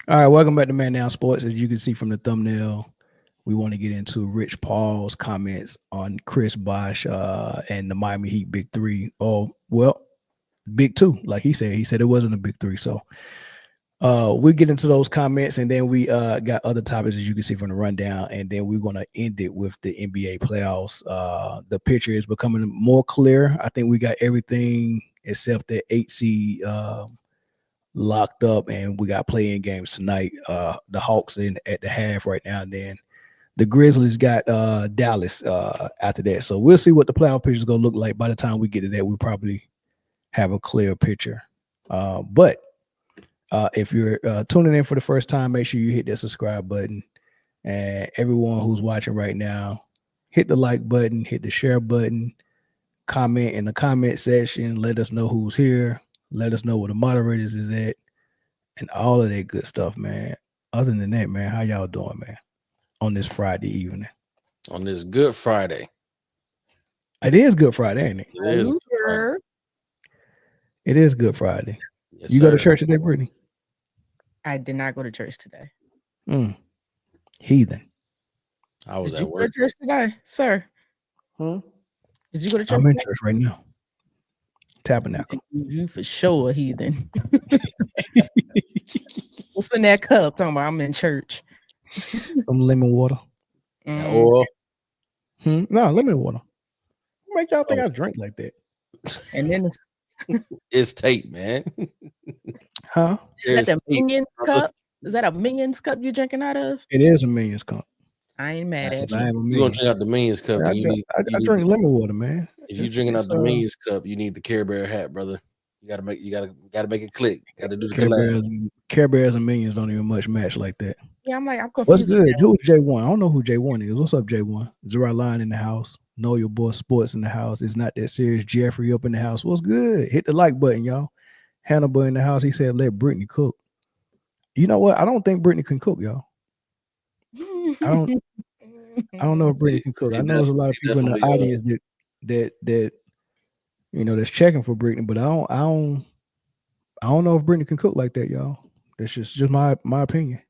All right, welcome back to Man Down Sports. As you can see from the thumbnail, we want to get into Rich Paul's comments on Chris Bosh and the Miami Heat Big Three. Oh, well, Big Two, like he said. He said it wasn't a Big Three. So we'll get into those comments, and then we got other topics, as you can see from the rundown, and then we're going to end it with the NBA playoffs. The picture is becoming more clear. I think we got everything except the 8 seed locked up, and we got playing games tonight. The Hawks in at the half right now, and then the Grizzlies got Dallas after that. So we'll see what the playoff picture is going to look like. By the time we get to that, we probably have a clear picture. But if you're tuning in for the first time, make sure you hit that subscribe button. And everyone who's watching right now, hit the like button, hit the share button, comment in the comment section. Let us know who's here. Let us know where the moderators is at, and all of that good stuff, man. Other than that, man, how y'all doing, man, on this Friday evening? On this Good Friday. It is Good Friday, ain't it? It is Good Friday. It is Good Friday. Yes, you sir. go to church today, Britne? I did not go to church today. Heathen. I was Did at you work. go to church today, sir? Did you go to church? I'm in today? church right now. Tabernacle. You for sure a heathen. What's in that cup? Talking about I'm in church. Some lemon water. Or No, lemon water. What make y'all think I drink like that? And then it's tape, man. Huh? is that the There's tape, Minions brother. cup? Is that a Minions cup you're drinking out of? It is a Minions cup. I ain't mad That's at I you. am a You're gonna Minions. drink out the Minions cup. I, then you need, I drink lemon water, man. if you're drinking out the Minions cup, you need the Care Bear hat, brother. You gotta make it click. Gotta do the collab. Care Bears and Minions don't even much match like that. Yeah, I'm confused. What's good? Who's J1? I don't know who J1 is. What's up, J1? Zero Line in the house. Know your boy Sports in the house. It's not that serious. Jeffrey up in the house. What's good? Hit the like button, y'all. Hannibal in the house. He said, let Britne cook. You know what? I don't think Britne can cook, y'all. I don't know if Britne can cook. I know there's a lot of people in the audience that you know that's checking for Britne, but I don't know if Britne can cook like that, y'all. That's just my opinion.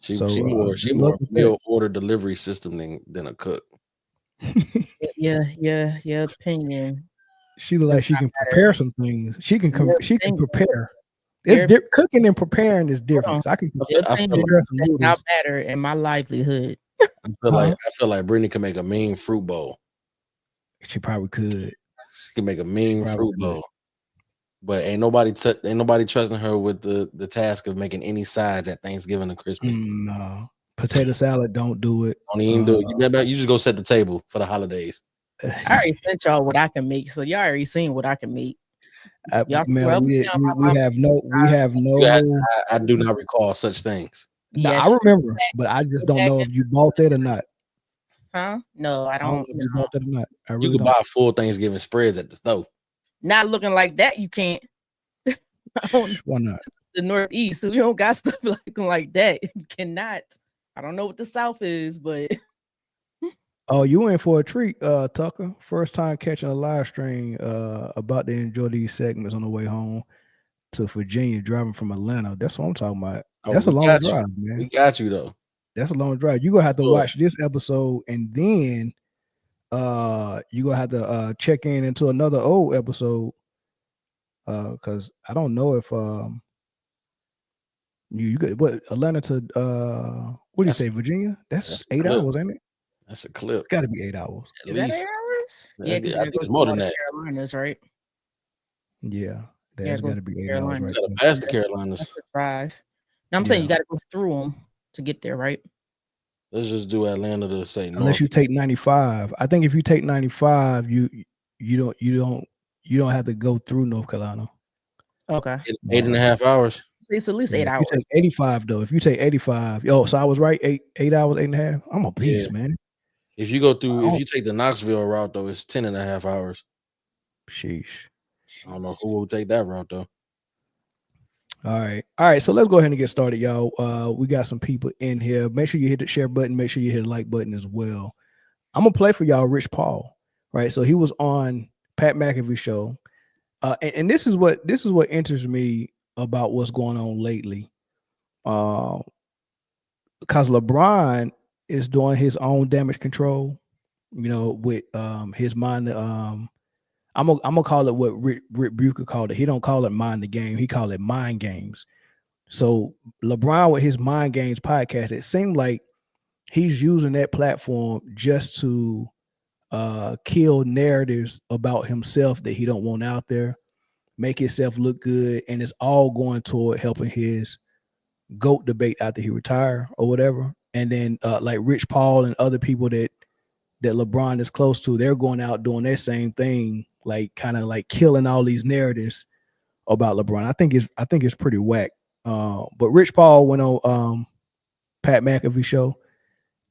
She So, more meal order delivery system than a cook. your opinion. She look like she can prepare some things. She can prepare. Cooking and preparing is different. So I can I feel like now better in my livelihood. I feel like Britne can make a mean fruit bowl. She probably could. She can make a mean fruit bowl. But ain't nobody trusting her with the task of making any sides at Thanksgiving and Christmas. No. Potato salad, don't do it. Don't even do it. You just go set the table for the holidays. I already sent y'all what I can make, so y'all already seen what I can make. Man, we have no. I do not recall such things. No, I remember, but I just don't know if you bought that or not. Huh? No, I don't. know if you bought that or not. You can buy full Thanksgiving spreads at the store. Not looking like that, you can't. Why not? The Northeast, so we don't got stuff looking like that. You cannot. I don't know what the South is, but oh, you in for a treat, Tucker. First time catching a live stream. About to enjoy these segments on the way home to Virginia, driving from Atlanta. That's what I'm talking about. That's a long drive, man. We got you though. That's a long drive. You're gonna have to watch this episode, and then you're gonna have to check into another old episode. Because I don't know if you got what Atlanta to what do you say, Virginia? That's 8 hours, ain't it? That's a clip. It's got to be 8 hours. Is that 8 hours? Yeah, I think it's more than that. Carolinas, right? Yeah, that's got to be 8 hours. Right, past the Carolinas. That's a drive. Now I'm saying you got to go through them to get there, right? Let's just do Atlanta to say unless North. You take 95. I think if you take 95, you don't have to go through North Carolina. Okay. 8.5 hours. It's at least 8 hours. You take 85 though. If you take 85, so I was right. 8 hours, 8.5. I'm a beast, man. If you go through, if you take the Knoxville route though, it's 10.5 hours. Sheesh. I don't know who will take that route though. All right. So let's go ahead and get started, y'all. We got some people in here. Make sure you hit the share button. Make sure you hit the like button as well. I'm gonna play for y'all Rich Paul, right? So he was on Pat McAfee show, and this is what interests me about what's going on lately. Because LeBron is doing his own damage control, with his mind. I'm gonna call it what Rick Bucher called it. He don't call it mind the game. He call it mind games. So LeBron with his mind games podcast, it seemed like he's using that platform just to kill narratives about himself that he don't want out there, make himself look good, and it's all going toward helping his GOAT debate after he retire or whatever. And then like Rich Paul and other people that LeBron is close to, they're going out doing that same thing, like kind of like killing all these narratives about LeBron. I think it's pretty whack. But Rich Paul went on Pat McAfee show,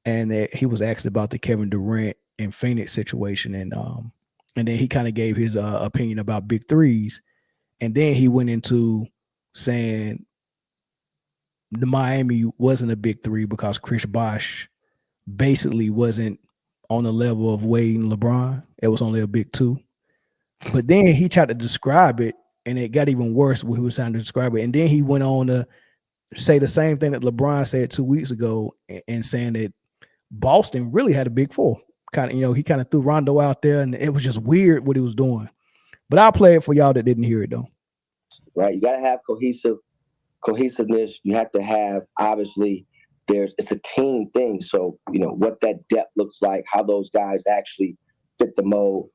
and he was asked about the Kevin Durant and Phoenix situation, and then he kind of gave his opinion about big threes, and then he went into saying the Miami wasn't a big three because Chris Bosh basically wasn't on the level of Wade and LeBron. It was only a big two. But then he tried to describe it, and it got even worse when he was trying to describe it. And then he went on to say the same thing that LeBron said 2 weeks ago, and saying that Boston really had a big four. He kind of threw Rondo out there, and it was just weird what he was doing. But I'll play it for y'all that didn't hear it though. Right, you got to have cohesiveness. You have to have, obviously, it's a team thing. So what that depth looks like, how those guys actually fit the mold,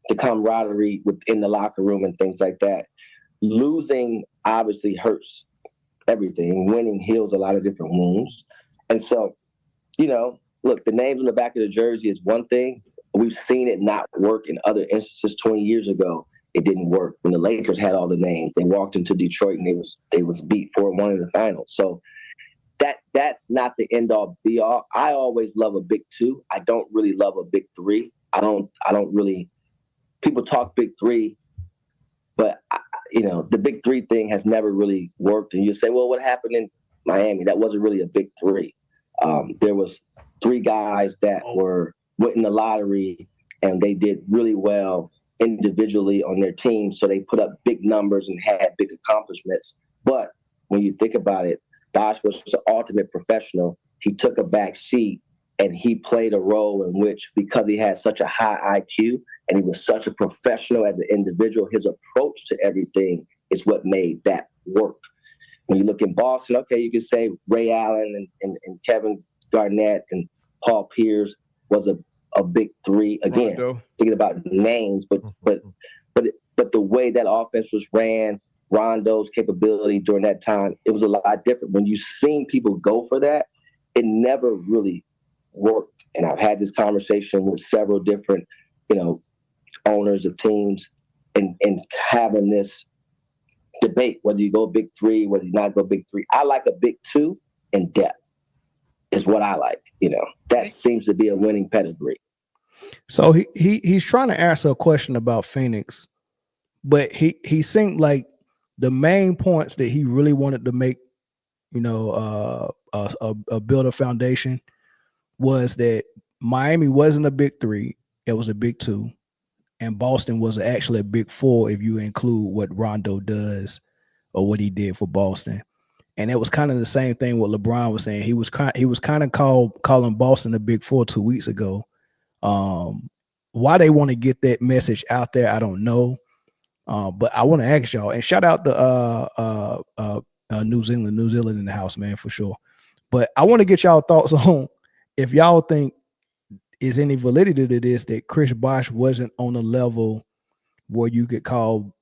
the camaraderie within the locker room, and things like that. Losing obviously hurts everything. Winning heals a lot of different wounds. And so, look, the names on the back of the jersey is one thing. We've seen it not work in other instances. 20 years ago, it didn't work. When the Lakers had all the names, they walked into Detroit and they was beat 4-1 in the finals. So that's not the end all be all. I always love a big two. I don't really love a big three. I don't really. People talk big three, but the big three thing has never really worked. And you say, well, what happened in Miami? That wasn't really a big three. There was three guys that went in the lottery, and they did really well individually on their team. So they put up big numbers and had big accomplishments. But when you think about it, Bosh was the ultimate professional. He took a back seat, and he played a role in which, because he had such a high IQ and he was such a professional as an individual, his approach to everything is what made that work. When you look in Boston, okay, you can say Ray Allen and Kevin Garnett and Paul Pierce was a big three. Again, thinking about names, but the way that offense was ran, Rondo's capability during that time, it was a lot different. When you've seen people go for that, it never really worked. And I've had this conversation with several different, owners of teams, and having this debate, whether you go big three, whether you not go big three. I like a big two, and depth is what I like. That seems to be a winning pedigree. So he's trying to answer a question about Phoenix, but he seemed like the main points that he really wanted to make, build a foundation, was that Miami wasn't a big three, it was a big two, and Boston was actually a big four if you include what Rondo does or what he did for Boston. And it was kind of the same thing what LeBron was saying. He was kind of calling Boston a big four 2 weeks ago. Why they want to get that message out there, I don't know. But I want to ask y'all, and shout out to New Zealand in the house, man, for sure. But I want to get y'all thoughts on if y'all think is any validity to this, that Chris Bosh wasn't on a level where you could call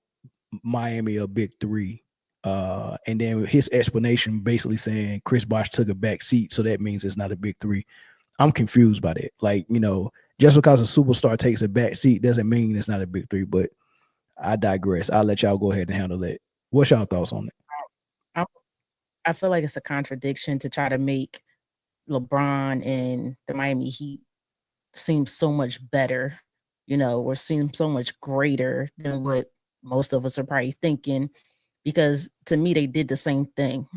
Miami a big three. And then his explanation basically saying Chris Bosh took a back seat, so that means it's not a big three. I'm confused by that. Like, just because a superstar takes a back seat doesn't mean it's not a big three, but I digress. I'll let y'all go ahead and handle that. What's y'all thoughts on it? I feel like it's a contradiction to try to make LeBron and the Miami Heat seem so much better, or seem so much greater than what most of us are probably thinking, because to me, they did the same thing.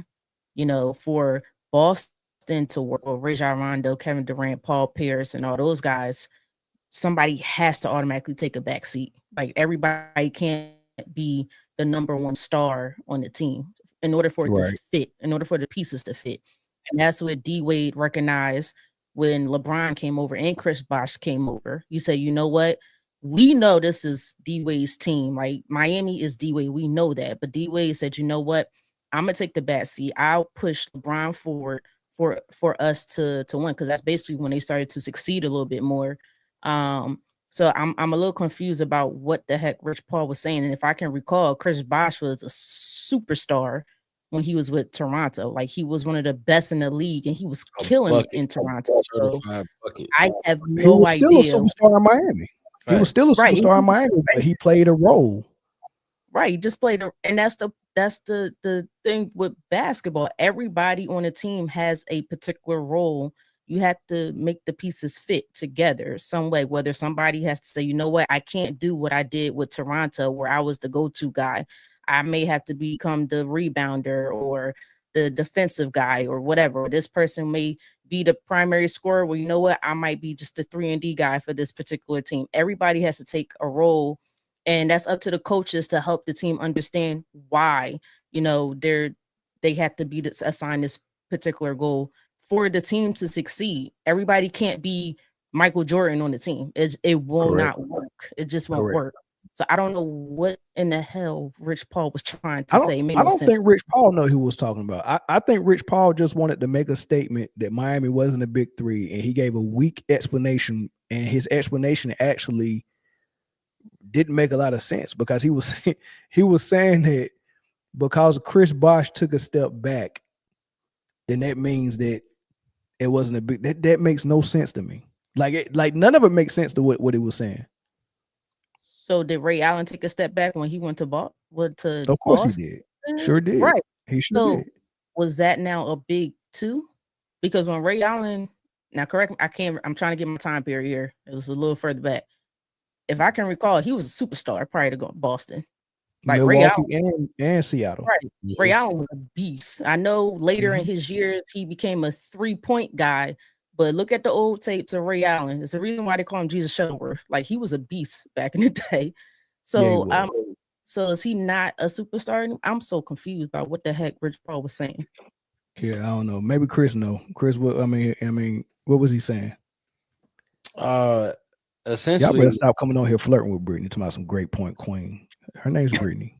For Boston to work with Rajon Rondo, Kevin Durant, Paul Pierce, and all those guys, somebody has to automatically take a back seat. Like, everybody can't be the number one star on the team. in order for it Right. to fit, in order for the pieces to fit. And that's what D Wade recognized when LeBron came over and Chris Bosh came over. You say, you know what? We know this is D Wade's team. Like Miami is D Wade. We know that. But D Wade said, you know what? I'm gonna take the back seat. I'll push LeBron forward for us to win, because that's basically when they started to succeed a little bit more. So I'm a little confused about what the heck Rich Paul was saying. And if I can recall, Chris Bosh was a superstar when he was with Toronto. Like he was one of the best in the league, and he was killing it in Toronto. So I have He was no still idea. a superstar in Miami. He was still a superstar in Miami, but he played a role. Right, he just played, and that's the thing with basketball. Everybody on a team has a particular role. You have to make the pieces fit together some way, whether somebody has to say, you know what, I can't do what I did with Toronto where I was the go-to guy. I may have to become the rebounder or the defensive guy or whatever. This person may be the primary scorer. Well, you know what, I might be just the 3-and-D guy for this particular team. Everybody has to take a role, and that's up to the coaches to help the team understand why, you know, they have to be assigned this particular goal for the team to succeed. Everybody can't be Michael Jordan on the team. It will not work. It just won't work. So I don't know what in the hell Rich Paul was trying to say. I don't think Rich Paul know who he was talking about. I think Rich Paul just wanted to make a statement that Miami wasn't a big three, and he gave a weak explanation, and his explanation actually didn't make a lot of sense, because he was saying that because Chris Bosh took a step back, then that means that it wasn't a big. That makes no sense to me. Like none of it makes sense to what he was saying. So did Ray Allen take a step back when he went to Of course Boston? he did. Sure did. Right. He sure did. Was that now a big two? Because when Ray Allen, now correct me, I'm trying to get my time period here. It was a little further back. If I can recall, he was a superstar prior to going to Boston. Like Milwaukee and Seattle. Right. Yeah. Ray Allen was a beast. I know later in his years, he became a 3-point guy, but look at the old tapes of Ray Allen. It's the reason why they call him Jesus Shuttleworth. Like he was a beast back in the day. So, so is he not a superstar? I'm so confused about what the heck Rich Paul was saying. Yeah, I don't know. Maybe Chris know. Chris, what I mean, what was he saying? Essentially, y'all better stop coming on here flirting with Britne, talking about some great point queen. Her name's Britne.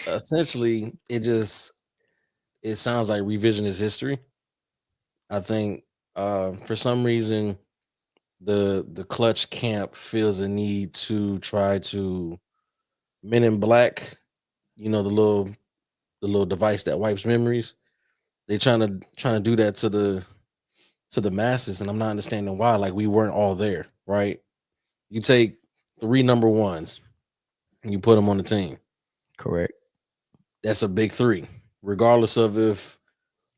Essentially, it sounds like revisionist history. I think for some reason the clutch camp feels a need to try to Men in Black, you know, the little device that wipes memories. They trying to do that to the masses, and I'm not understanding why. Like, we weren't all there, right? You take 3 number ones and you put them on the team. Correct. That's a big 3, regardless of if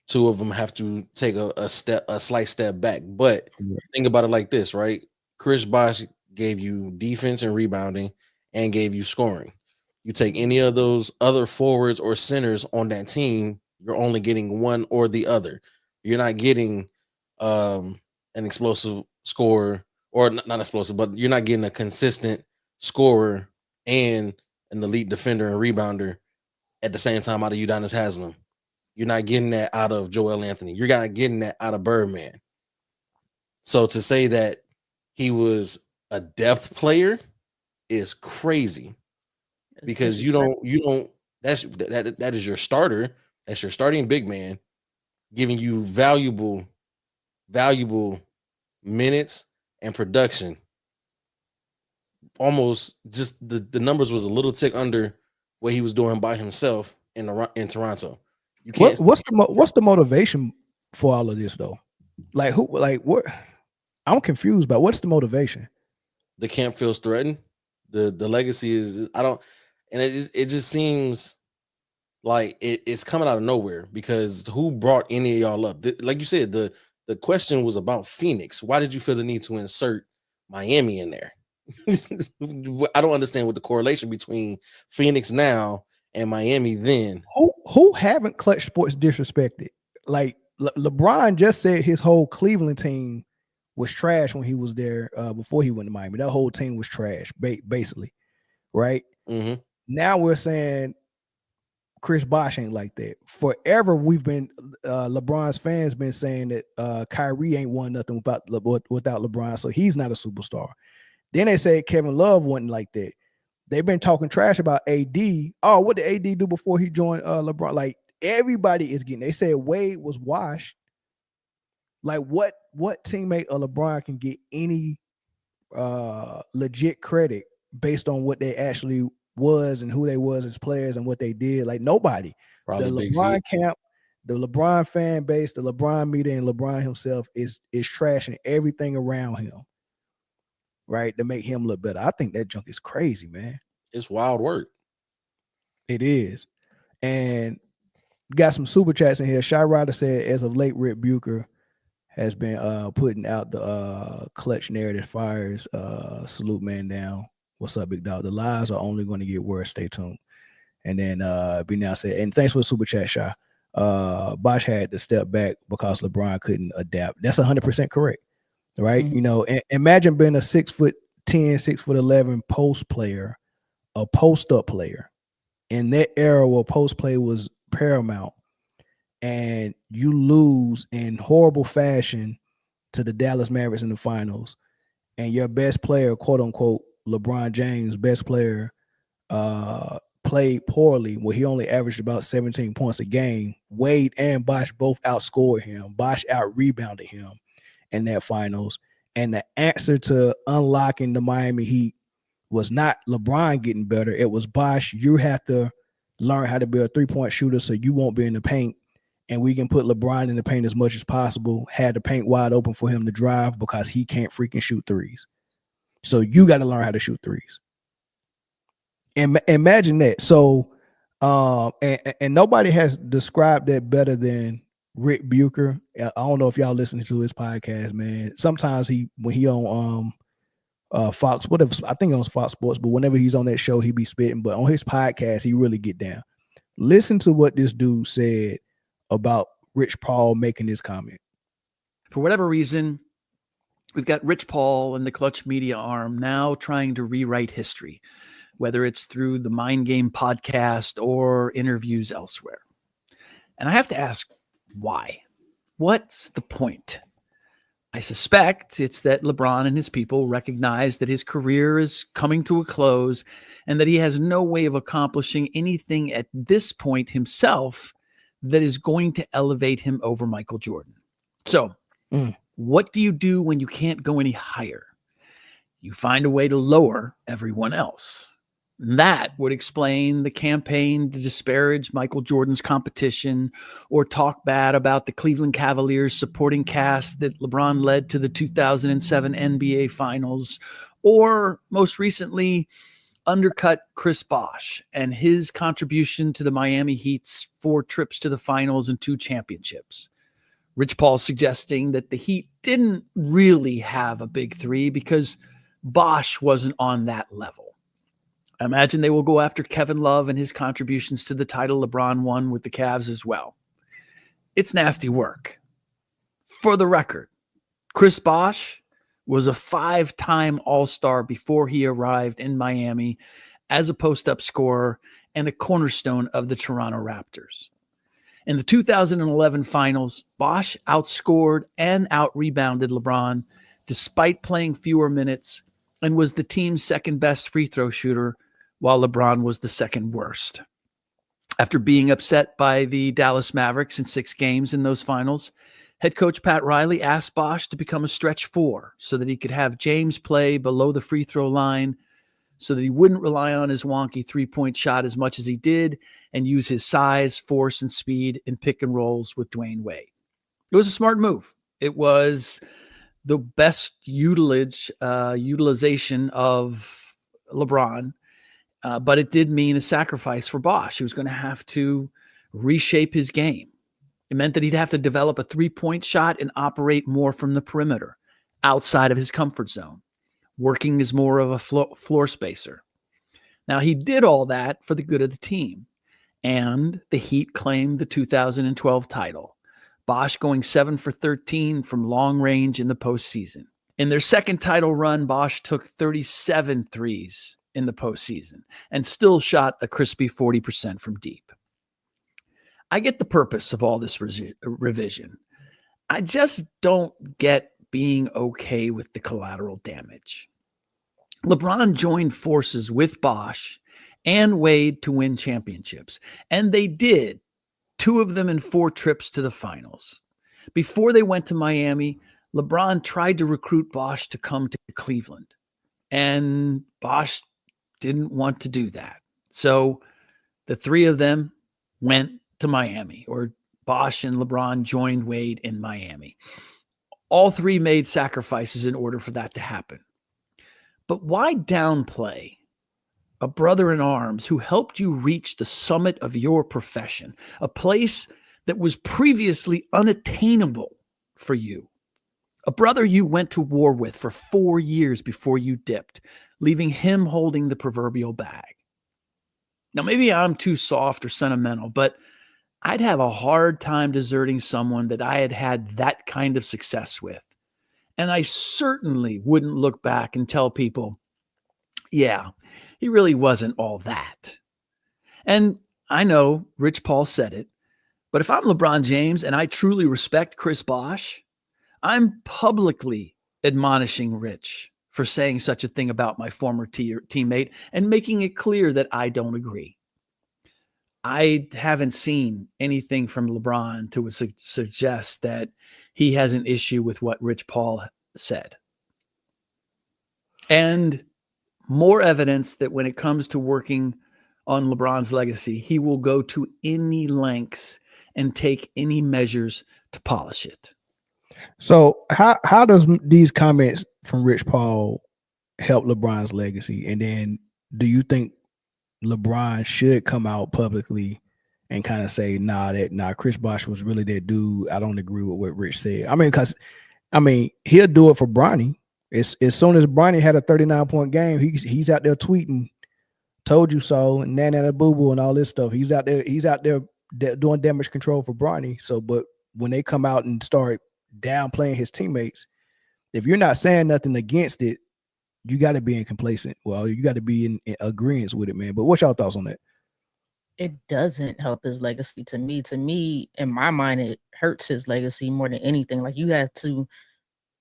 2 of them have to take a slight step back. But think about it like this, right? Chris Bosh gave you defense and rebounding and gave you scoring. You take any of those other forwards or centers on that team, you're only getting one or the other. You're not getting an explosive scorer, or not explosive, but you're not getting a consistent scorer and an elite defender and rebounder at the same time out of Udonis Haslem. You're not getting that out of Joel Anthony. You're not getting that out of Birdman. So to say that he was a depth player is crazy, because you don't that is your starter. That's your starting big man, giving you valuable minutes and production. Almost just the numbers was a little tick under what he was doing by himself in Toronto. You can't. What's the motivation for all of this though? Like who? Like what? I'm confused about what's the motivation. The camp feels threatened. The legacy is and it just seems like it's coming out of nowhere, because who brought any of y'all up? Like you said, the question was about Phoenix. Why did you feel the need to insert Miami in there? I don't understand what the correlation between Phoenix now and Miami then. Who haven't Clutch Sports disrespected? Like LeBron just said his whole Cleveland team was trash when he was there before he went to Miami. That whole team was trash, basically, right? Mm-hmm. Now we're saying Chris Bosh ain't like that. Forever, we've been LeBron's fans been saying that Kyrie ain't won nothing without LeBron, so he's not a superstar. Then they said Kevin Love wasn't like that. They've been talking trash about AD. Oh, what did AD do before he joined LeBron? Like everybody is getting. They said Wade was washed. Like what teammate of LeBron can get any legit credit based on what they actually was and who they was as players and what they did? Like nobody. Probably The Big LeBron Z. camp, the LeBron fan base, the LeBron media, and LeBron himself is trashing everything around him, right, to make him look better. I think that junk is crazy, man. It's wild work. It is. And got some super chats in here. Shy Rider said, as of late, Rick Bucher has been putting out the clutch narrative fires. Salute man down. What's up, big dog? The lies are only going to get worse. Stay tuned. And then B now said, and thanks for the super chat, Shy. Bosh had to step back because LeBron couldn't adapt. That's 100% correct, right? Mhm. You know, imagine being a 6'10", 6'11" post player, a post up player in that era where post play was paramount, and you lose in horrible fashion to the Dallas Mavericks in the finals, and your best player, quote unquote, LeBron James, best player, played poorly, where he only averaged about 17 points a game. Wade and Bosh both outscored him. Bosh out-rebounded him in that finals. And the answer to unlocking the Miami Heat was not LeBron getting better. It was Bosh, you have to learn how to be a three-point shooter so you won't be in the paint, and we can put LeBron in the paint as much as possible, had the paint wide open for him to drive because he can't freaking shoot threes. So you got to learn how to shoot threes. And imagine that. So, and nobody has described that better than Rick Bucher. I don't know if y'all listening to his podcast, man. Sometimes when he on Fox, whatever, I think it was Fox Sports, but whenever he's on that show, he be spitting. But on his podcast, he really get down. Listen to what this dude said about Rich Paul making this comment. For whatever reason, we've got Rich Paul and the Clutch Media arm now trying to rewrite history, whether it's through the Mind Game podcast or interviews elsewhere. And I have to ask, why? What's the point? I suspect it's that LeBron and his people recognize that his career is coming to a close and that he has no way of accomplishing anything at this point himself that is going to elevate him over Michael Jordan. So, what do you do when you can't go any higher? You find a way to lower everyone else. And that would explain the campaign to disparage Michael Jordan's competition or talk bad about the Cleveland Cavaliers supporting cast that LeBron led to the 2007 NBA Finals, or most recently, undercut Chris Bosh and his contribution to the Miami Heat's 4 trips to the finals and 2 championships. Rich Paul suggesting that the Heat didn't really have a big 3 because Bosh wasn't on that level. I imagine they will go after Kevin Love and his contributions to the title LeBron won with the Cavs as well. It's nasty work. For the record, Chris Bosh was a 5-time All-Star before he arrived in Miami as a post-up scorer and a cornerstone of the Toronto Raptors. In the 2011 finals, Bosh outscored and out-rebounded LeBron despite playing fewer minutes and was the team's second-best free throw shooter, while LeBron was the second worst. After being upset by the Dallas Mavericks in 6 games in those finals, head coach Pat Riley asked Bosh to become a stretch 4 so that he could have James play below the free throw line so that he wouldn't rely on his wonky three-point shot as much as he did and use his size, force, and speed in pick and rolls with Dwayne Wade. It was a smart move. It was the best utilization of LeBron, but it did mean a sacrifice for Bosh. He was going to have to reshape his game. It meant that he'd have to develop a three-point shot and operate more from the perimeter, outside of his comfort zone, working as more of a floor spacer. Now, he did all that for the good of the team, and the Heat claimed the 2012 title, Bosh going 7 for 13 from long range in the postseason. In their second title run, Bosh took 37 threes in the postseason and still shot a crispy 40% from deep. I get the purpose of all this revision. I just don't get being okay with the collateral damage. LeBron joined forces with Bosh and Wade to win championships, and they did, 2 of them in 4 trips to the finals. Before they went to Miami, LeBron tried to recruit Bosh to come to Cleveland, and Bosh didn't want to do that. So the 3 of them went to Miami, or Bosh and LeBron joined Wade in Miami. All 3 made sacrifices in order for that to happen. But why downplay a brother in arms who helped you reach the summit of your profession, a place that was previously unattainable for you? A brother you went to war with for 4 years before you dipped, leaving him holding the proverbial bag. Now, maybe I'm too soft or sentimental, but I'd have a hard time deserting someone that I had had that kind of success with. And I certainly wouldn't look back and tell people, yeah, he really wasn't all that. And I know Rich Paul said it, but if I'm LeBron James and I truly respect Chris Bosh, I'm publicly admonishing Rich for saying such a thing about my former teammate and making it clear that I don't agree. I haven't seen anything from LeBron to suggest that he has an issue with what Rich Paul said. And more evidence that when it comes to working on LeBron's legacy, he will go to any lengths and take any measures to polish it. So how does these comments from Rich Paul help LeBron's legacy? And then do you think LeBron should come out publicly and kind of say, nah, Chris Bosh was really that dude. I don't agree with what Rich said. Because he'll do it for Bronny. As soon as Bronny had a 39-point game, he's out there tweeting, told you so, and nana boo boo and all this stuff. He's out there doing damage control for Bronny. So, but when they come out and start downplaying his teammates, if you're not saying nothing against it, you got to be complacent. Well, you got to be in agreement with it, man. But what's y'all thoughts on that? It doesn't help his legacy to me. To me, in my mind, it hurts his legacy more than anything. Like, you have to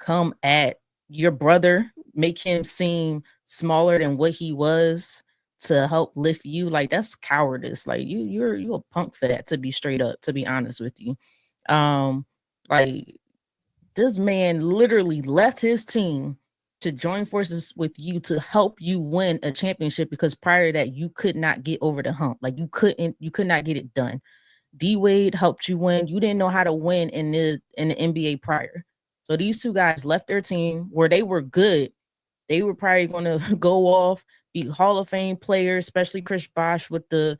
come at your brother, make him seem smaller than what he was to help lift you. Like, that's cowardice. Like, you're a punk for that, to be straight up, to be honest with you. Like, this man literally left his team to join forces with you to help you win a championship, because prior to that, you could not get over the hump. Like, you could not get it done. D Wade helped you win. You didn't know how to win in the NBA prior. So these 2 guys left their team where they were good. They were probably going to go off, be Hall of Fame players, especially Chris Bosh with the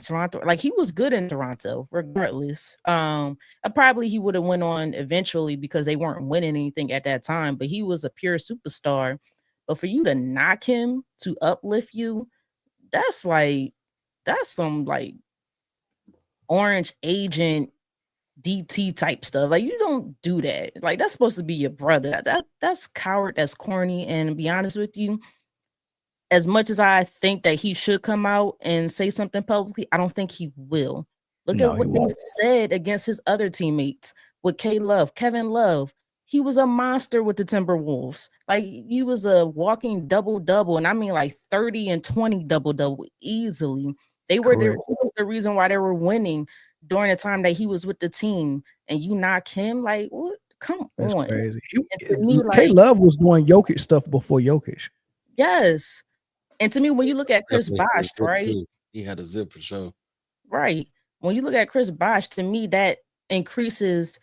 Toronto. Like, he was good in Toronto, regardless. Probably he would have went on eventually because they weren't winning anything at that time, but he was a pure superstar. But for you to knock him to uplift you, that's some like orange agent DT type stuff. Like, you don't do that. Like, that's supposed to be your brother. That's coward. That's corny. And to be honest with you, as much as I think that he should come out and say something publicly, I don't think he will. Look at what they said against his other teammates with Kevin Love. He was a monster with the Timberwolves. Like, he was a walking double-double, and I mean like 30 and 20 double-double easily. They were the reason why they were winning during the time that he was with the team, and you knock him. Like, what? Come That's on. Crazy. K-Love was doing Jokic stuff before Jokic. Yes. And to me, when you look at Chris Bosh, right? He had a zip for sure. Right. When you look at Chris Bosh, to me, that increases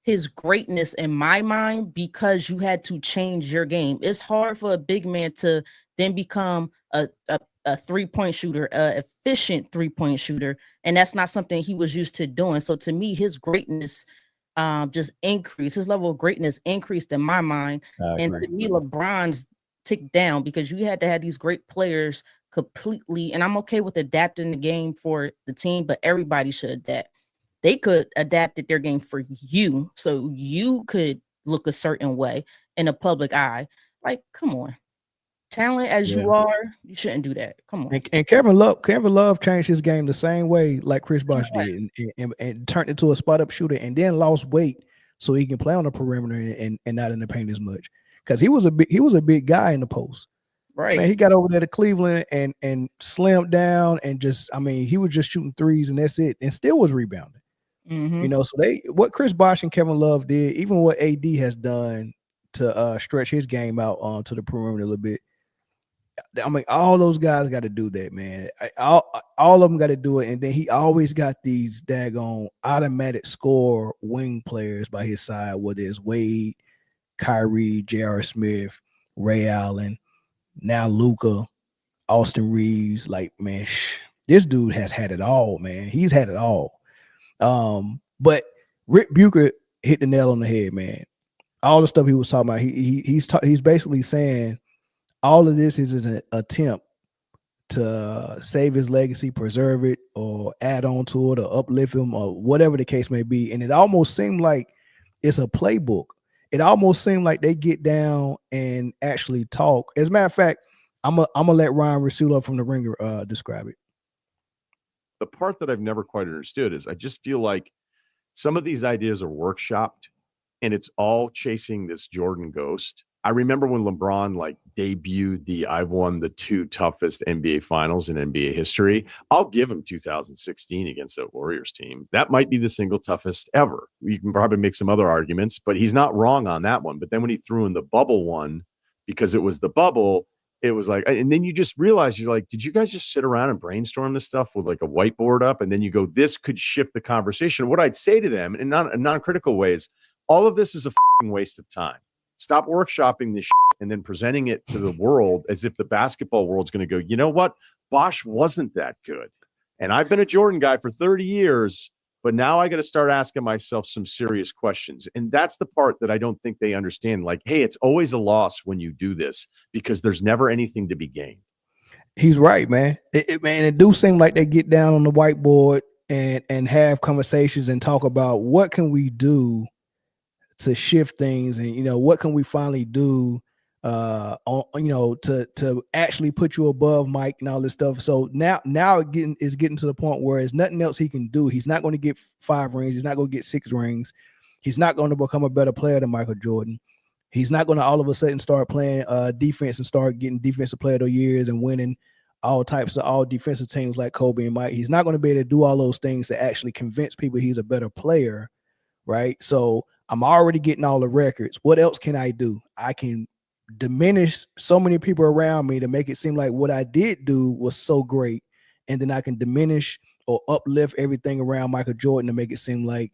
his greatness in my mind, because you had to change your game. It's hard for a big man to then become a 3-point shooter, efficient 3-point shooter. And that's not something he was used to doing. So to me, his greatness just increased. His level of greatness increased in my mind. And to me, LeBron's ticked down, because you had to have these great players completely. And I'm okay with adapting the game for the team, but everybody should adapt. They could adapt their game for you, so you could look a certain way in a public eye. Like, come on. Talent as you are, you shouldn't do that. Come on. And Kevin Love changed his game the same way like Chris Bosh did, and turned into a spot up shooter, and then lost weight so he can play on the perimeter and not in the paint as much. Because he was a big guy in the post. Right. Man, he got over there to Cleveland and slimmed down and just, I mean, he was just shooting threes and that's it, and still was rebounding. You know, so what Chris Bosh and Kevin Love did, even what AD has done to stretch his game out onto the perimeter a little bit. I mean, all those guys got to do that, man. All of them got to do it, and then he always got these daggone automatic score wing players by his side, whether it's Wade, Kyrie, J.R. Smith, Ray Allen, now Luka, Austin Reeves. Like, man, this dude has had it all, man. He's had it all. But Rick Bucher hit the nail on the head, man. All the stuff he was talking about, he's basically saying all of this is an attempt to save his legacy, preserve it, or add on to it, or uplift him, or whatever the case may be. And it almost seemed like it's a playbook. It almost seemed like they get down and actually talk. As a matter of fact, I'm gonna let Ryan Russillo from the Ringer describe it. The part that I've never quite understood is I just feel like some of these ideas are workshopped and it's all chasing this Jordan ghost. I remember when LeBron like debuted the I've won the 2 toughest NBA finals in NBA history. I'll give him 2016 against that Warriors team. That might be the single toughest ever. You can probably make some other arguments, but he's not wrong on that one. But then when he threw in the bubble one, because it was the bubble, it was like, and then you just realize, you're like, did you guys just sit around and brainstorm this stuff with like a whiteboard up? And then you go, this could shift the conversation. What I'd say to them in non-critical ways, all of this is a fucking waste of time. Stop workshopping this shit and then presenting it to the world as if the basketball world's going to go, you know what? Bosh wasn't that good. And I've been a Jordan guy for 30 years, but now I got to start asking myself some serious questions. And that's the part that I don't think they understand. Like, hey, it's always a loss when you do this because there's never anything to be gained. He's right, man. It do seem like they get down on the whiteboard and have conversations and talk about what can we do to shift things, and what can we finally do to actually put you above Mike and all this stuff. So now it's getting to the point where there's nothing else he can do. He's not going to get 5 rings. He's not going to get 6 rings. He's not going to become a better player than Michael Jordan. He's not going to all of a sudden start playing defense and start getting defensive player of the years and winning all defensive teams like Kobe and Mike. He's not going to be able to do all those things to actually convince people he's a better player, right? So I'm already getting all the records. What else can I do? I can diminish so many people around me to make it seem like what I did do was so great, and then I can diminish or uplift everything around Michael Jordan to make it seem like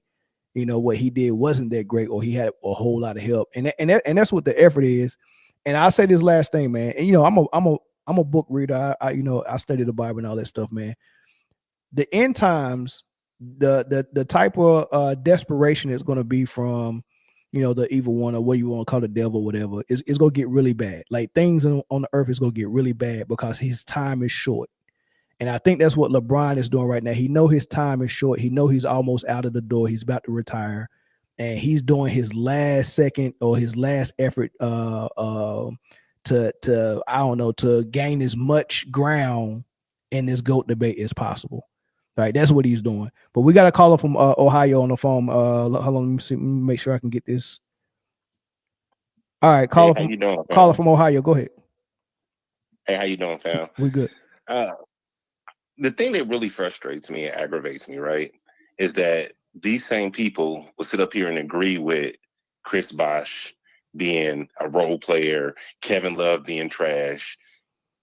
what he did wasn't that great, or he had a whole lot of help. And that's what the effort is. And I'll say this last thing, man. And I'm a book reader. I study the Bible and all that stuff, man. The end times, the type of desperation is going to be from the evil one, or what you want to call the devil, or whatever, is going to get really bad. Like, things on the earth is going to get really bad because his time is short. And I think that's what LeBron is doing right now. He know his time is short. He know he's almost out of the door. He's about to retire, and he's doing his last second or his last effort to gain as much ground in this GOAT debate as possible. Right, that's what he's doing. But we got a caller from Ohio on the phone. Hold on, let me see. Let me make sure I can get this. All right, caller from Ohio. Go ahead. Hey, how you doing, fam? We good. The thing that really frustrates me and aggravates me, right, is that these same people will sit up here and agree with Chris Bosh being a role player, Kevin Love being trash,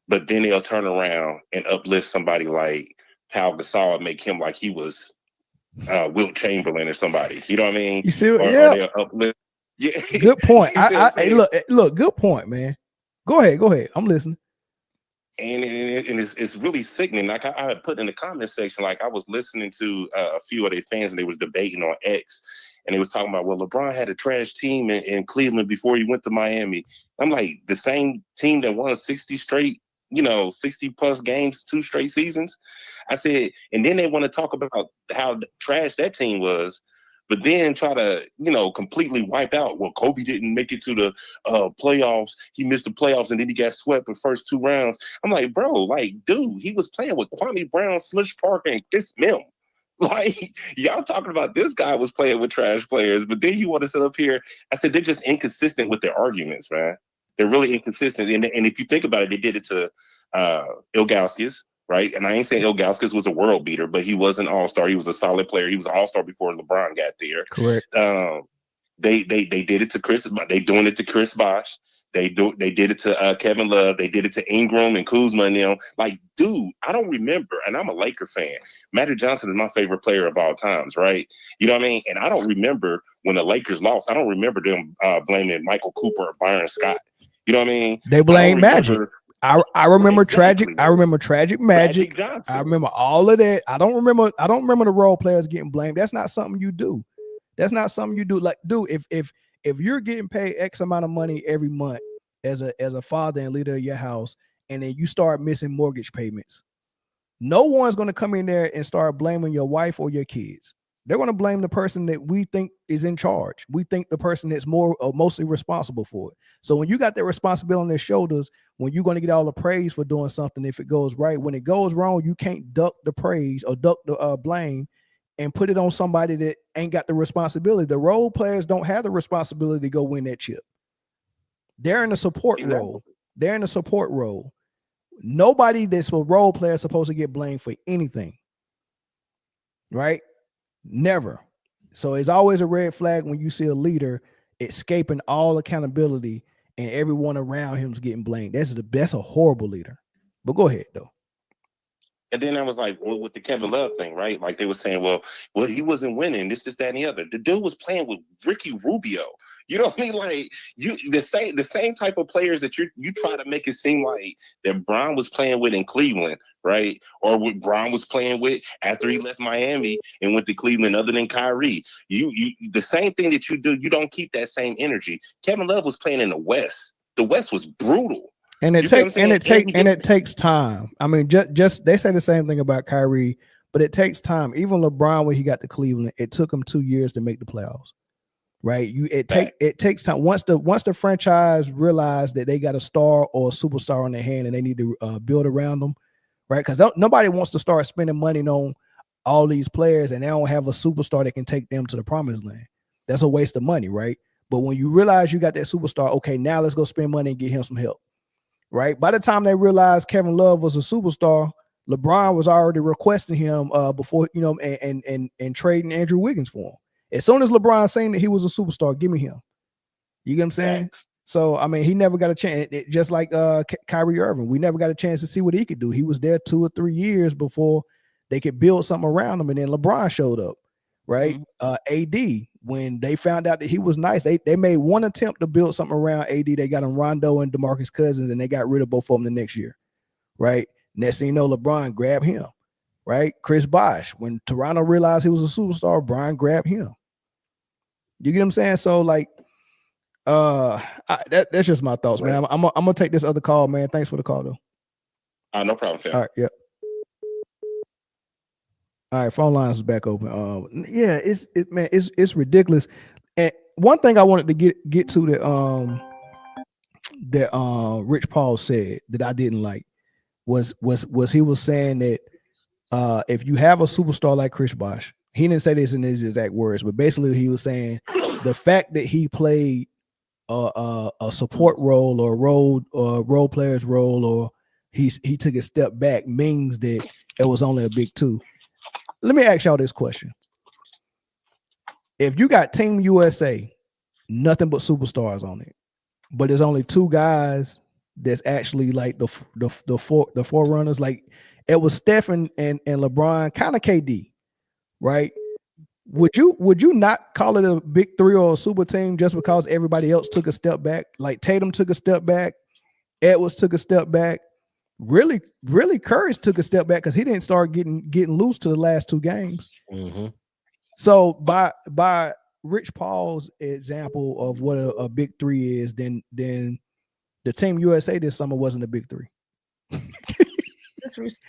but then they'll turn around and uplift somebody like Pau Gasol and make him like he was Wilt Chamberlain or somebody. You know what I mean? You see? Yeah. Good point. Hey, look, good point, man. Go ahead. I'm listening. And it's really sickening. Like I had put in the comment section, like I was listening to a few of their fans and they was debating on X, and they was talking about, well, LeBron had a trash team in Cleveland before he went to Miami. I'm like, the same team that won 60 straight, 60 plus games, 2 straight seasons. I said, and then they want to talk about how trash that team was. but then try to, completely wipe out. Well, Kobe didn't make it to the playoffs. He missed the playoffs, and then he got swept the first 2 rounds. I'm like, bro, like, dude, he was playing with Kwame Brown, Slish Parker, and Chris Mill. Like, y'all talking about this guy was playing with trash players, but then you want to sit up here. I said, they're just inconsistent with their arguments, man. They're really inconsistent. And if you think about it, they did it to Ilgauskas, right? And I ain't saying Ilgauskas was a world beater, but he was an all-star. He was a solid player. He was an all-star before LeBron got there. Correct. They did it to Chris. They doing it to Chris Bosh. They did it to Kevin Love. They did it to Ingram and Kuzma and them. Like, dude, I don't remember. And I'm a Laker fan. Magic Johnson is my favorite player of all times, right? You know what I mean? And I don't remember when the Lakers lost. I don't remember them blaming Michael Cooper or Byron Scott. You know what I mean? They blame Magic. I remember tragic. I remember tragic Magic. I remember all of that. I don't remember the role players getting blamed. That's not something you do. That's not something you do. Like, dude, if you're getting paid X amount of money every month as a father and leader of your house, and then you start missing mortgage payments, no one's going to come in there and start blaming your wife or your kids. They're going to blame the person that we think is in charge. We think the person that's mostly responsible for it. So when you got that responsibility on their shoulders, when you're going to get all the praise for doing something, if it goes right, when it goes wrong, you can't duck the praise or duck the blame and put it on somebody that ain't got the responsibility. The role players don't have the responsibility to go win that chip. They're in a support role. They're in a support role. Nobody that's a role player is supposed to get blamed for anything. Right? Never. So it's always a red flag when you see a leader escaping all accountability and everyone around him's getting blamed. That's a horrible leader. But go ahead though. And then I was like, well, with the Kevin Love thing, right? Like they were saying, well, he wasn't winning. This, that, and the other. The dude was playing with Ricky Rubio. You know what I mean? Like the same type of players that you try to make it seem like that Bron was playing with in Cleveland, right? Or what Bron was playing with after he left Miami and went to Cleveland, other than Kyrie. You the same thing that you do, you don't keep that same energy. Kevin Love was playing in the West. The West was brutal. And it takes time. I mean, just they say the same thing about Kyrie, but it takes time. Even LeBron, when he got to Cleveland, it took him 2 years to make the playoffs. Right? It takes time. Once the franchise realized that they got a star or a superstar on their hand and they need to build around them, right? Because nobody wants to start spending money on all these players and they don't have a superstar that can take them to the promised land. That's a waste of money, right? But when you realize you got that superstar, okay, now let's go spend money and get him some help. Right. By the time they realized Kevin Love was a superstar, LeBron was already requesting him before, and trading Andrew Wiggins for him. As soon as LeBron saying that he was a superstar, give me him. You get what I'm saying? Thanks. So, I mean, he never got a chance. Just like Kyrie Irving, we never got a chance to see what he could do. He was there 2 or 3 years before they could build something around him. And then LeBron showed up. Right. AD, when they found out that he was nice, they made one attempt to build something around AD. They got him Rondo and DeMarcus Cousins, and they got rid of both of them the next year. Right. Next thing you know, LeBron grabbed him. Right. Chris Bosh, when Toronto realized he was a superstar, Brian grabbed him. You get what I'm saying? So, like, that's just my thoughts, man. I'm gonna take this other call, man. Thanks for the call, though. No problem, fam. All right. Yep. All right, phone lines is back open. Yeah, it's ridiculous. And one thing I wanted to get to that Rich Paul said that I didn't like was he was saying that if you have a superstar like Chris Bosh, he didn't say this in his exact words, but basically he was saying the fact that he played a support role or role player's role, or he took a step back, means that it was only a big two. Let me ask y'all this question. If you got Team USA, nothing but superstars on it, but there's only 2 guys that's actually like the forerunners, like it was Steph and LeBron, kind of KD, right? Would you not call it a big 3 or a super team just because everybody else took a step back? Like Tatum took a step back, Edwards took a step back. Really, Curry took a step back because he didn't start getting loose to the last 2 games. Mm-hmm. So by Rich Paul's example of what a big 3 is, then the Team USA this summer wasn't a big 3.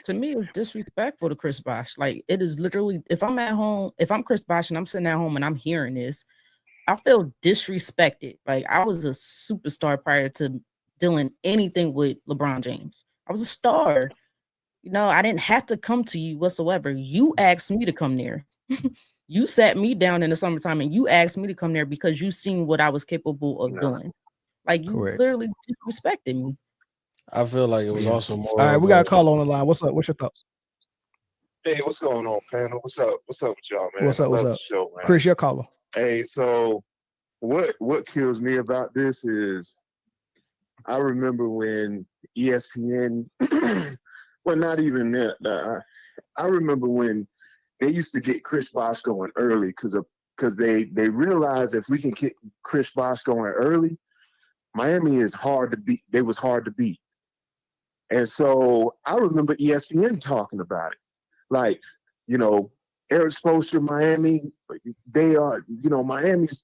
to me, it's disrespectful to Chris Bosh. Like, it is literally, if I'm at home, if I'm Chris Bosh and I'm sitting at home and I'm hearing this, I feel disrespected. Like, I was a superstar prior to doing anything with LeBron James. I was a star. You know, I didn't have to come to you whatsoever. You asked me to come there. You sat me down in the summertime and you asked me to come there because you seen what I was capable of doing. Like, you Correct. literally disrespected me. I feel like it was Yeah. also more. All right, of we got a a- call on the line. What's up? What's your thoughts? Hey, what's going on, panel? What's up? What's up with y'all, man? What's up? I What's love up? the show, man. Chris, your caller. Hey, so what kills me about this is I remember when ESPN, well, not even that. I remember when they used to get Chris Bosh going early because they realized if we can get Chris Bosh going early, Miami is hard to beat. They was hard to beat. And so I remember ESPN talking about it. Like, Eric Spoelstra, Miami, they are, Miami's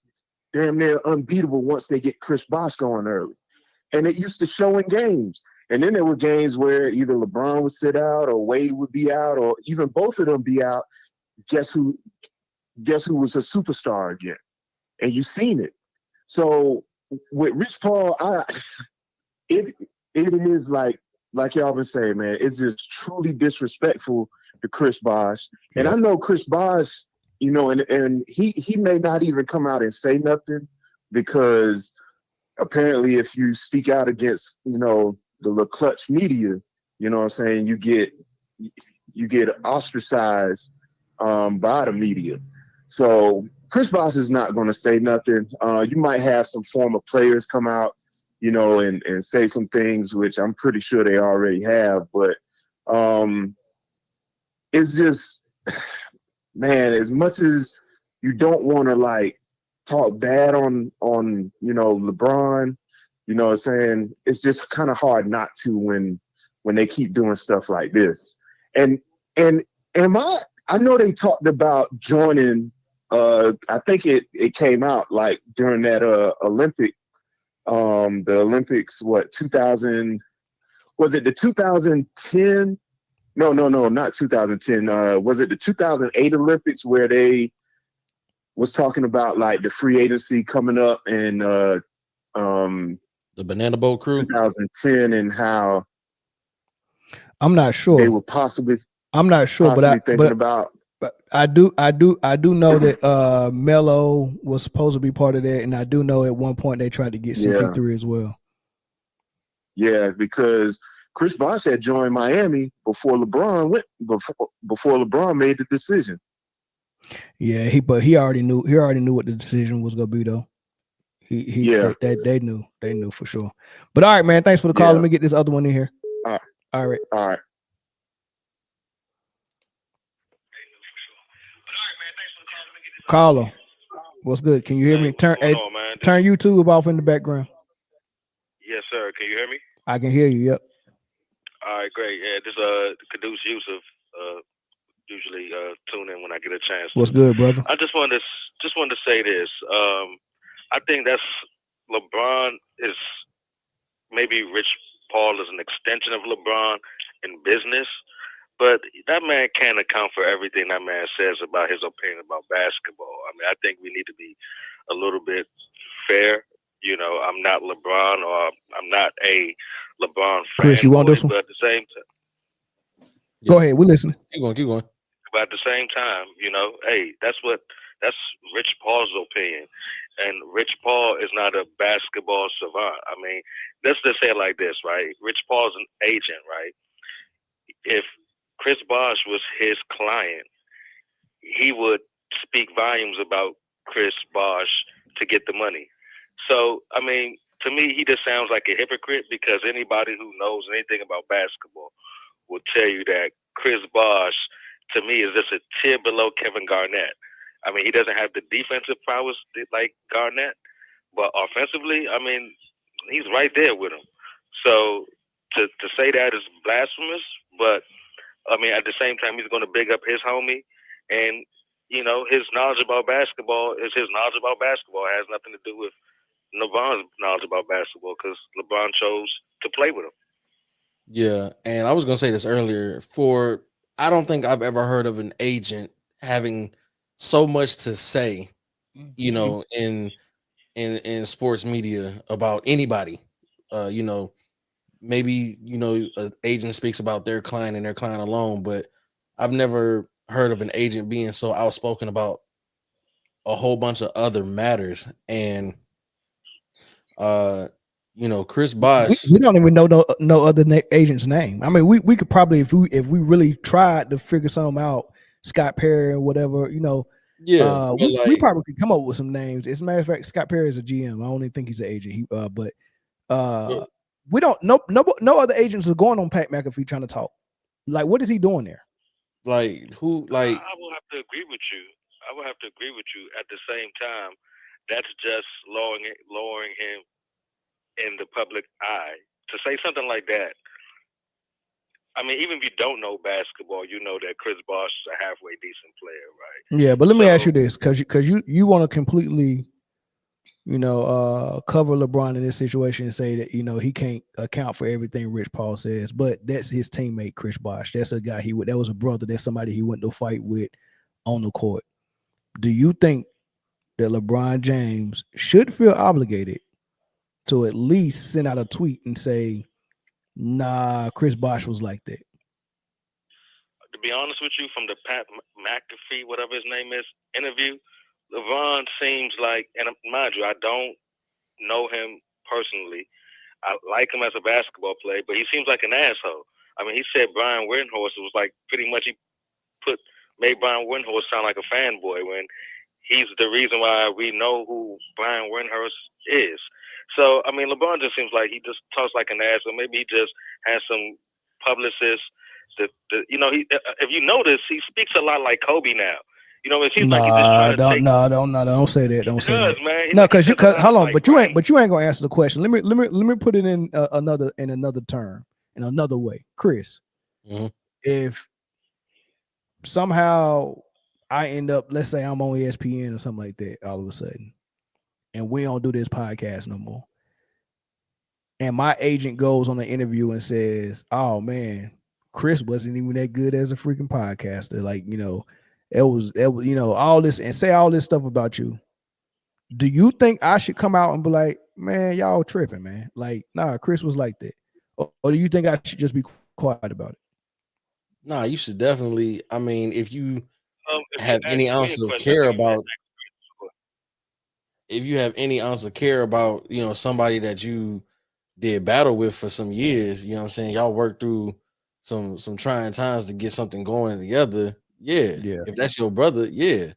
damn near unbeatable once they get Chris Bosh going early. And it used to show in games. And then there were games where either LeBron would sit out or Wade would be out or even both of them be out. Guess who was a superstar again? And you've seen it. So with Rich Paul, it is like y'all been saying, man, it's just truly disrespectful to Chris Bosh. And I know Chris Bosh, and he may not even come out and say nothing because apparently if you speak out against, the clutch media, you know what I'm saying, you get ostracized by the media. So Chris Bosh is not going to say nothing. You might have some former players come out, and say some things, which I'm pretty sure they already have. But it's just, man, as much as you don't want to talk bad on LeBron, you know what I'm saying, it's just kind of hard not to when they keep doing stuff like this. And I know they talked about joining. I think it came out during that Olympic. The Olympics, 2000, was it the 2010? No, not 2010. Was it the 2008 Olympics where they was talking about the free agency coming up and the Banana Boat crew 2010 and how I'm not sure. They were possibly. I'm not sure, but I do know that Melo was supposed to be part of that, and I do know at one point they tried to get CP3 as well. Yeah, because Chris Bosh had joined Miami before LeBron made the decision. Yeah, he already knew what the decision was gonna be though. They knew for sure. But all right, man, thanks for the call. Let me get this other one in here. All right. Caller, what's good? Can you hear me? Turn YouTube off in the background. Yes, sir. Can you hear me? I can hear you. Yep. All right, great. Yeah, this Caduce Yusuf. Usually tune in when I get a chance. What's good, brother? I just wanted to say this. I think that's LeBron is maybe Rich Paul is an extension of LeBron in business, but that man can't account for everything that man says about his opinion about basketball. I mean, I think we need to be a little bit fair. I'm not LeBron or I'm not a LeBron fan. Chris, you want this one? But at the same time, go ahead. We're listening. Keep going. But at the same time, hey, that's Rich Paul's opinion. And Rich Paul is not a basketball savant. I mean, let's just say it like this, right? Rich Paul's an agent, right? If Chris Bosh was his client, he would speak volumes about Chris Bosh to get the money. So, I mean, to me, he just sounds like a hypocrite because anybody who knows anything about basketball will tell you that Chris Bosh, to me, is just a tier below Kevin Garnett. I mean, he doesn't have the defensive prowess like Garnett, but offensively, I mean, he's right there with him. So to say that is blasphemous, but I mean, at the same time, he's going to big up his homie, and his knowledge about basketball is his knowledge about basketball. It has nothing to do with LeBron's knowledge about basketball because LeBron chose to play with him. Yeah, and I was gonna say this earlier. I don't think I've ever heard of an agent having so much to say, you Mhm. know, in sports media about anybody. You know, maybe an agent speaks about their client and their client alone, but I've never heard of an agent being so outspoken about a whole bunch of other matters. And Chris Bosh. We don't even know no other agent's name. I mean, we could probably if we really tried to figure something out, Scott Perry or whatever, Yeah, but we like, probably could come up with some names. As a matter of fact, Scott Perry is a GM. I don't even think he's an agent. But we don't no other agents are going on Pat McAfee trying to talk. Like, what is he doing there? like who like I will have to agree with you. I will have to agree with you. At the same time, that's just lowering him in the public eye. To say something like that, I mean, even if you don't know basketball, you know that Chris Bosh is a halfway decent player, right? Yeah, but let me ask you this, because you want to completely, cover LeBron in this situation and say that he can't account for everything Rich Paul says, but that's his teammate Chris Bosh. That's a guy that was a brother. That's somebody he went to fight with on the court. Do you think that LeBron James should feel obligated to at least send out a tweet and say, "Nah, Chris Bosh was like that"? To be honest with you, from the Pat McAfee, whatever his name is, interview, LeBron seems like, and mind you, I don't know him personally. I like him as a basketball player, but he seems like an asshole. I mean, he said Brian Windhorst was like pretty much made Brian Windhorst sound like a fanboy when he's the reason why we know who Brian Windhorst is. So I mean, LeBron just seems like he just talks like an asshole. Maybe he just has some publicists. If you notice, he speaks a lot like Kobe now. It seems like he's just trying to take. Don't say that. Don't say that. Man. No, because hold on, like, but you ain't gonna answer the question. Let me put it in another term, in another way, Chris. Mhm. If somehow I end up, let's say I'm on ESPN or something like that, all of a sudden, and we don't do this podcast no more, and my agent goes on an interview and says, "Oh man, Chris wasn't even that good as a freaking podcaster. Like, it was all this, and say all this stuff about you." Do you think I should come out and be like, "Man, y'all tripping, man"? Like, nah, Chris was like that. Or do you think I should just be quiet about it? Nah, you should definitely. I mean, if you if have you're any asking me ounce a of question, I care think you should about, if you have any ounce of care about, somebody that you did battle with for some years, you know what I'm saying? Y'all worked through some trying times to get something going together. Yeah. Yeah. If that's your brother, yeah.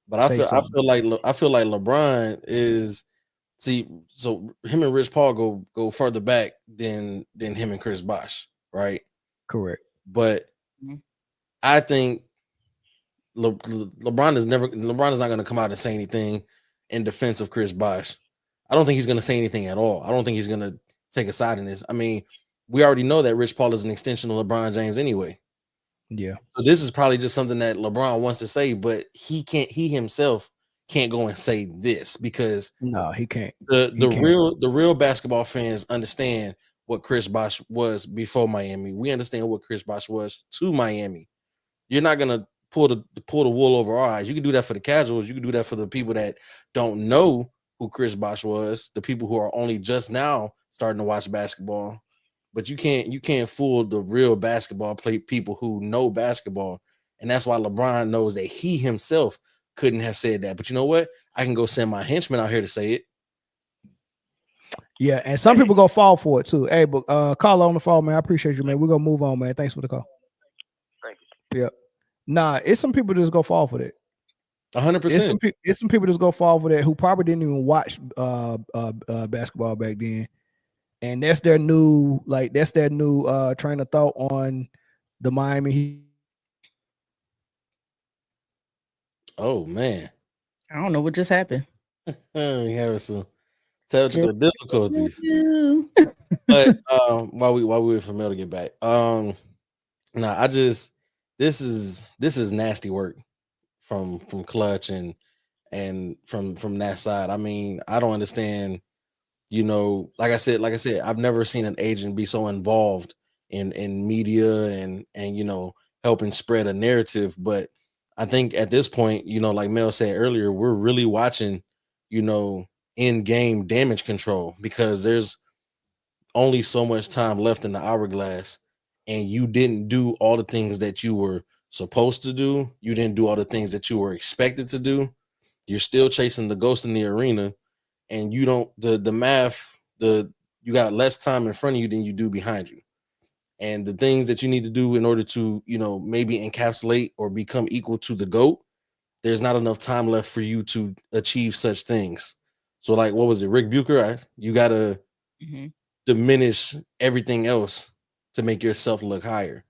But I Say feel something. I feel like LeBron is, see, so him and Rich Paul go further back than him and Chris Bosh, right? Correct. But Mhm. I think LeBron is not going to come out and say anything in defense of Chris Bosh. I don't think he's going to say anything at all. I don't think he's going to take a side in this. I mean, we already know that Rich Paul is an extension of LeBron James anyway. Yeah. So this is probably just something that LeBron wants to say, but he himself can't go and say this, because No, he can't. the real basketball fans understand what Chris Bosh was before Miami. We understand what Chris Bosh was to Miami. You're not gonna pull the wool over our eyes. You can do that for the casuals. You can do that for the people that don't know who Chris Bosh was, the people who are only just now starting to watch basketball. But you can't fool the real basketball people who know basketball. And that's why LeBron knows that he himself couldn't have said that. But you know what? I can go send my henchman out here to say it. Yeah, and some people go fall for it too. Hey, but call on the phone, man. I appreciate you, man. We're gonna move on, man. Thanks for the call. Thank you. Yeah. Nah, it's some people just go fall for that. 100%. It's some people just go fall for that who probably didn't even watch basketball back then. And that's their new train of thought on the Miami Heat. Oh man. I don't know what just happened. We having some technical difficulties. You. But while we wait for Mel to get back, I just, this is nasty work from Clutch and from that side. I mean, I don't understand, You know, like I said, I've never seen an agent be so involved in media and you know, helping spread a narrative. But I think at this point, you know, like Mel said earlier, we're really watching, you know, in-game damage control, because there's only so much time left in the hourglass, and you didn't do all the things that you were supposed to do. You didn't do all the things that you were expected to do. You're still chasing the ghost in the arena, and you don't the math, you got less time in front of you than you do behind you. And the things that you need to do in order to, you know, maybe encapsulate or become equal to the GOAT, there's not enough time left for you to achieve such things. So, like, what was it, Rick Bucher? You gotta diminish everything else to make yourself look higher.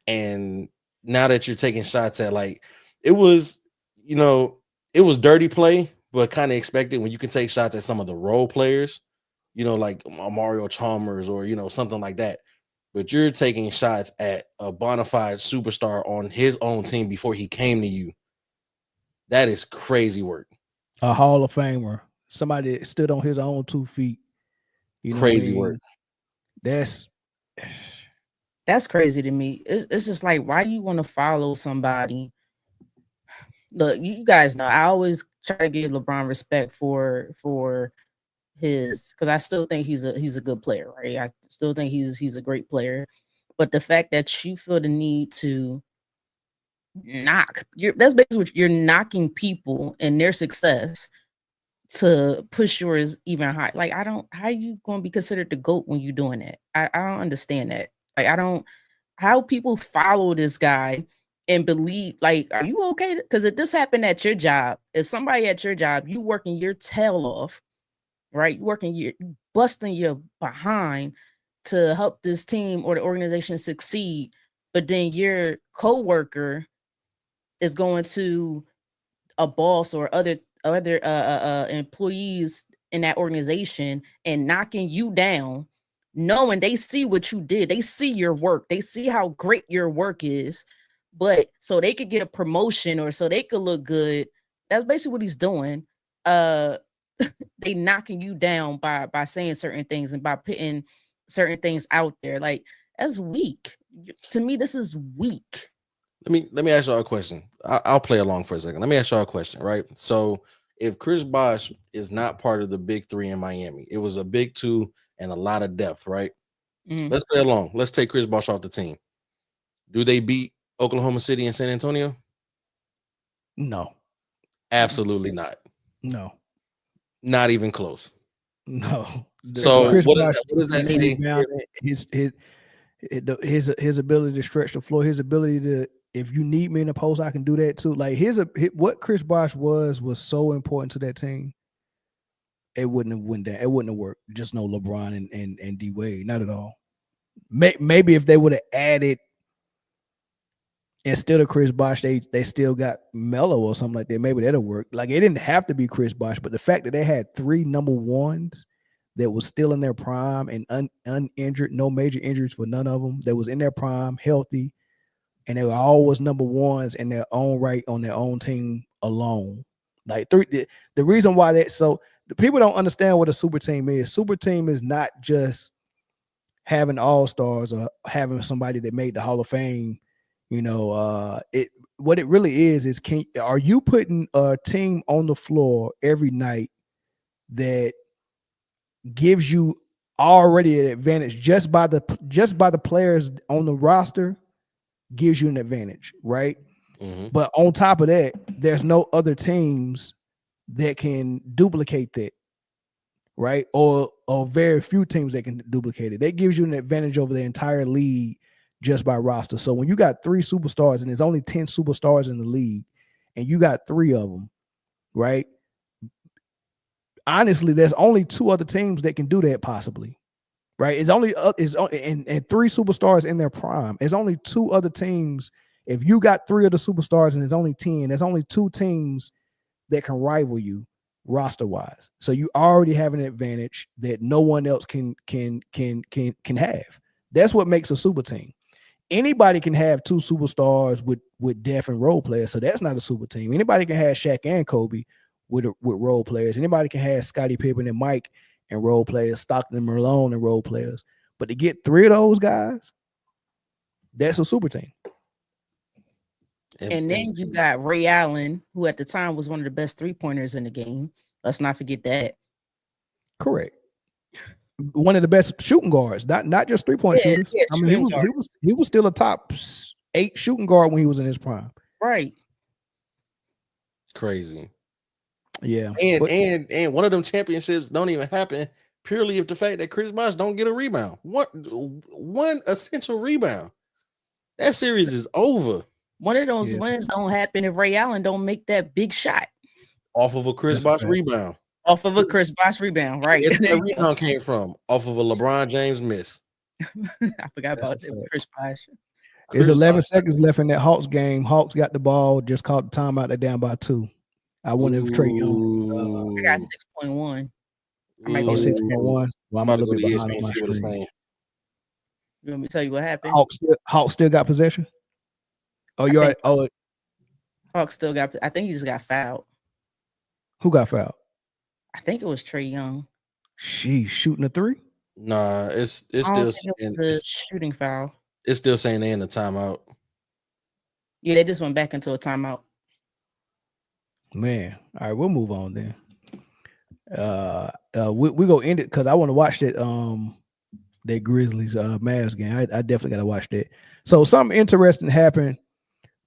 And now that you're taking shots at, like, it was, you know, it was dirty play, but kind of expected when you can take shots at some of the role players, you know, like Mario Chalmers or, you know, something like that. But you're taking shots at a bona fide superstar on his own team before he came to you. That is crazy work. A Hall of Famer, somebody that stood on his own 2 feet. You know, Crazy work. That's crazy to me. It's just like, why you want to follow somebody? Look, you guys know I always try to give LeBron respect for his, because I still think he's a good player, right? I still think he's a great player. But the fact that you feel the need to that's basically what you're knocking people and their success to push yours even high. Like, how are you going to be considered the GOAT when you're doing that? I don't understand that. Like, how people follow this guy and believe, like, are you okay? Because if this happened at your job, if somebody at your job, you working your tail off, right? You busting your behind to help this team or the organization succeed, but then your coworker is going to a boss or other employees in that organization and knocking you down, knowing they see what you did, they see your work, they see how great your work is, but so they could get a promotion or so they could look good. That's basically what he's doing. They knocking you down by saying certain things and by putting certain things out there. Like, that's weak. To me, this is weak. Let me ask y'all a question. I'll play along for a second. Let me ask y'all a question, right? So if Chris Bosh is not part of the big three in Miami, it was a big two and a lot of depth, right? Let's play along. Let's take Chris Bosh off the team. Do they beat Oklahoma City and San Antonio? No. Absolutely not. No. Not even close. No. So Chris what Bosh, does that say? His ability to stretch the floor, his ability to, if you need me in the post, I can do that too. Like, what Chris Bosh was so important to that team. It wouldn't have went down. It wouldn't have worked. Just no LeBron and D Wade, not at all. Maybe if they would have added instead of Chris Bosh, they still got Melo or something like that. Maybe that'll work. Like, it didn't have to be Chris Bosh, but the fact that they had 3 number ones that was still in their prime and uninjured, no major injuries for none of them, that was in their prime, healthy, and they were always number ones in their own right on their own team alone. Like, the reason why that, so the people don't understand what a super team is. Super team is not just having all-stars or having somebody that made the Hall of Fame. You know, what it really is are you putting a team on the floor every night that gives you already an advantage just by the players on the roster, gives you an advantage, right? But on top of that, there's no other teams that can duplicate that, right? Or very few teams that can duplicate it. That gives you an advantage over the entire league just by roster. So when you got 3 superstars and there's only 10 superstars in the league and you got 3 of them, right? Honestly, there's only 2 other teams that can do that possibly, right? It's only and 3 superstars in their prime. There's only 2 other teams. If you got 3 of the superstars and there's only 10, there's only 2 teams that can rival you roster wise. So you already have an advantage that no one else can have. That's what makes a super team. Anybody can have 2 superstars with depth and role players, so that's not a super team. Anybody can have Shaq and Kobe with role players. Anybody can have Scottie Pippen and Mike and role players, Stockton and Malone and role players. But to get 3 of those guys, that's a super team. And then you got Ray Allen, who at the time was one of the best 3-pointers in the game. Let's not forget that. Correct. One of the best shooting guards, not just 3-point shooters. Yeah, I mean, he was still a top 8 shooting guard when he was in his prime. Right. Crazy. Yeah. And one of them championships don't even happen purely of the fact that Chris Bosh don't get a rebound. One essential rebound. That series is over. One of those wins don't happen if Ray Allen don't make that big shot. Off of a Chris Bosh rebound. Off of a Chris Bosh rebound, right? That's where the rebound came from. Off of a LeBron James miss. I forgot about that. Chris Bosh. There's 11 seconds left in that Hawks game. Hawks got the ball, just caught the timeout. They're down by 2. I wonder if Trae Young. I got 6.1. I might go 6.1. Well, I'm a little bit behind on my screen. You want me to tell you what happened? Hawks still got possession. Oh, you're right. Oh, Hawks still got. I think he just got fouled. Who got fouled? I think it was Trae Young. She's shooting a 3. Nah, it's still the shooting foul. It's still saying they in the timeout. Yeah, they just went back into a timeout. Man, all right, we'll move on then. We go end it because I want to watch that Grizzlies Mavs game. I definitely gotta watch that. So something interesting happened.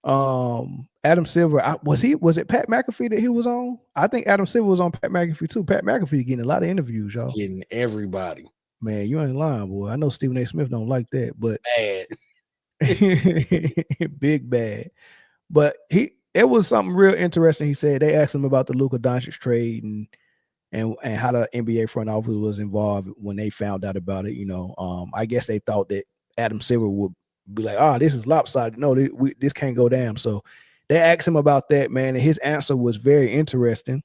Adam Silver, was it Pat McAfee that he was on? I think Adam Silver was on Pat McAfee too. Pat McAfee getting a lot of interviews, y'all. Getting everybody. Man, you ain't lying, boy. I know Stephen A. Smith don't like that, but bad. Big bad. But it was something real interesting. He said they asked him about the Luka Doncic trade and how the NBA front office was involved when they found out about it. You know, I guess they thought that Adam Silver would be like, this is lopsided. No, this can't go down. So they asked him about that, man, and his answer was very interesting.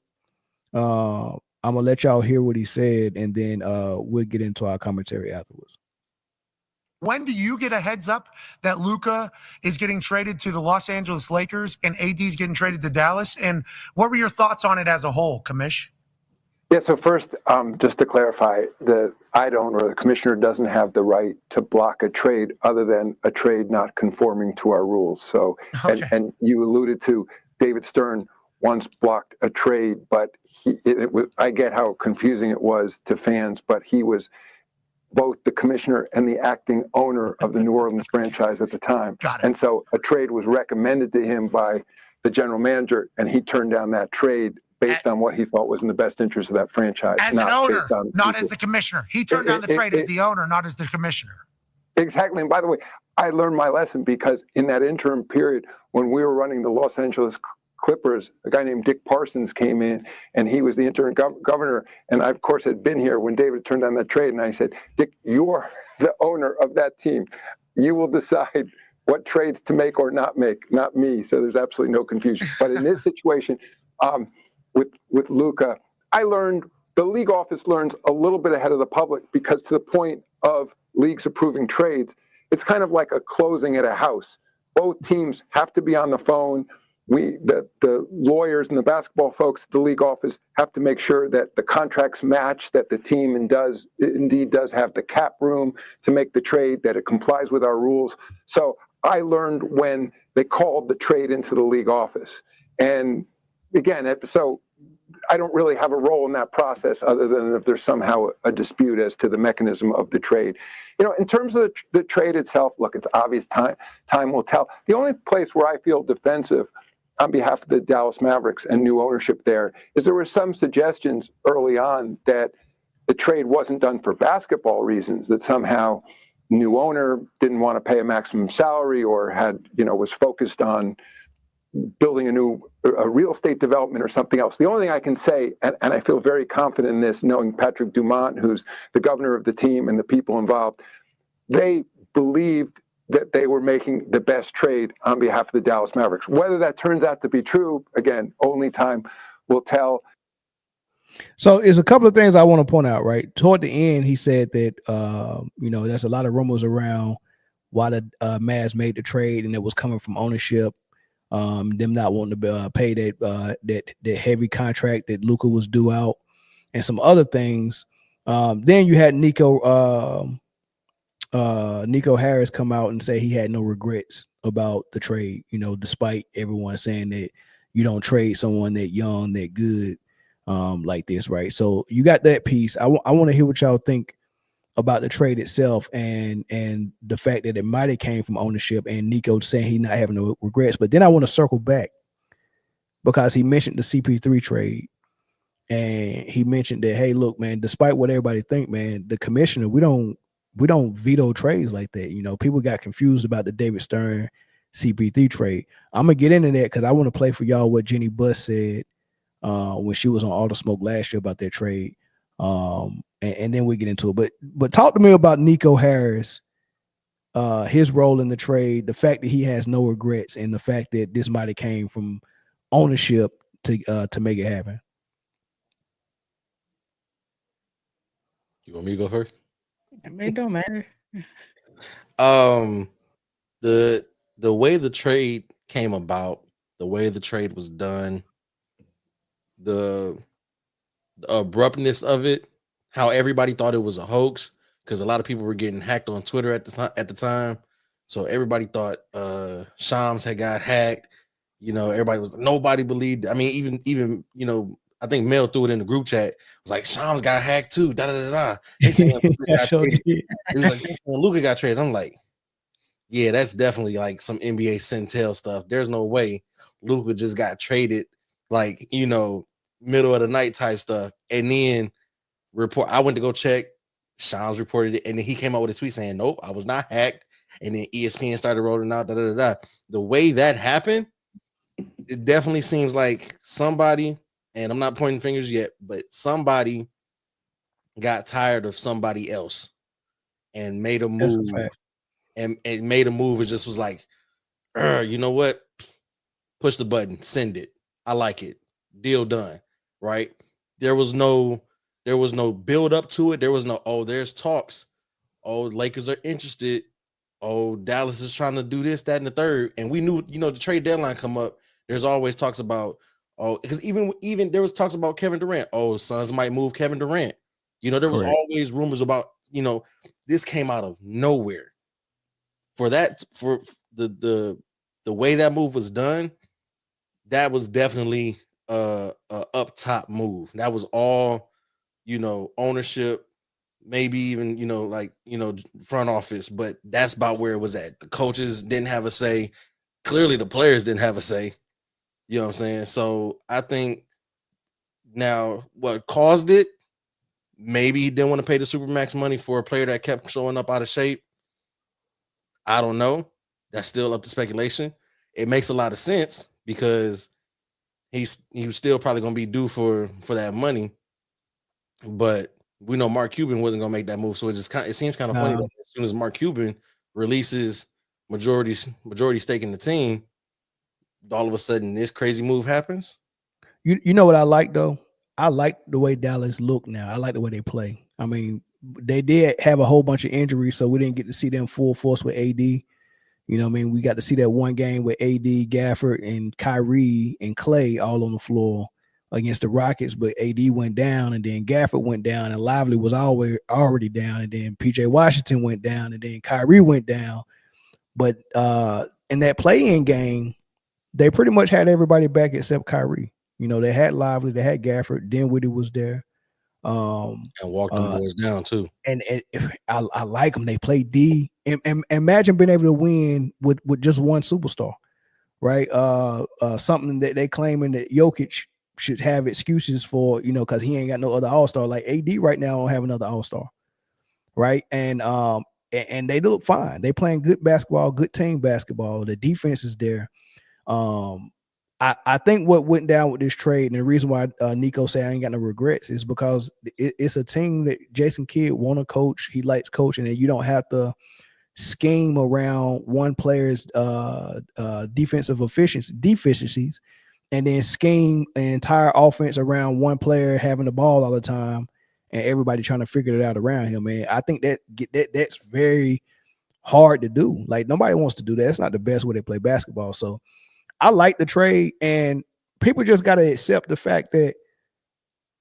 I'm gonna let y'all hear what he said, and then we'll get into our commentary afterwards. When do you get a heads up that Luka is getting traded to the Los Angeles Lakers and AD is getting traded to Dallas? And what were your thoughts on it as a whole, Commish? Yeah, so first, just to clarify, I don't, or the commissioner doesn't have the right to block a trade other than a trade not conforming to our rules. So, okay. and you alluded to David Stern once blocked a trade, but I get how confusing it was to fans, but he was both the commissioner and the acting owner of the New Orleans franchise at the time. And so a trade was recommended to him by the general manager, and he turned down that trade based on what he thought was in the best interest of that franchise. As an owner, not as the commissioner. He turned down the trade as the owner, not as the commissioner. Exactly. And by the way, I learned my lesson because in that interim period, when we were running the Los Angeles Clippers, a guy named Dick Parsons came in, and he was the interim governor. And I, of course, had been here when David turned down that trade. And I said, Dick, you are the owner of that team. You will decide what trades to make or not make, not me. So there's absolutely no confusion. But in this situation, with Luka, I learned, the league office learns a little bit ahead of the public, because to the point of leagues approving trades, it's kind of like a closing at a house. Both teams have to be on the phone. The lawyers and the basketball folks at the league office have to make sure that the contracts match, that the team indeed does have the cap room to make the trade, that it complies with our rules. So I learned when they called the trade into the league office. And again, so I don't really have a role in that process other than if there's somehow a dispute as to the mechanism of the trade. You know, in terms of the trade itself, look, it's obvious time will tell. The only place where I feel defensive on behalf of the Dallas Mavericks and new ownership there is there were some suggestions early on that the trade wasn't done for basketball reasons, that somehow new owner didn't want to pay a maximum salary or was focused on building a real estate development or something else. The only thing I can say, and I feel very confident in this, knowing Patrick Dumont, who's the governor of the team, and the people involved, they believed that they were making the best trade on behalf of the Dallas Mavericks. Whether that turns out to be true, again, only time will tell. So there's a couple of things I want to point out, right? Toward the end, he said that, there's a lot of rumors around why the Mavs made the trade, and it was coming from ownership, them not wanting to pay that heavy contract that Luka was due out, and some other things. Then you had Nico Harris come out and say he had no regrets about the trade, despite everyone saying that you don't trade someone that young, that good, like this, right? So you got that piece. I want to hear what y'all think about the trade itself and the fact that it might have came from ownership and Nico saying he not having no regrets. But then I want to circle back because he mentioned the CP3 trade. And he mentioned that, hey, look, man, despite what everybody think, man, the commissioner, we don't veto trades like that. People got confused about the David Stern CP3 trade. I'm gonna get into that because I want to play for y'all what Jenny Buss said when she was on All the Smoke last year about that trade. And then we get into it. But talk to me about Nico Harris, his role in the trade, the fact that he has no regrets, and the fact that this might have came from ownership to make it happen. You want me to go first? I mean, it don't matter. The way the trade came about, the way the trade was done, the abruptness of it, how everybody thought it was a hoax, because a lot of people were getting hacked on Twitter at the time. So everybody thought Shams had got hacked. Nobody believed. I mean, even I think Mel threw it in the group chat. It was like Shams got hacked too. Da da da da. They saying Luka got traded. It was like Luka got traded. I'm like, yeah, that's definitely like some NBA Centel stuff. There's no way Luka just got traded, like middle of the night type stuff. And then I went to go check. Shams reported it, and then he came out with a tweet saying, "Nope, I was not hacked." And then ESPN started rolling out. Da da da da. The way that happened, it definitely seems like somebody. And I'm not pointing fingers yet, but somebody got tired of somebody else and made a move. And it made a move. It just was like, you know what? Push the button, send it. I like it. Deal done. Right? There was no build up to it. There was no, there's talks. Lakers are interested. Dallas is trying to do this, that, and the third. And we knew, the trade deadline come up. There's always talks about, because even there was talks about Kevin Durant. Suns might move Kevin Durant. There was always rumors about, this came out of nowhere. For the way that move was done, that was definitely a up top move. That was all, ownership, maybe even, front office, but that's about where it was at. The coaches didn't have a say. Clearly the players didn't have a say. You know what I'm saying? So I think now what caused it, maybe he didn't want to pay the Supermax money for a player that kept showing up out of shape. I don't know. That's still up to speculation. It makes a lot of sense because he was still probably going to be due for that money. But we know Mark Cuban wasn't going to make that move. So it seems kind of funny that as soon as Mark Cuban releases majority stake in the team, all of a sudden this crazy move happens. You know what I like though? I like the way Dallas look now. I like the way they play. I mean, they did have a whole bunch of injuries, so we didn't get to see them full force with AD. We got to see that one game with AD, Gafford, and Kyrie and Clay all on the floor against the Rockets, but AD went down, and then Gafford went down, and Lively was already down, and then PJ Washington went down, and then Kyrie went down. But in that play-in game, they pretty much had everybody back except Kyrie. They had Lively, they had Gafford, Dinwiddie was there. And walked them boys down too. And I like them. They play D. And imagine being able to win with just one superstar, right? Something that they claiming that Jokic should have excuses for, because he ain't got no other all-star. Like AD right now don't have another all-star, right? And they look fine. They playing good basketball, good team basketball. The defense is there. I think what went down with this trade, and the reason why Nico said I ain't got no regrets, is because it's a team that Jason Kidd want to coach. He likes coaching, and you don't have to scheme around one player's defensive deficiencies, and then scheme an entire offense around one player having the ball all the time, and everybody trying to figure it out around him. Man, I think that's very hard to do. Like nobody wants to do that. It's not the best way they play basketball. So I like the trade, and people just got to accept the fact that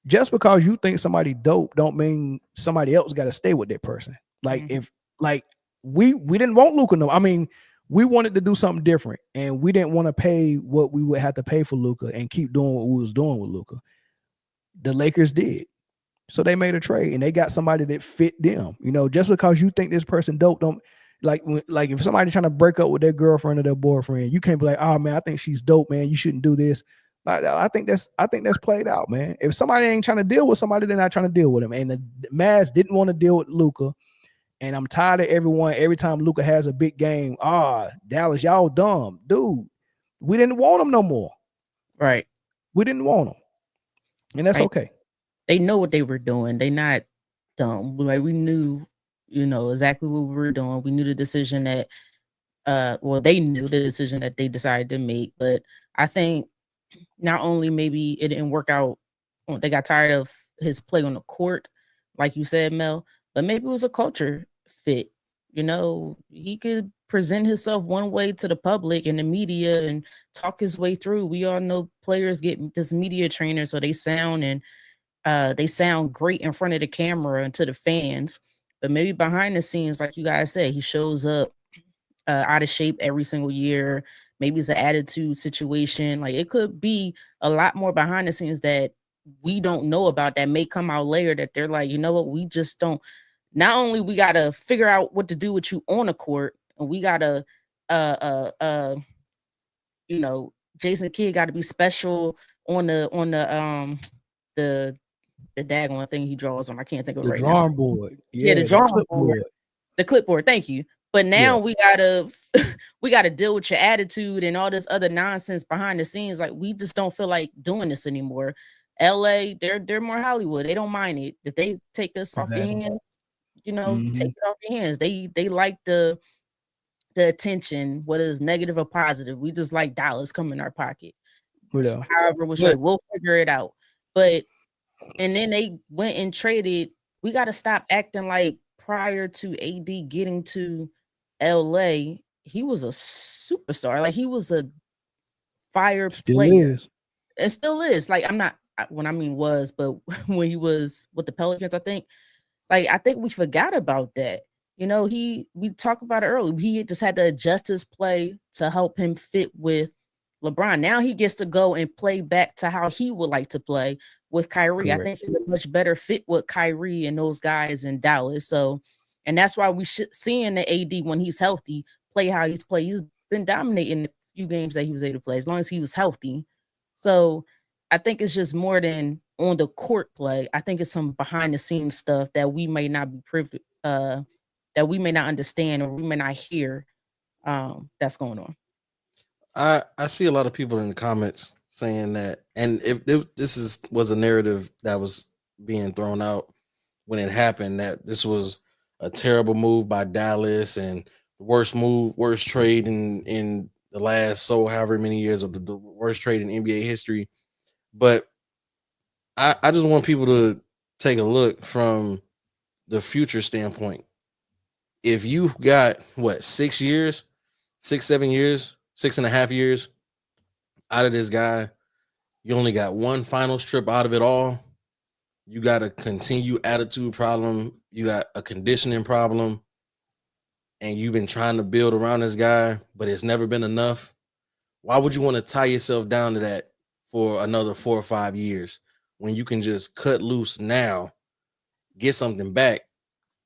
just because you think somebody dope don't mean somebody else got to stay with that person. Like if like we didn't want Luka. No, I mean we wanted to do something different, and we didn't want to pay what we would have to pay for Luka and keep doing what we was doing with Luka. The Lakers did. So they made a trade and they got somebody that fit them. You know, just because you think this person dope, don't like if somebody trying to break up with their girlfriend or their boyfriend, you can't be like, oh man, I think she's dope, man. You shouldn't do this. Like, I think that's played out, man. If somebody ain't trying to deal with somebody, they're not trying to deal with them. And the Mavs didn't want to deal with Luka. And I'm tired of everyone. Every time Luka has a big game, Dallas, y'all dumb, dude. We didn't want him no more. Right. We didn't want him, and that's okay. They know what they were doing. They not dumb. Like we knew, exactly what we were doing. We knew the decision that, they knew the decision that they decided to make. But I think not only maybe it didn't work out, they got tired of his play on the court, like you said, Mel. But maybe it was a culture fit. He could present himself one way to the public and the media and talk his way through. We all know players get this media trainer, so they sound great in front of the camera and to the fans. But maybe behind the scenes, like you guys said, he shows up out of shape every single year. Maybe it's an attitude situation. Like it could be a lot more behind the scenes that we don't know about that may come out later, that they're like, you know what, we just don't. Not only we got to figure out what to do with you on the court, and we got to, Jason Kidd got to be special on the daggone thing he draws on. I can't think of it right now. The drawing board. Yeah, the drawing board. The clipboard. Thank you. But now we gotta deal with your attitude and all this other nonsense behind the scenes. Like we just don't feel like doing this anymore. LA, they're more Hollywood. They don't mind it. If they take us off your hands, take it off your hands. They like the attention, whether it's negative or positive. We just like dollars come in our pocket. However, we'll figure it out. But and then they went and traded. We got to stop acting like prior to AD getting to LA, he was a superstar. Like he was a fire player. It still is. Like but when he was with the Pelicans, I think we forgot about that. We talked about it earlier. He just had to adjust his play to help him fit with LeBron. Now he gets to go and play back to how he would like to play with Kyrie. Correct. I think he's a much better fit with Kyrie and those guys in Dallas. So, and that's why we should seeing the AD when he's healthy play how he's played. He's been dominating the few games that he was able to play as long as he was healthy. So I think it's just more than on the court play. I think it's some behind the scenes stuff that we may not be privy, that we may not understand or we may not hear that's going on. I see a lot of people in the comments saying that, and if this was a narrative that was being thrown out when it happened, that this was a terrible move by Dallas and the worst trade in the last however many years, of the worst trade in NBA history. But I just want people to take a look from the future standpoint. If you got 6 years, 6-7 years, 6.5 years out of this guy, you only got one final strip out of it all. You got a continued attitude problem. You got a conditioning problem. And you've been trying to build around this guy, but it's never been enough. Why would you want to tie yourself down to that for another 4 or 5 years when you can just cut loose now, get something back,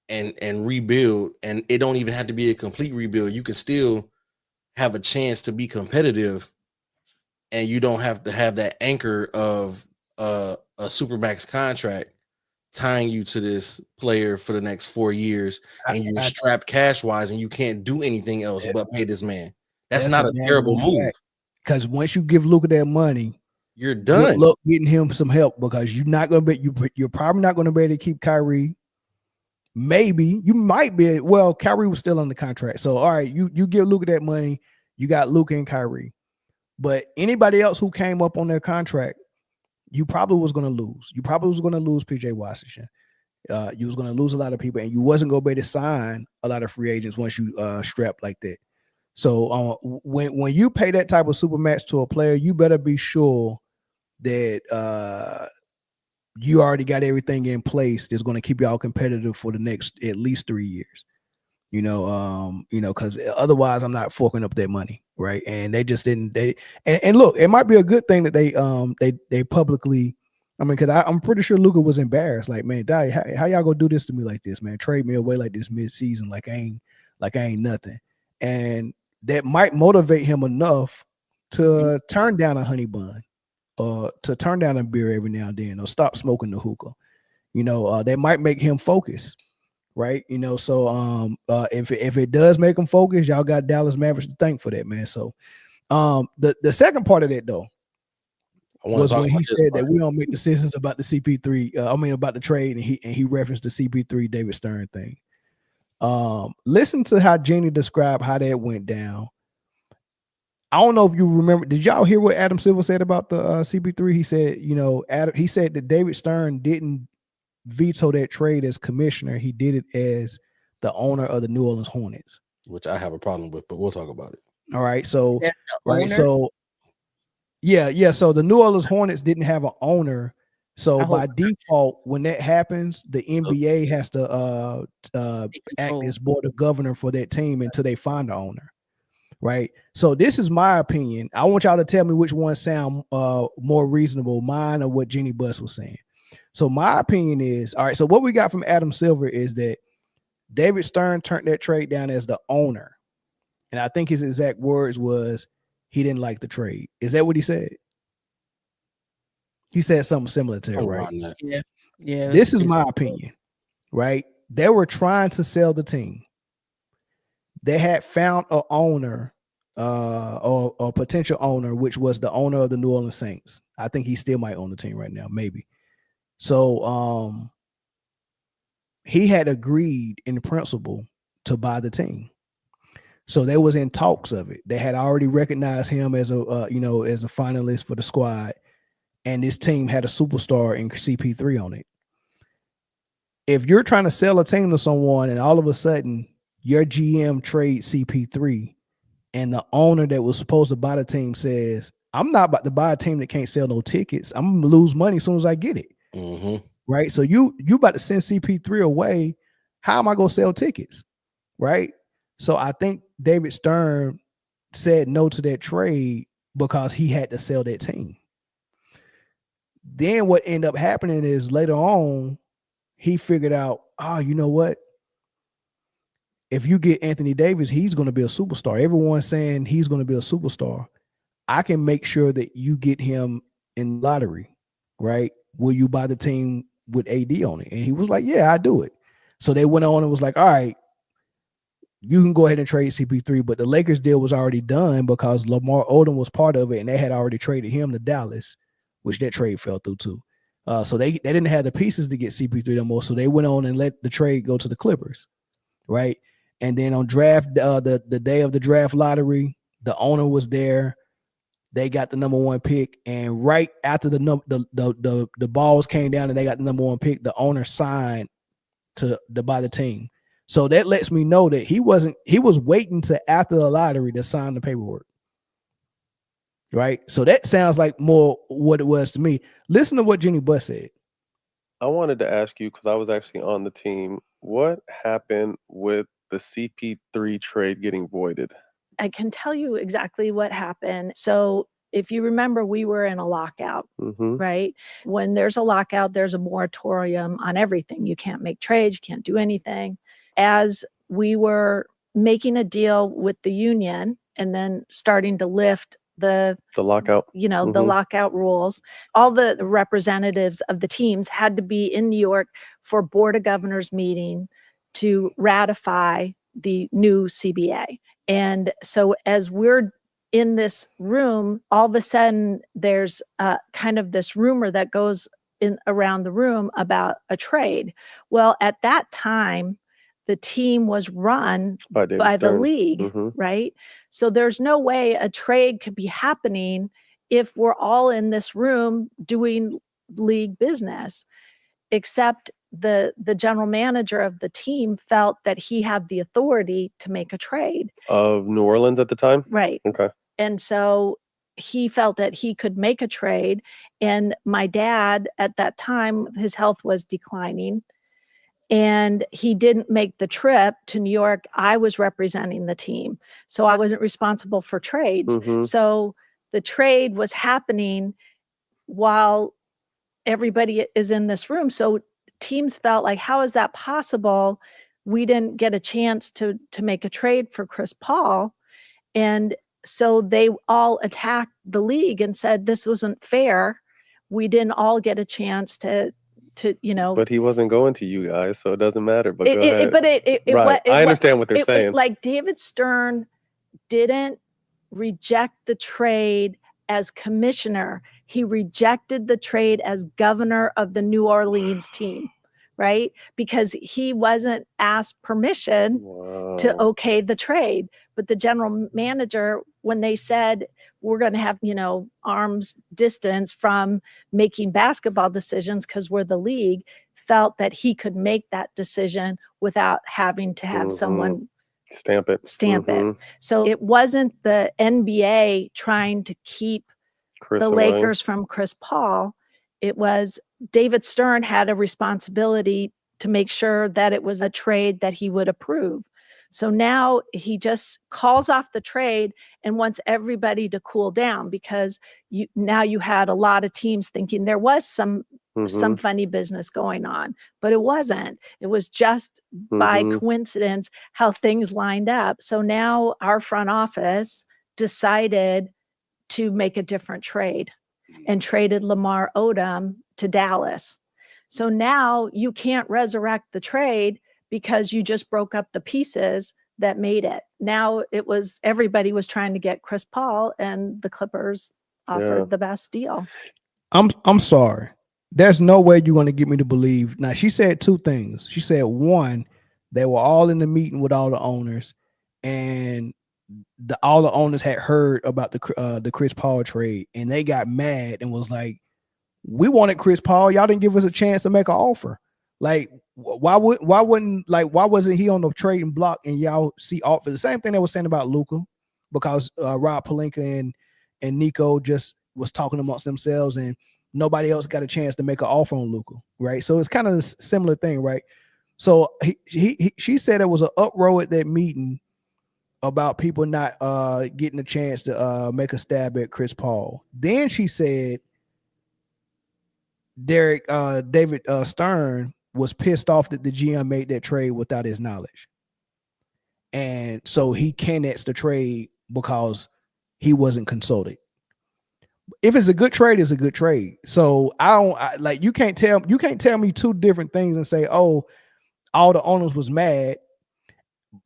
and rebuild? And it don't even have to be a complete rebuild. You can still have a chance to be competitive, and you don't have to have that anchor of a supermax contract tying you to this player for the next 4 years, and you're strapped cash wise, and you can't do anything else but pay this man. That's not a terrible move. Because once you give Luka that money, you're done. Look, getting him some help, because you're not going to be. You're probably not going to be able to keep Kyrie. Maybe you might be. Well, Kyrie was still on the contract, so all right, you give Luka that money. You got Luka and Kyrie, but anybody else who came up on their contract, you probably was going to lose. You probably was going to lose PJ Washington. You was going to lose a lot of people, and you wasn't going to be able to sign a lot of free agents once you strap like that. So when you pay that type of supermax to a player, you better be sure that you already got everything in place that's going to keep y'all competitive for the next at least 3 years. Because otherwise I'm not forking up that money, right? And they just didn't. And look, it might be a good thing that they publicly. I mean, because I'm pretty sure Luka was embarrassed. Like, man, how y'all gonna do this to me like this, man? Trade me away like this mid-season, like I ain't nothing. And that might motivate him enough to turn down a honey bun, or to turn down a beer every now and then, or stop smoking the hookah. That might make him focus. Right, so if it does make them focus, y'all got Dallas Mavericks to thank for that, man. So the second part of that though was when he said that we don't make decisions about the CP3, about the trade, and he referenced the CP3 David Stern thing. Listen to how Jeannie described how that went down. I don't know if you remember. Did y'all hear what Adam Silver said about the CP3? He said, he said that David Stern didn't veto that trade as commissioner. He did it as the owner of the New Orleans Hornets, which I have a problem with, but we'll talk about it. All right, so so the New Orleans Hornets didn't have an owner, so by default, when that happens, the NBA has to act as board of governor for that team until they find the owner. Right. So this is my opinion. I want y'all to tell me which one sound more reasonable, mine or what Jeannie Buss was saying. So my opinion is, all right, so what we got from Adam Silver is that David Stern turned that trade down as the owner. And I think his exact words was he didn't like the trade. Is that what he said? He said something similar to it, right? Yeah. This is my opinion, right? They were trying to sell the team. They had found an owner or a potential owner, which was the owner of the New Orleans Saints. I think he still might own the team right now, maybe. So he had agreed in principle to buy the team. So they was in talks of it. They had already recognized him as a as a finalist for the squad, and this team had a superstar in CP3 on it. If you're trying to sell a team to someone and all of a sudden your GM trades CP3 and the owner that was supposed to buy the team says, I'm not about to buy a team that can't sell no tickets. I'm gonna lose money as soon as I get it. Mm-hmm. Right. So you about to send CP3 away. How am I gonna sell tickets? Right. So I think David Stern said no to that trade because he had to sell that team. Then what ended up happening is later on, he figured out, you know what? If you get Anthony Davis, he's going to be a superstar. Everyone's saying he's going to be a superstar. I can make sure that you get him in lottery, right? Will you buy the team with AD on it? And he was like, yeah, I do it. So they went on and was like, all right, you can go ahead and trade CP3, but the Lakers deal was already done because Lamar Odom was part of it, and they had already traded him to Dallas, which that trade fell through too. So they didn't have the pieces to get CP3 no more. So they went on and let the trade go to the Clippers, right? And then on draft the day of the draft lottery, the owner was there. They got the number one pick, and right after the balls came down and they got the number one pick, the owner signed to buy the team. So that lets me know that he was waiting to after the lottery to sign the paperwork. Right. So that sounds like more what it was to me. Listen to what Jeannie Buss said. I wanted to ask you, because I was actually on the team, what happened with the CP3 trade getting voided? I can tell you exactly what happened. So if you remember, we were in a lockout, right? When there's a lockout, there's a moratorium on everything. You can't make trades, you can't do anything. As we were making a deal with the union and then starting to lift the lockout, the lockout rules, all the representatives of the teams had to be in New York for Board of Governors meeting to ratify the new CBA. And so as we're in this room, all of a sudden there's kind of this rumor that goes in around the room about a trade. Well, at that time, the team was run by the league, right? So there's no way a trade could be happening if we're all in this room doing league business, except the general manager of the team felt that he had the authority to make a trade. Of New Orleans at the time? Right. Okay. And so he felt that he could make a trade. And my dad at that time, his health was declining, and he didn't make the trip to New York. I was representing the team, so I wasn't responsible for trades. So the trade was happening while everybody is in this room. So teams felt like, how is that possible? We didn't get a chance to make a trade for Chris Paul. And so they all attacked the league and said this wasn't fair. We didn't all get a chance to But he wasn't going to you guys, so it doesn't matter. But go ahead. Right. I understand what they're saying. Like David Stern didn't reject the trade as commissioner. He rejected the trade as governor of the New Orleans team, right? Because he wasn't asked permission to okay the trade. But the general manager, when they said we're going to have, arm's distance from making basketball decisions because we're the league, felt that he could make that decision without having to have someone stamp it. So it wasn't the NBA trying to keep the Lakers from Chris Paul. It was David Stern had a responsibility to make sure that it was a trade that he would approve. So now he just calls off the trade and wants everybody to cool down, because you had a lot of teams thinking there was some funny business going on, but it wasn't. It was just by coincidence how things lined up. So now our front office decided to make a different trade and traded Lamar Odom to Dallas. So now you can't resurrect the trade because you just broke up the pieces that made it. Now everybody was trying to get Chris Paul, and the Clippers offered the best deal. I'm sorry. There's no way you're going to get me to believe. Now, she said two things. She said, one, they were all in the meeting with all the owners, and all the owners had heard about the Chris Paul trade, and they got mad and was like, we wanted Chris Paul. Y'all didn't give us a chance to make an offer. Like, why wasn't he on the trading block and y'all see offer? The same thing they were saying about Luka, because Rob Pelinka and Nico just was talking amongst themselves, and nobody else got a chance to make an offer on Luka, right? So it's kind of a similar thing, right? So she said there was an uproar at that meeting about people not getting a chance to make a stab at Chris Paul. Then she said David Stern was pissed off that the GM made that trade without his knowledge. And so he canets the trade because he wasn't consulted. If it's a good trade, it's a good trade. So you can't tell me two different things and say, oh, all the owners was mad,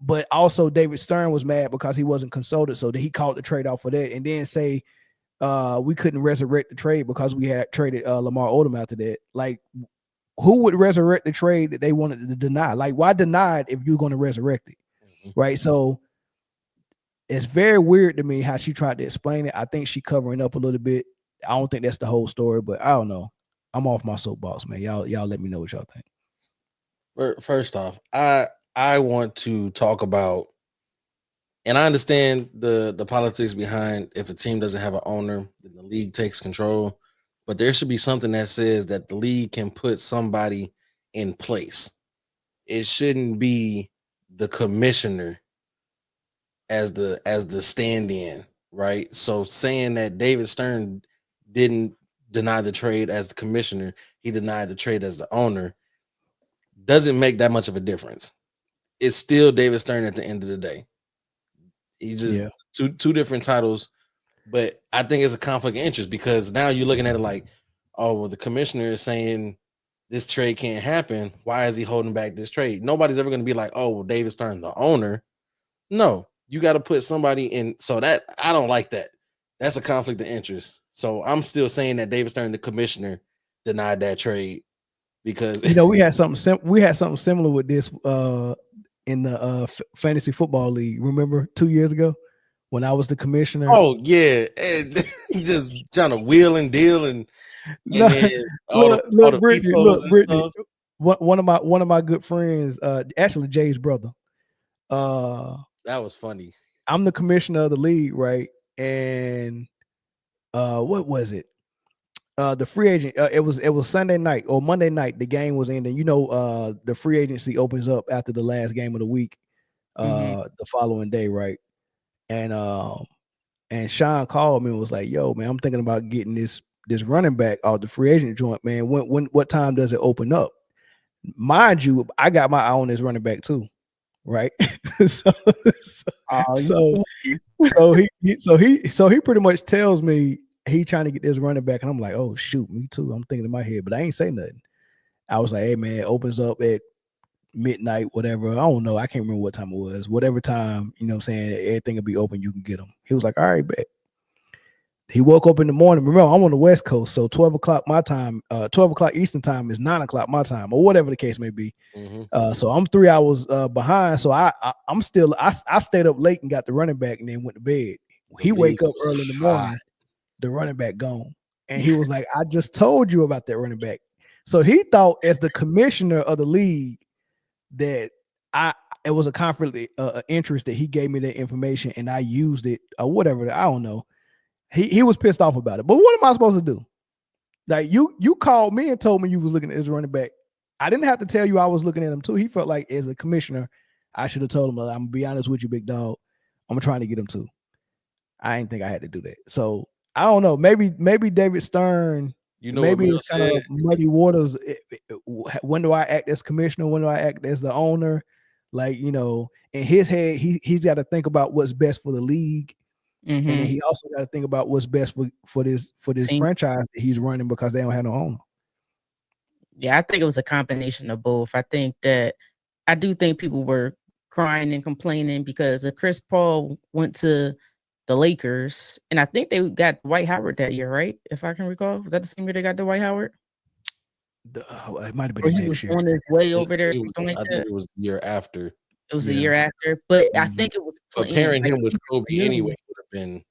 but also David Stern was mad because he wasn't consulted, so that he called the trade off for that, and then say we couldn't resurrect the trade because we had traded Lamar Odom after that. Like, who would resurrect the trade that they wanted to deny? Like, why deny it if you're going to resurrect it? Right? So it's very weird to me how she tried to explain it. I think she covering up a little bit. I don't think that's the whole story, but I don't know. I'm off my soapbox, man. Y'all let me know what y'all think. First off, I want to talk about, and I understand the politics behind if a team doesn't have an owner, then the league takes control. But there should be something that says that the league can put somebody in place. It shouldn't be the commissioner as the stand-in, right? So saying that David Stern didn't deny the trade as the commissioner, he denied the trade as the owner, doesn't make that much of a difference. It's still David Stern at the end of the day. He's just two different titles, but I think it's a conflict of interest, because now you're looking at it like, oh, well, the commissioner is saying this trade can't happen. Why is he holding back this trade? Nobody's ever going to be like, oh, well, David Stern, the owner. No, you got to put somebody in. So that, I don't like that. That's a conflict of interest. So I'm still saying that David Stern, the commissioner, denied that trade, because we had something similar with this in the fantasy football league. Remember 2 years ago when I was the commissioner? Oh yeah, and just trying to wheel and deal and then all the Britne, one of my good friends, actually Jay's brother. That was funny. I'm the commissioner of the league, right? And what was it? The free agent. It was Sunday night or Monday night. The game was ending. The free agency opens up after the last game of the week, the following day, right? And Sean called me and was like, "Yo, man, I'm thinking about getting this running back off the free agent joint, man. What time does it open up?" Mind you, I got my eye on this running back too, right? so he pretty much tells me he trying to get this running back, and I'm like, "Oh shoot, me too." I'm thinking in my head, but I ain't say nothing. I was like, "Hey man, it opens up at midnight, whatever. I don't know. I can't remember what time it was. Whatever time, you know what I'm saying, everything will be open. You can get them." He was like, "All right, bet." He woke up in the morning. Remember, I'm on the West Coast, so 12 o'clock my time, 12 o'clock Eastern time is 9 o'clock my time, or whatever the case may be. So I'm 3 hours behind. So I'm still I stayed up late and got the running back and then went to bed. He wake up early in the morning, the running back gone. And he was like, "I just told you about that running back." So he thought, as the commissioner of the league, that it was a conflict of interest that he gave me that information and I used it or whatever. I don't know. He was pissed off about it. But what am I supposed to do? Like you called me and told me you was looking at his running back. I didn't have to tell you I was looking at him too. He felt like, as a commissioner, I should have told him, "I'm gonna be honest with you, big dog. I'm trying to get him too." I didn't think I had to do that. So I don't know. Maybe David Stern. Maybe it's kind of muddy waters. When do I act as commissioner? When do I act as the owner? Like, in his head, he's got to think about what's best for the league. And then he also got to think about what's best for this franchise that he's running, because they don't have no owner. Yeah, I think it was a combination of both. I do think people were crying and complaining because Chris Paul went to the Lakers, and I think they got Dwight Howard that year, right? If I can recall, was that the same year they got Dwight Howard? It might have been the next year. On his way over there, something like that. I think it was the year after. It was a year after, but I think it was pairing him with Kobe anyway would have been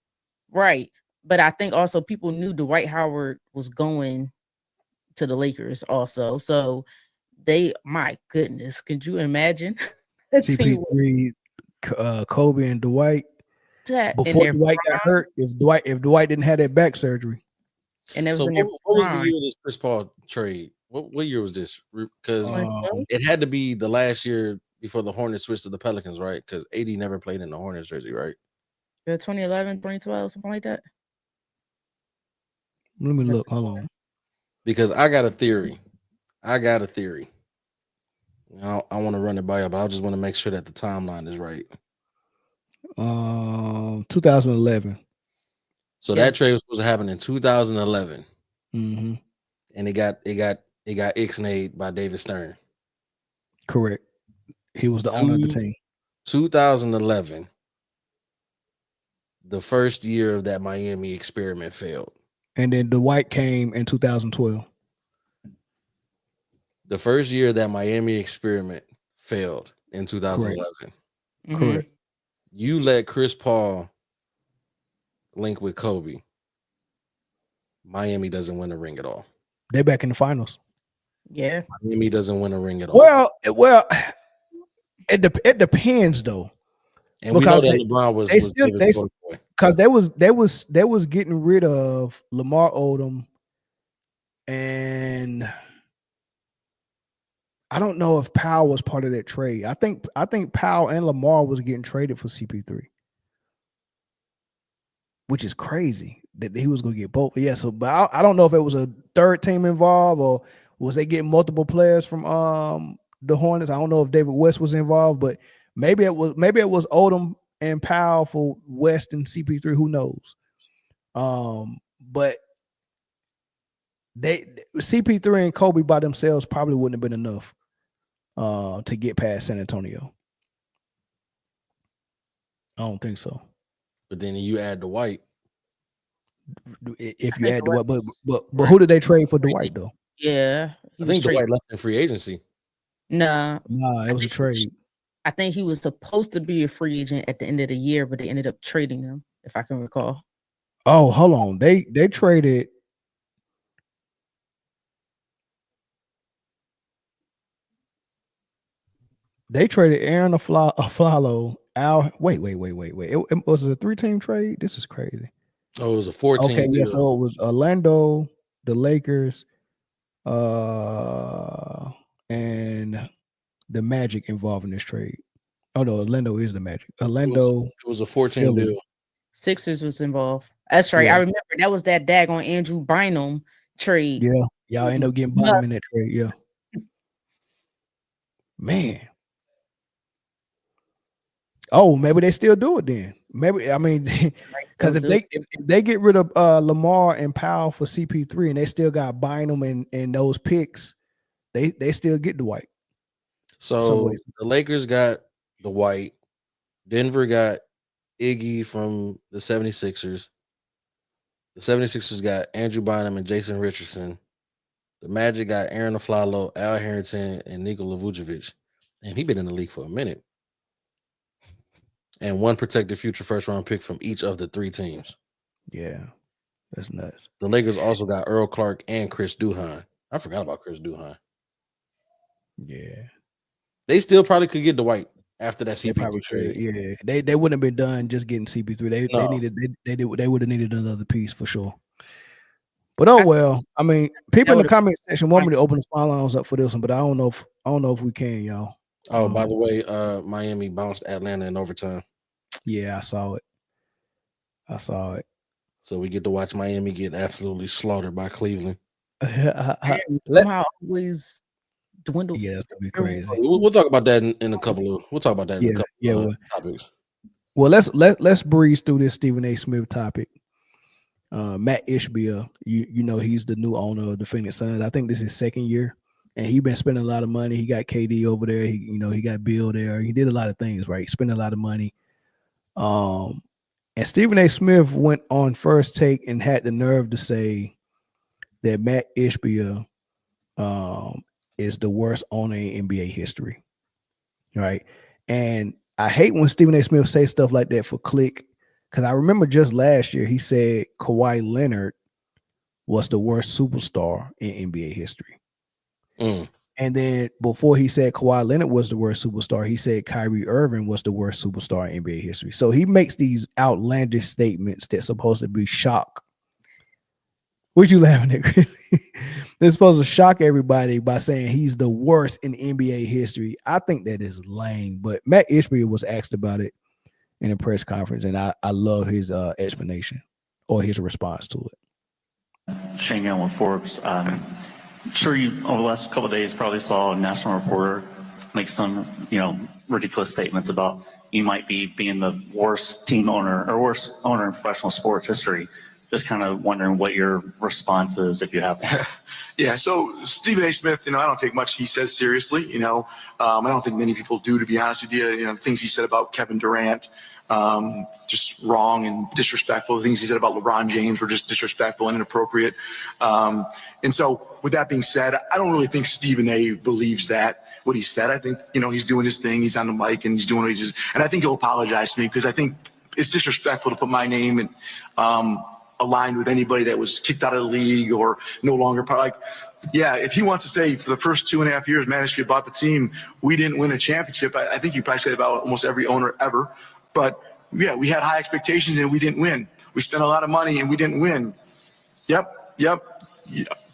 right. But I think also people knew Dwight Howard was going to the Lakers also. So my goodness, could you imagine? CP3, Kobe and Dwight. Before Dwight got hurt, if Dwight didn't have that back surgery. And so what was the year of this Chris Paul trade? What year was this? Because it had to be the last year before the Hornets switched to the Pelicans, right? Because AD never played in the Hornets jersey, right? 2011, 2012, something like that. Let me look. Hold on. Because I got a theory. I want to run it by you, but I just want to make sure that the timeline is right. 2011. So that trade was supposed to happen in 2011. And it got ixnayed by David Stern. Correct. He was the owner of the team. 2011, the first year of that Miami experiment failed. And then Dwight came in 2012. The first year that Miami experiment failed in 2011. Correct. You let Chris Paul link with Kobe. Miami doesn't win a ring at all. They're back in the finals. Yeah. Miami doesn't win a ring at all. Well, it depends though. And because we know that LeBron was because they was getting rid of Lamar Odom, and I don't know if Powell was part of that trade. I think Powell and Lamar was getting traded for CP3, which is crazy that he was going to get both. Yeah, but I don't know if it was a third team involved or was they getting multiple players from the Hornets. I don't know if David West was involved, but maybe it was Odom and Powell for West and CP3. Who knows? But CP3 and Kobe by themselves probably wouldn't have been enough to get past San Antonio. I don't think so. But then you add Dwight. If you add Dwight, but who did they trade for Dwight though? Yeah, I think Dwight left in free agency. Nah, it was a trade. I think he was supposed to be a free agent at the end of the year, but they ended up trading him, if I can recall. Oh, hold on. They traded. They traded Aaron Aflalo. Wait. It was a 3-team trade. This is crazy. Oh, it was a 14 Okay, deal. yeah. So it was Orlando, the Lakers, and the Magic involved in this trade. Oh no, Orlando is the Magic. Orlando. It was a 14 Philly. deal. Sixers was involved. That's right. Yeah. I remember that was that daggone Andrew Bynum trade. Yeah, y'all end up getting Bynum in that trade. Yeah, man. Oh, maybe they still do it then. Maybe I mean, because if they get rid of Lamar and Powell for CP3 and they still got Bynum and those picks, they still get Dwight. So the Lakers got Dwight. Denver got Iggy from the 76ers. The 76ers got Andrew Bynum and Jason Richardson. The Magic got Aaron Aflalo, Al Harrington, and Nikola Vucevic. And he's been in the league for a minute. And one protected future first-round pick from each of the three teams. Yeah, that's nuts. The Lakers also got Earl Clark and Chris Duhon. I forgot about Chris Duhon. Yeah. They still probably could get Dwight after that They CP3 probably trade. could. Yeah, they wouldn't have been done just getting CP3. They would have needed another piece for sure. But oh well. I mean, people in the comment section want me to open the phone lines up for this one, but I don't know if we can, y'all. Oh, by the way, Miami bounced Atlanta in overtime. Yeah, I saw it. So we get to watch Miami get absolutely slaughtered by Cleveland. Somehow always dwindle. Yeah, that's gonna be crazy. We'll talk about that in a couple of. We'll talk about that in a couple of topics. Well, let's breeze through this Stephen A. Smith topic. Matt Ishbia, you know he's the new owner of the Phoenix Suns. I think this is his second year, and he's been spending a lot of money. He got KD over there. He got Bill there. He did a lot of things, right? He spent a lot of money. And Stephen A. Smith went on First Take and had the nerve to say that Matt Ishbia is the worst owner in NBA history, right? And I hate when Stephen A. Smith says stuff like that for click, because I remember just last year he said Kawhi Leonard was the worst superstar in NBA history. And then before he said Kawhi Leonard was the worst superstar, he said Kyrie Irving was the worst superstar in NBA history. So he makes these outlandish statements that's supposed to be shock. What you laughing at, Chris? They're supposed to shock everybody by saying he's the worst in NBA history. I think that is lame. But Matt Ishbia was asked about it in a press conference, and I love his explanation or his response to it. Shane Young with Forbes. I'm sure you, over the last couple of days, probably saw a national reporter make some, ridiculous statements about you might be being the worst team owner or worst owner in professional sports history. Just kind of wondering what your response is, if you have one. Yeah, so Stephen A. Smith, I don't take much he says seriously. I don't think many people do, to be honest with you. The things he said about Kevin Durant, just wrong and disrespectful. The things he said about LeBron James were just disrespectful and inappropriate. And so with that being said, I don't really think Stephen A. believes what he said. I think, he's doing his thing. He's on the mic and he's doing what he just, and I think he'll apologize to me because I think it's disrespectful to put my name and, aligned with anybody that was kicked out of the league or no longer part. If he wants to say for the first 2.5 years, man, if you bought the team, we didn't win a championship. I think you probably said about almost every owner ever. But yeah, we had high expectations and we didn't win. We spent a lot of money and we didn't win. Yep.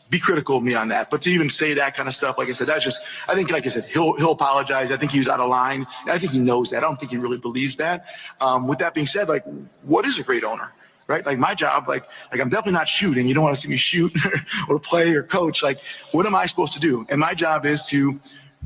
Be critical of me on that. But to even say that kind of stuff, like I said, that's just, I think, like I said, he'll apologize. I think he was out of line. And I think he knows that. I don't think he really believes that. With that being said, what is a great owner? Right? My job, I'm definitely not shooting. You don't want to see me shoot or play or coach. What am I supposed to do? And my job is to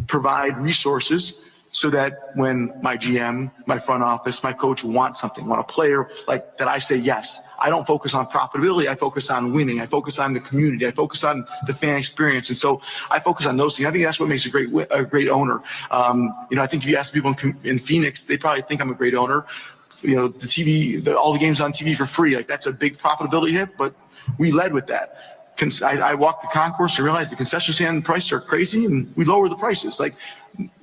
provide resources so that when my GM, my front office, my coach want something, want a player that I say yes. I don't focus on profitability. I focus on winning. I focus on the community. I focus on the fan experience. And so I focus on those things. I think that's what makes a great owner. I think if you ask people in Phoenix, they probably think I'm a great owner. The TV, all the games on TV for free, that's a big profitability hit, but we led with that. I walked the concourse and realized the concession stand prices are crazy, and we lower the prices.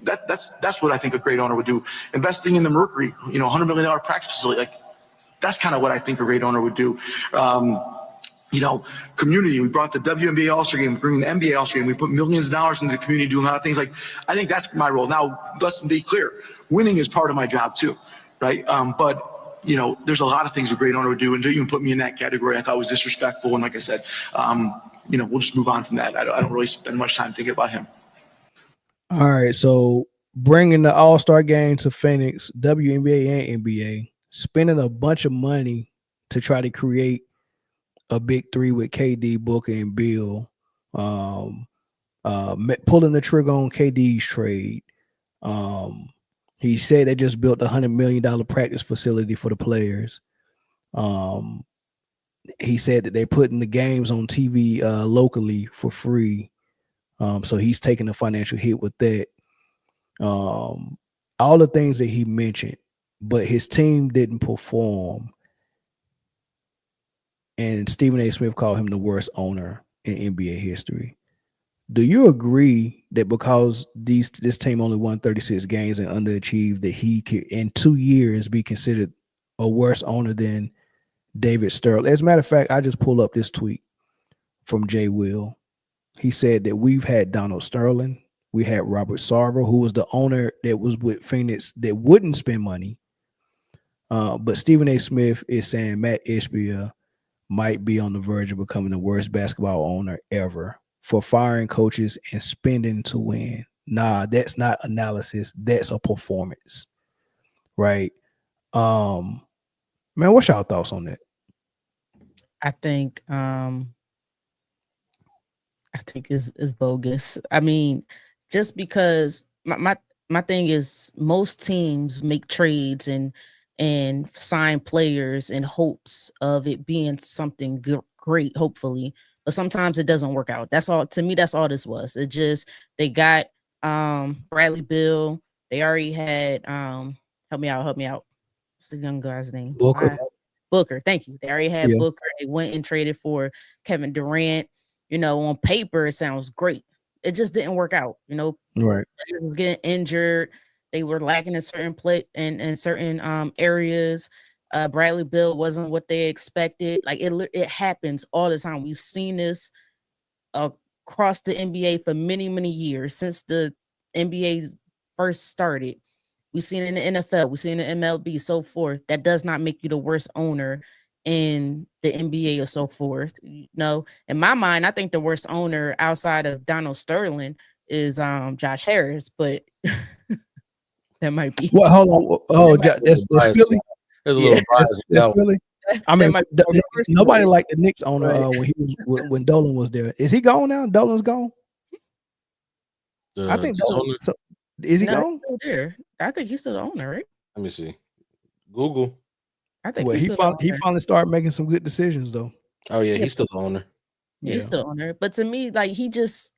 That's what I think a great owner would do. Investing in the Mercury, $100 million practice facility, that's kind of what I think a great owner would do. Community. We brought the WNBA All-Star Game, bringing the NBA All-Star Game. We put millions of dollars into the community, doing a lot of things. I think that's my role. Now, let's be clear, winning is part of my job too. Right. But you know, there's a lot of things a great owner would do, and to even put me in that category, I thought was disrespectful. And like I said, you know, we'll just move on from that. I don't really spend much time thinking about him. All right, so bringing the All-Star game to Phoenix, WNBA and NBA, spending a bunch of money to try to create a big three with KD, Booker, and Bill, pulling the trigger on KD's trade. He said they just built $100 million practice facility for the players. He said that they're putting the games on TV locally for free. So he's taking a financial hit with that. All the things that he mentioned, but his team didn't perform. And Stephen A. Smith called him the worst owner in NBA history. Do you agree that because this team only won 36 games and underachieved, that he could in 2 years be considered a worse owner than David Sterling? As a matter of fact, I just pulled up this tweet from Jay Will. He said that we've had Donald Sterling, we had Robert Sarver, who was the owner that was with Phoenix that wouldn't spend money. But Stephen A. Smith is saying Matt Ishbia might be on the verge of becoming the worst basketball owner ever for firing coaches and spending to win. Nah, that's not analysis. That's a performance, right? Man, what's y'all thoughts on that? I think is bogus. I mean, just because my thing is most teams make trades and sign players in hopes of it being something great, hopefully. But sometimes it doesn't work out. That's all. To me, that's all this was. It just they got Bradley Beal. They already had help me out. What's the young guy's name? Booker. Booker. Thank you. They already had Yeah. Booker. They went and traded for Kevin Durant. You know, on paper it sounds great. It just didn't work out. You know, Right. players was getting injured. They were lacking in certain in certain areas. Bradley Beal wasn't what they expected. Like it happens all the time. We've seen this across the NBA for many, many years since the NBA first started. We've seen it in the NFL, we've seen it in MLB, so forth. That does not make you the worst owner in the NBA or so forth. You know, in my mind, I think the worst owner outside of Donald Sterling is Josh Harris, but that might be. What? Hold on. Oh, that's Philly. There's a little bias. That's Philly. I mean, nobody owner. liked the Knicks owner when Dolan was there. Is he gone now? Dolan's gone. I think Dolan. So, is he gone? He's still there. I think he's still the owner, right? Let me see. Google. I think he finally started making some good decisions though. Oh yeah, he's still the owner. Yeah, he's still the owner. But to me, like he just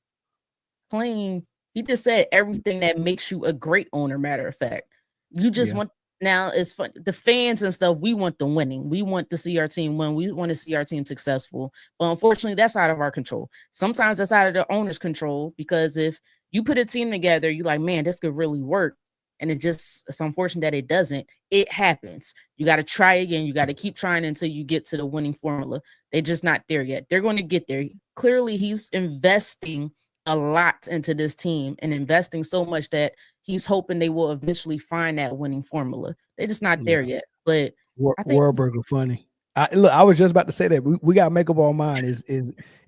said everything that makes you a great owner. Matter of fact, you just want. Now it's fun. The fans and stuff, we want the winning. We want to see our team win. We want to see our team successful. But unfortunately, that's out of our control. Sometimes that's out of the owner's control, because if you put a team together, you're like, man, this could really work. And it's unfortunate that it doesn't. It happens. You got to try again. You got to keep trying until you get to the winning formula. They're just not there yet. They're going to get there. Clearly, he's investing a lot into this team and investing so much that he's hoping they will eventually find that winning formula. They're just not there yet. But I think Warburg is funny. I was just about to say that we got to make up our mind. Is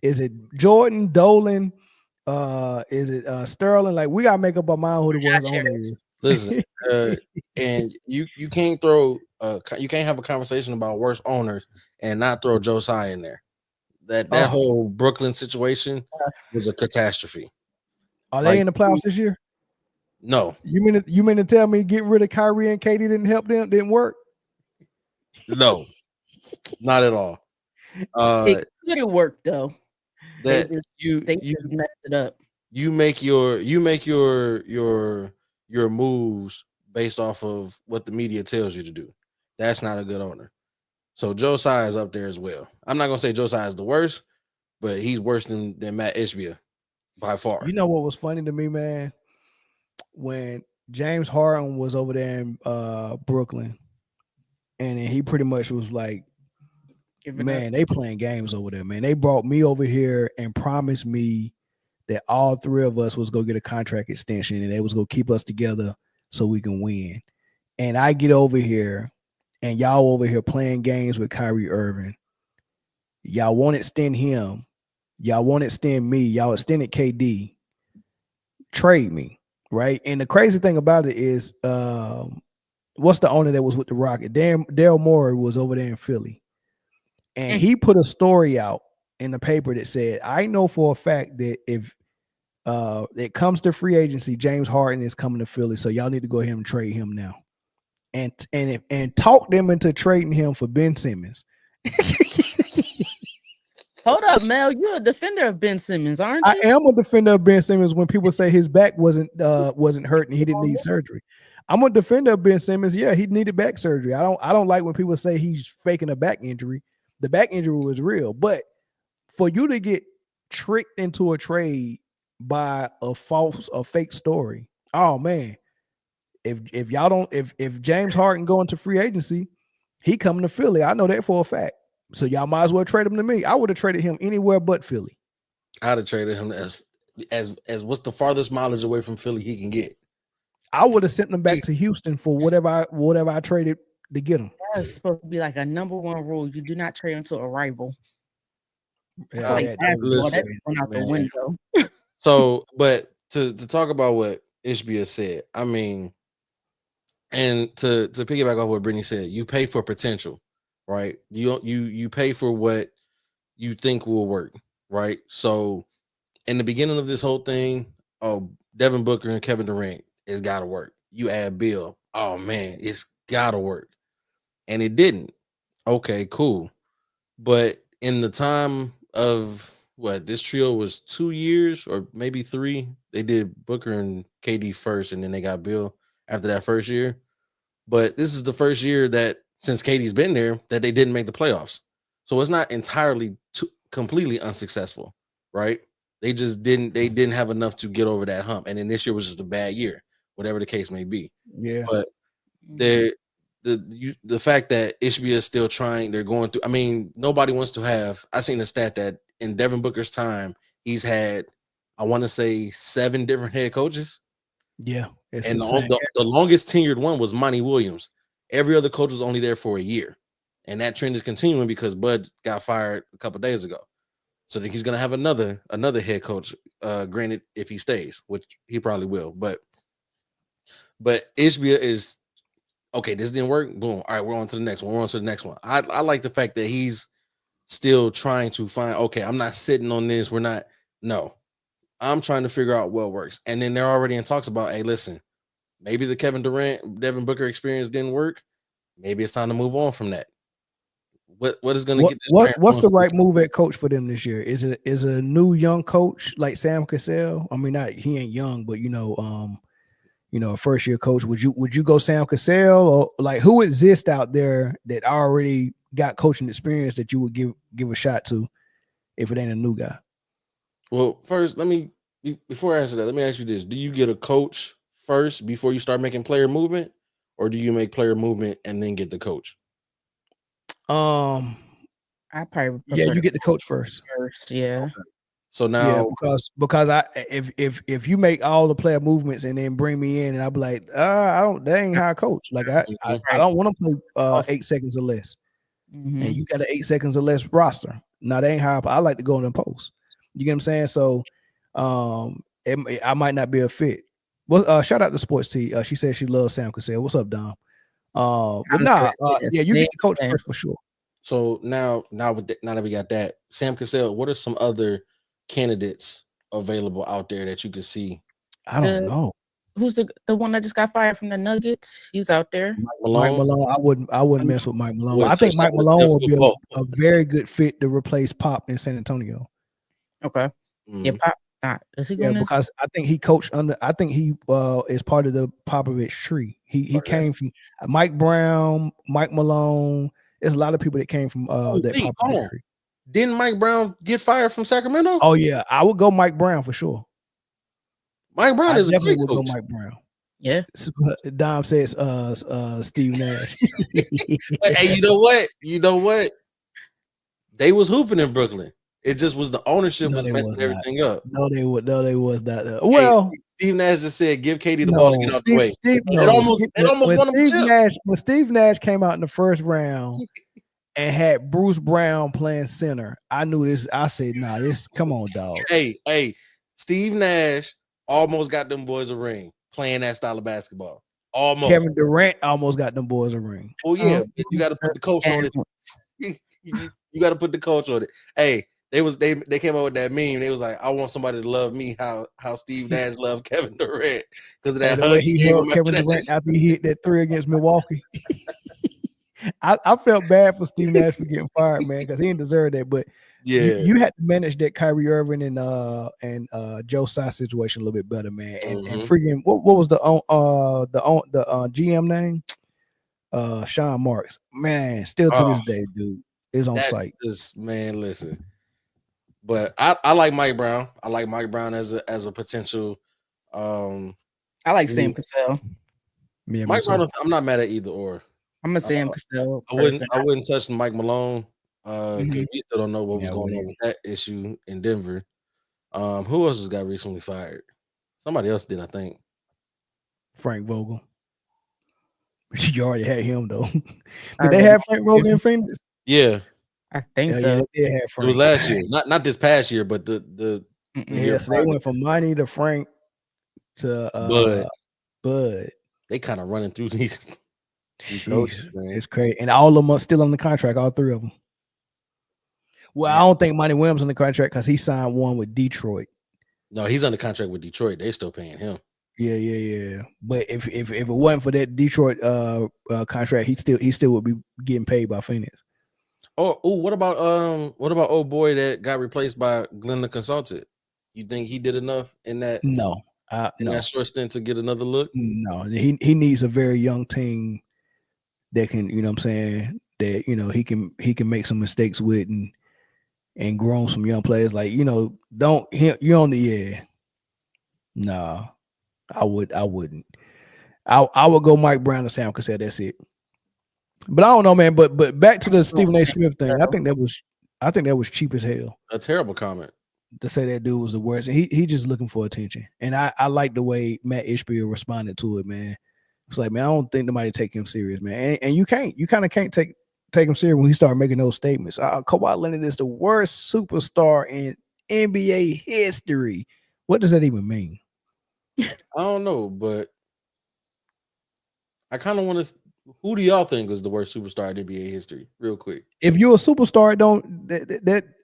it Jordan, Dolan? Is it Sterling? Like we got to make up our mind who the worst owner is. Listen, and you can't throw you can't have a conversation about worst owners and not throw Josiah in there. That whole Brooklyn situation was a catastrophe. Are they in the playoffs this year? No. You mean to tell me getting rid of Kyrie and KD didn't help them? Didn't work? No, not at all. It could have worked though. That they just messed it up. You make your moves based off of what the media tells you to do. That's not a good owner. So Josiah is up there as well. I'm not gonna say Josiah is the worst, but he's worse than Matt Ishbia by far. You know what was funny to me, man? When James Harden was over there in Brooklyn, and he pretty much was like, man, they playing games over there, man. They brought me over here and promised me that all three of us was gonna get a contract extension and they was gonna keep us together so we can win. And I get over here and y'all over here playing games with Kyrie Irving. Y'all won't extend him. Y'all won't extend me. Y'all extended KD. Trade me, right? And the crazy thing about it is, what's the owner that was with the Rocket? Daryl Morey was over there in Philly, and he put a story out in the paper that said, "I know for a fact that if it comes to free agency, James Harden is coming to Philly, so y'all need to go ahead and trade him now, and talk them into trading him for Ben Simmons." Hold up, Mel. You're a defender of Ben Simmons, aren't I you? am a defender of Ben Simmons when people say his back wasn't hurt and he didn't need surgery. I'm a defender of Ben Simmons. Yeah, he needed back surgery. I don't like when people say he's faking a back injury. The back injury was real, but for you to get tricked into a trade by a fake story, oh man. If James Harden go into free agency, he coming to Philly. I know that for a fact. So y'all might as well trade him to me. I would have traded him anywhere but Philly. I'd have traded him as what's the farthest mileage away from Philly he can get. I would have sent him back to Houston for whatever I traded to get him. That's supposed to be like a number one rule. You do not trade into a rival. Yeah, Like that was that's going out the window. So, but to talk about what Ishbia said, I mean, and to piggyback off what Britne said, you pay for potential, right? You pay for what you think will work, right? So, in the beginning of this whole thing, Devin Booker and Kevin Durant, it's got to work. You add Bill, oh man, it's got to work, and it didn't. Okay, cool, but in the time of what this trio was 2 years or maybe 3, they did Booker and KD first, and then they got Bill after that first year. But this is the first year that since KD's been there that they didn't make the playoffs. So it's not entirely completely unsuccessful, right? They just didn't have enough to get over that hump. And then this year was just a bad year, whatever the case may be. Yeah. But the fact that Ishbia is still trying, they're going through. I mean, nobody wants to have. I seen a stat that in Devin Booker's time, he's had, I want to say, 7 different head coaches. Yeah, and the longest tenured one was Monty Williams. Every other coach was only there for a year, and that trend is continuing because Bud got fired a couple days ago. So then he's gonna have another head coach. Granted, if he stays, which he probably will, but Ishbia is okay. This didn't work. Boom. All right, we're on to the next one. We're on to the next one. I like the fact that he's still trying to find. Okay, I'm not sitting on this. We're not. No. I'm trying to figure out what works. And then they're already in talks about, hey, listen, maybe the Kevin Durant, Devin Booker experience didn't work. Maybe it's time to move on from that. What is going to get this? What's the right move at coach for them this year? Is a new young coach like Sam Cassell? I mean, he ain't young, but a first year coach. Would you go Sam Cassell, or like who exists out there that already got coaching experience that you would give a shot to if it ain't a new guy? Well, first, before I answer that, let me ask you this. Do you get a coach first before you start making player movement, or do you make player movement and then get the coach? I probably you get the coach first. Yeah. Okay. So now, because if you make all the player movements and then bring me in, and I'll be like, that ain't how I coach. Like I don't want to play 8 seconds or less, and you got an 8 seconds or less roster. Now that ain't how I like to go in the post. You get what I'm saying? So, I might not be a fit. Well, shout out to Sports T. She said she loves Sam Cassell. What's up, Dom? But you get the coach first for sure. So now that we got that, Sam Cassell, what are some other candidates available out there that you can see? I don't know. Who's the one that just got fired from the Nuggets? He's out there. Mike Malone. I wouldn't mess with Mike Malone. I think Mike Malone would be a very good fit to replace Pop in San Antonio. Okay. Yeah, Pop. Is he going? Yeah, because I think he coached under. I think he is part of the Popovich tree. He came from Mike Brown, Mike Malone. There's a lot of people that came from that Popovich tree. Didn't Mike Brown get fired from Sacramento? Oh yeah, I would go Mike Brown for sure. Mike Brown is a great coach. Go Mike Brown. Yeah. Dom says Steve Nash. Hey, you know what? They was hooping in Brooklyn. It just was the ownership was messing everything up. No, they was not. Well, Steve Nash just said, "Give KD the ball to get out the way." It almost won him a chip. When Steve Nash came out in the first round and had Bruce Brown playing center, I knew this. I said, "Nah, this. Come on, dog." Hey, Steve Nash almost got them boys a ring playing that style of basketball. Almost. Kevin Durant almost got them boys a ring. Oh yeah, you got to put the coach on it. You got to put the coach on it. Hey, they came up with that meme. They was like, I want somebody to love me how Steve Nash loved Kevin Durant because of that hug he hugged Kevin Durant after he hit that 3 against Milwaukee. I felt bad for Steve Nash for getting fired, man, because he didn't deserve that. But you had to manage that Kyrie Irving and Joe Tsai situation a little bit better, man. And freaking what was the GM name? Sean Marks, man, still to this day, dude, is on site. Man, listen. But I like Mike Brown. I like Mike Brown as a potential. I like Sam Cassell. Mike Brown, I'm not mad at either or. I'm a Sam Cassell. I wouldn't touch Mike Malone because we still don't know what was going on with that issue in Denver. Who else has got recently fired? Somebody else did, I think. Frank Vogel. You already had him though. Did they have Frank Vogel in Phoenix? Yeah, I think so. Yeah, they did have Frank. It was last year, not this past year, but the year so they went from Money to Frank to Bud. They kind of running through these coaches, man. It's crazy, and all of them are still on the contract. All 3 of them. Well, I don't think Monty Williams on the contract because he signed one with Detroit. No, he's under contract with Detroit. They're still paying him. Yeah. But if it wasn't for that Detroit contract, he still would be getting paid by Phoenix. Oh, what about old boy that got replaced by Glenn the Consultant? You think he did enough in that? No, that short stint to get another look? No, he needs a very young team that can, you know what I'm saying, that, you know, he can make some mistakes with and grow some young players. Like, you know, you're on the Nah, I wouldn't. I would go Mike Brown and Sam Cassell. That's it. But I don't know, man. But back to the Stephen A. Smith thing. I think that was cheap as hell. A terrible comment to say that dude was the worst. And he just looking for attention. And I like the way Matt Ishbia responded to it, man. It's like, man, I don't think nobody take him serious, man. And you kind of can't take him serious when he started making those statements. Kawhi Leonard is the worst superstar in NBA history. What does that even mean? I don't know, but I kind of want to. Who do y'all think is the worst superstar in NBA history? Real quick. If you're a superstar,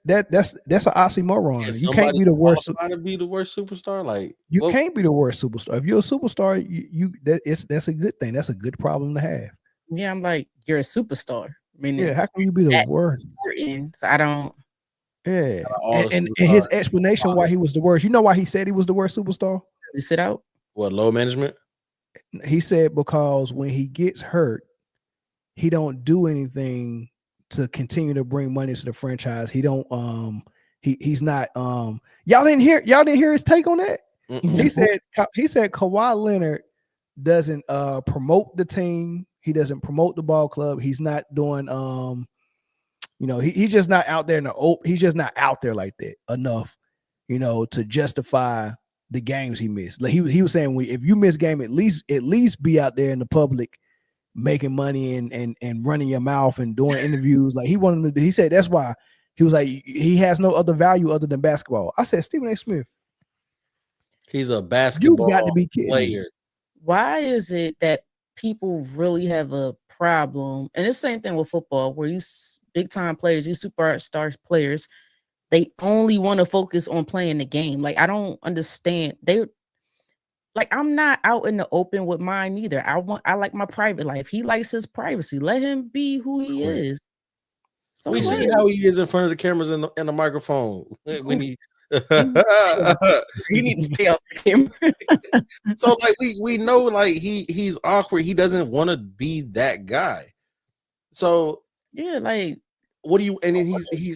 that's an oxymoron. You can't be the worst. Trying to be the worst superstar, like you can't be the worst superstar. If you're a superstar, that's a good thing. That's a good problem to have. Yeah, I'm like, you're a superstar. I mean, yeah, how can you be the worst? So I don't. Yeah, and his explanation why he was the worst. You know why he said he was the worst superstar? He sit out. What, low management? He said because when he gets hurt, he don't do anything to continue to bring money to the franchise. He don't he's not y'all didn't hear his take on that? He said Kawhi Leonard doesn't promote the team. He doesn't promote the ball club. He's not doing he's just not out there he's just not out there like that enough, to justify the games he missed. Like he was saying, if you miss game, at least be out there in the public making money and running your mouth and doing interviews. Like he said that's why he was like, he has no other value other than basketball. I said, Stephen A. Smith, he's a basketball you got to be kidding player. Why is it that people really have a problem? And it's the same thing with football, where these big time players, these superstar players, they only want to focus on playing the game. Like, I don't understand. I'm not out in the open with mine either. I like my private life. He likes his privacy. Let him be who he is. So we see how he is in front of the cameras and the microphone when he needs to stay off the camera. So like we know like he's awkward. He doesn't want to be that guy. So yeah, like what do you? And then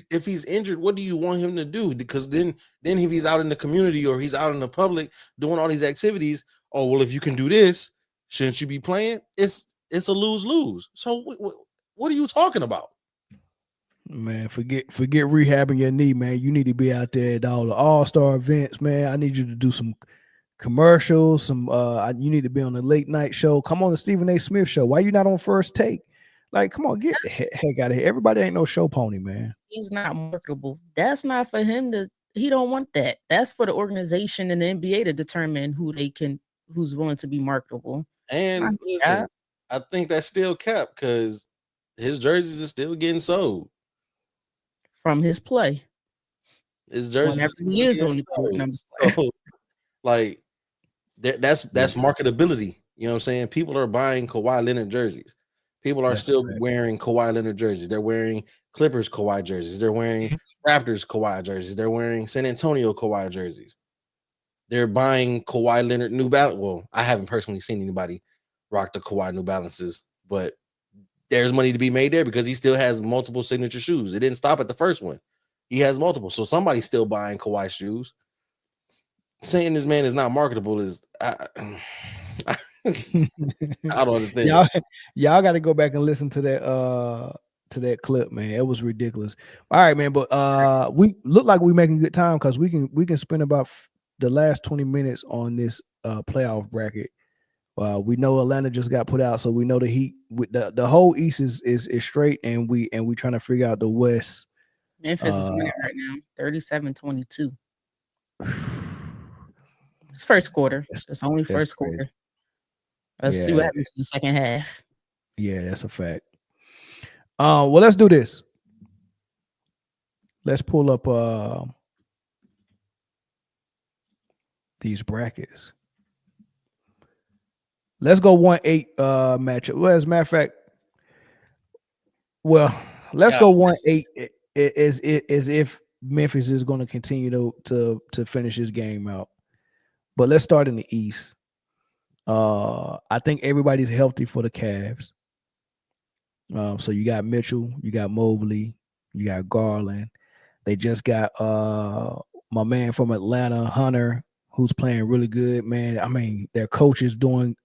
if he's injured, what do you want him to do? Because then if he's out in the community or he's out in the public doing all these activities, oh well, if you can do this, shouldn't you be playing? It's a lose-lose. So what are you talking about? Man, forget rehabbing your knee, man. You need to be out there at all the all-star events, man. I need you to do some commercials, some you need to be on the late night show. Come on the Stephen A. Smith show. Why you not on First Take? Like, come on, get the heck out of here. Everybody ain't no show pony, man. He's not marketable. That's not for him to. He don't want that. That's for the organization and the NBA to determine who's willing to be marketable. And listen, I think that's still capped because his jerseys are still getting sold from his play. His jerseys he is on the court. So, like that's marketability. You know what I'm saying? People are buying Kawhi Leonard jerseys. People are still wearing Kawhi Leonard jerseys. They're wearing Clippers Kawhi jerseys. They're wearing Raptors Kawhi jerseys. They're wearing San Antonio Kawhi jerseys. They're buying Kawhi Leonard New Balance. Well, I haven't personally seen anybody rock the Kawhi New Balances, but there's money to be made there because he still has multiple signature shoes. It didn't stop at the first one. He has multiple. So somebody's still buying Kawhi shoes. Saying this man is not marketable is I don't understand. Y'all got to go back and listen to that clip, man. It was ridiculous. All right, man. But we look like we're making good time because we can spend about the last 20 minutes on this playoff bracket. We know Atlanta just got put out, so we know the Heat. With the whole East is straight, and we trying to figure out the West. Memphis is winning right now, 37-22. It's first quarter. It's only first quarter. Let's see what happens in the second half. Yeah, that's a fact. Well, let's do this. Let's pull up these brackets. Let's go 1-8 matchup. Well, as a matter of fact, let's go 1-8 as if Memphis is going to continue to finish his game out. But let's start in the East. I think everybody's healthy for the Cavs. So you got Mitchell, you got Mobley, you got Garland. They just got my man from Atlanta, Hunter, who's playing really good, man. I mean, their coach is doing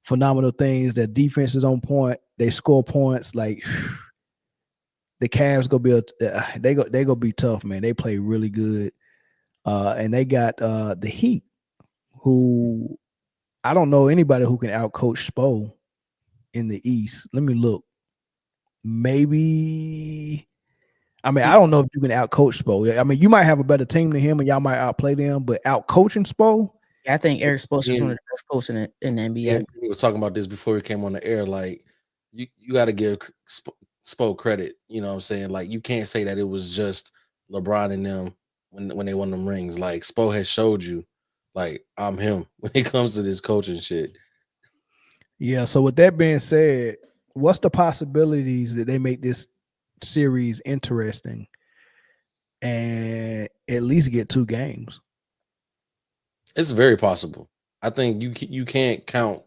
phenomenal things. Their defense is on point. They score points. Like the Cavs they gonna be tough, man. They play really good. And they got the Heat, who I don't know anybody who can outcoach Spo in the East. Let me look. Maybe. I mean, I don't know if you can outcoach Spo. I mean, you might have a better team than him, and y'all might outplay them. But outcoaching Spo, yeah, I think Eric Spoelstra is one of the best coaches in the NBA. Yeah, we were talking about this before we came on the air. Like, you got to give Spo credit. You know what I'm saying? Like, you can't say that it was just LeBron and them when they won them rings. Like, Spo has showed you, like, I'm him when it comes to this coaching shit. Yeah. So with that being said, what's the possibilities that they make this series interesting and at least get 2 games? It's very possible. I think you can't count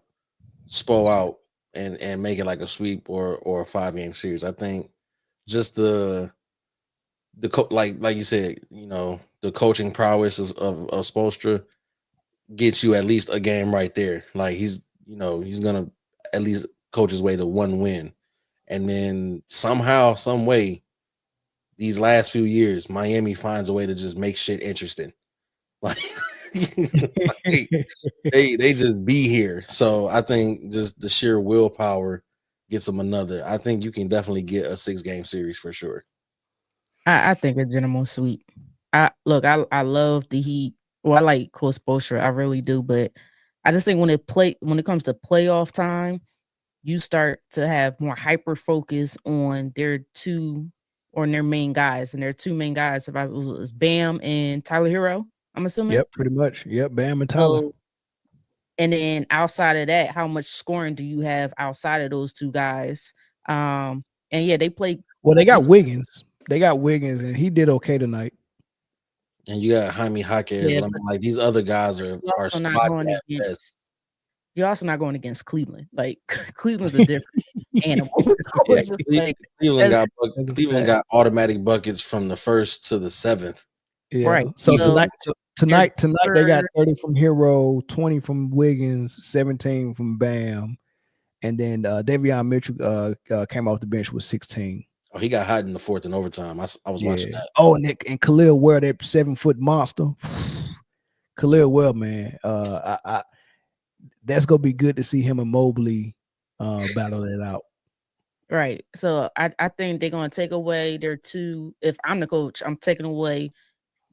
Spo out and make it like a sweep or a 5-game series. I think just the like you said, you know, the coaching prowess of Spoelstra gets you at least a game right there. Like he's gonna at least coach his way to 1 win, and then somehow, some way, these last few years, Miami finds a way to just make shit interesting. Like, they just be here. So I think just the sheer willpower gets them another. I think you can definitely get a 6-game series for sure. I think a gentleman sweep. I love the Heat. Well, I like Coach Spoelstra, I really do, but I just think when it comes to playoff time, you start to have more hyper focus on their main guys, and their 2 main guys. If I was Bam and Tyler Hero, I'm assuming. Yep, pretty much. Yep, Bam and Tyler. And then outside of that, how much scoring do you have outside of those 2 guys? And yeah, they play. Well, they got Wiggins. And he did okay tonight. And you got Jaime Jaquez, but I mean, like, these other guys are spotty at best. You're also not going against Cleveland. Like, Cleveland's a different animal. So it's just like, Cleveland got automatic buckets from the 1st to the 7th. Yeah. Right. So tonight they got 30 from Hero, 20 from Wiggins, 17 from Bam, and then Davion Mitchell came off the bench with 16. Oh, he got hot in the 4th in overtime. I was watching that. Oh, and Khalil Ware, that 7-foot monster. Khalil well, man. That's gonna be good to see him and Mobley battle it out. Right. So I think they're gonna take away their two. If I'm the coach, I'm definitely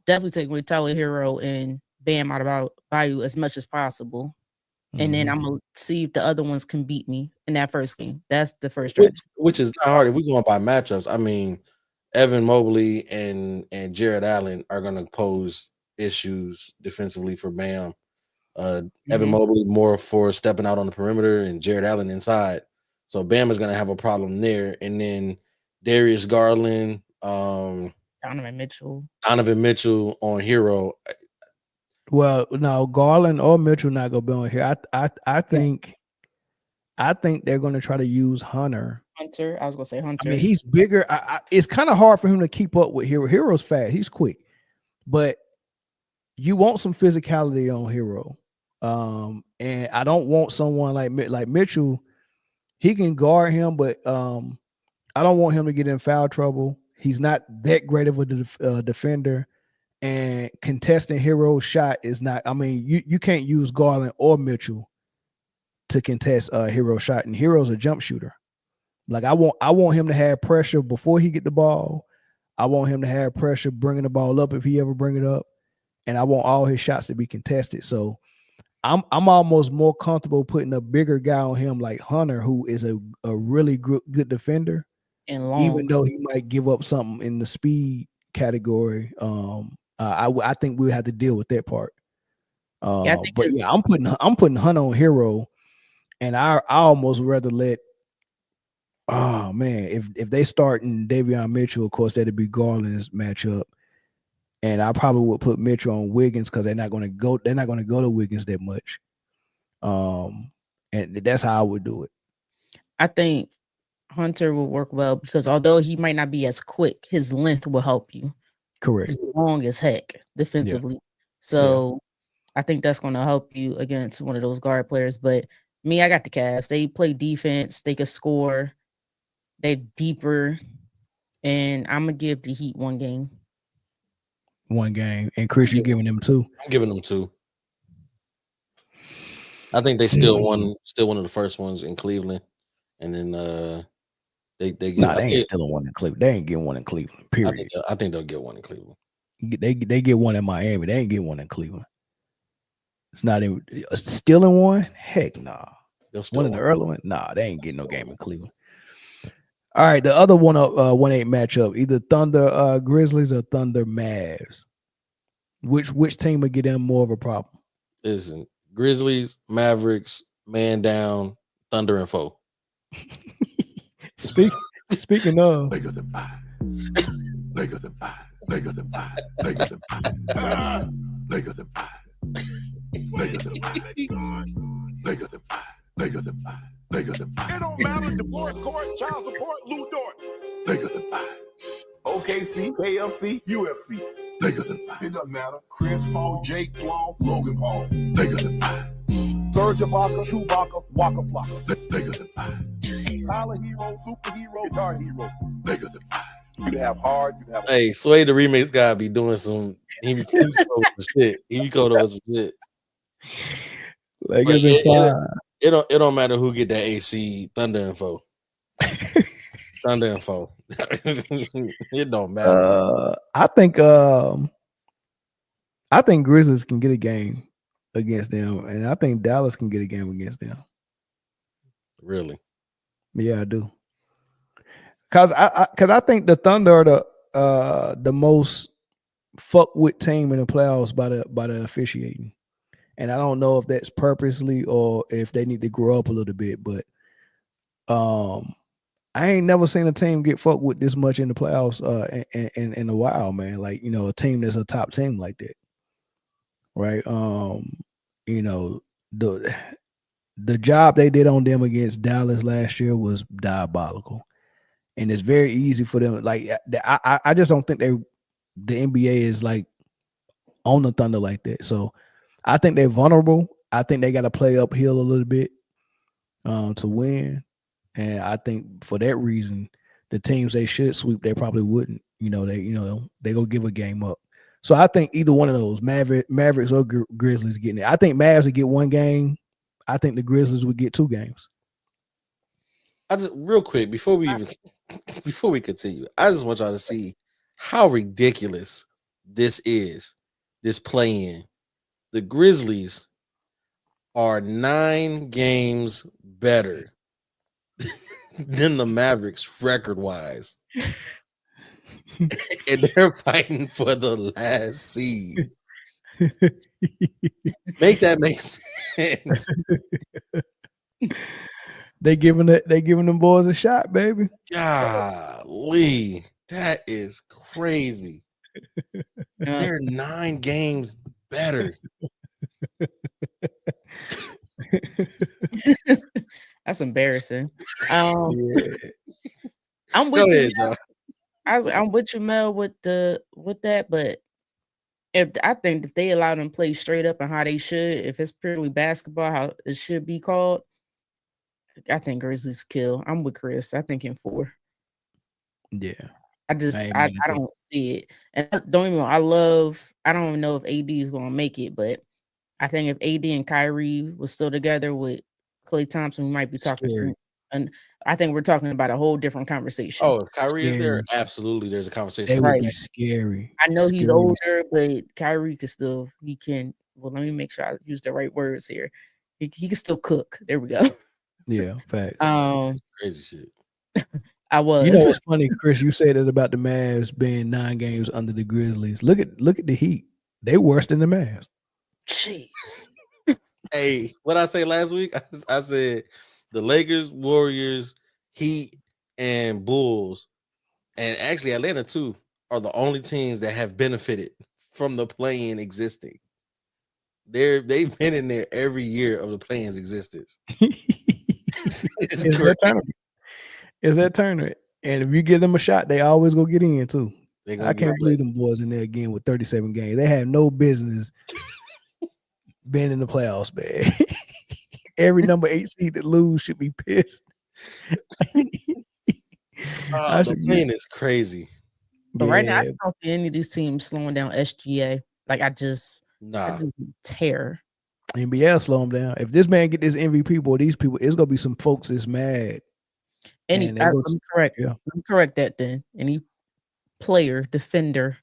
taking away Tyler Hero and Bam out of Bayou as much as possible. And then I'm gonna see if the other ones can beat me in that first game. That's the first strategy. Which is not hard if we're going by matchups. I mean, Evan Mobley and Jared Allen are going to pose issues defensively for Bam. Evan Mobley more for stepping out on the perimeter, and Jared Allen inside. So Bam is going to have a problem there. And then Darius Garland, Donovan Mitchell on Hero. Well, no, Garland or Mitchell not gonna be on here. I think they're gonna try to use Hunter. Hunter. I was gonna say Hunter. I mean, he's bigger. It's kind of hard for him to keep up with Hero. Hero's fast. He's quick, but you want some physicality on Hero. And I don't want someone like Mitchell. He can guard him, but I don't want him to get in foul trouble. He's not that great of a defender. And contesting Hero's shot is not. I mean, you can't use Garland or Mitchell to contest Hero's shot, and Hero's a jump shooter. Like I want him to have pressure before he get the ball. I want him to have pressure bringing the ball up if he ever bring it up, and I want all his shots to be contested. So I'm almost more comfortable putting a bigger guy on him like Hunter, who is a really good defender, and long. Even though he might give up something in the speed category. I think we'll have to deal with that part. I'm putting Hunter on Hero, and I almost rather let. Oh man, if they start in Davion Mitchell, of course that'd be Garland's matchup, and I probably would put Mitchell on Wiggins because they're not going to go to Wiggins that much. And that's how I would do it. I think Hunter will work well because although he might not be as quick, his length will help you. Correct. He's long as heck defensively. Yeah. So I think that's going to help you against one of those guard players. But me, I got the Cavs. They play defense. They can score. They're deeper. And I'm going to give the Heat one game. And Chris, you're giving them two? I'm giving them two. I think they still one of the first ones in Cleveland. And then they ain't still one in Cleveland. They ain't getting one in Cleveland. Period. I think they'll get one in Cleveland. They get one in Miami. They ain't get one in Cleveland. It's not even stealing one. Heck nah. One in the early one. Nah, they ain't getting no game in Cleveland. All right, the other 1-8 matchup, either Thunder Grizzlies or Thunder Mavs. Which team would get them more of a problem? Listen, Grizzlies, Mavericks, man down, Thunder and foe. Speaking of Lakers and 5. Lakers and 5. Lakers and 5. Lakers and 5. Lakers and 5. Lakers and 5. Lakers and 5. Lakers and 5. Lakers and 5. It don't matter. Divorce court, child support, Lou Dort. Lakers and 5. OKC, KFC, UFC. Lakers and 5. It doesn't matter. Chris Paul, Jake Paul, Logan Paul. Lakers and 5. Serge Ibaka, Chewbacca, Waka Flocka. Lakers and 5. Tyler Hero, superhero, guitar hero. Lakers and 5. You can have hard. You can have. Hey, Sway, the remix guy be doing some. He be coding some shit. He be coding some shit. Lakers and 5. It don't matter who get that AC. Thunder and foe. Thunder and foe. It don't matter. I think Grizzlies can get a game against them, and I think Dallas can get a game against them. Really? Yeah, I do. Cause I think the Thunder are the most fuck with team in the playoffs by the officiating. And I don't know if that's purposely or if they need to grow up a little bit, but I ain't never seen a team get fucked with this much in the playoffs in a while, man. Like, you know, a team that's a top team like that. Right. You know, the job they did on them against Dallas last year was diabolical. And it's very easy for them. Like, I just don't think the NBA is like on the Thunder like that. So I think they're vulnerable. I think they got to play uphill a little bit to win. And I think for that reason, the teams they should sweep, they probably wouldn't. They go give a game up. So I think either one of those, Mavericks or Grizzlies, getting it. I think Mavs would get 1 game. I think the Grizzlies would get 2 games. I just real quick before we continue, I just want y'all to see how ridiculous this is. This play-in. The Grizzlies are 9 games better than the Mavericks record-wise. And they're fighting for the last seed. Make that make sense. They giving them boys a shot, baby. Golly, that is crazy. They're 9 games better. That's embarrassing. Yeah. I'm Go with ahead, you. John. I'm with you, Mel, with that, but I think if they allow them to play straight up and how they should, if it's purely basketball, how it should be called, I think Grizzlies kill. I'm with Chris. I think in 4. Yeah. I don't see it. And don't even I don't even know if AD is gonna make it, but I think if AD and Kyrie was still together with Klay Thompson, we might be talking. Scary. And I think we're talking about a whole different conversation. Oh, if Kyrie is there, Scary. absolutely there's a conversation. They about would Right. be scary. I know he's Scary. older, but Kyrie can. Well, let me make sure I use the right words here. He can still cook. There we go. Yeah, facts. That's crazy shit. I was. You know what's funny, Chris? You said that about the Mavs being 9 games under the Grizzlies. Look at the Heat. They worse than the Mavs. Jeez. Hey, what I say last week? I said the Lakers, Warriors, Heat, and Bulls, and actually Atlanta too, are the only teams that have benefited from the play-in existing. They've been in there every year of the play-in's existence. It's that tournament. And if you give them a shot, they always go get in too. I can't believe them boys in there again with 37 games. They have no business being in the playoffs, man. Every number 8 seed that lose should be pissed. The play-in is crazy. But right now, I don't see any of these teams slowing down SGA. Like I tear. NBA slow him down. If this man get this MVP, boy, these people, it's gonna be some folks that's mad. I'm correct. Yeah. I'm correct that then. Any player, defender.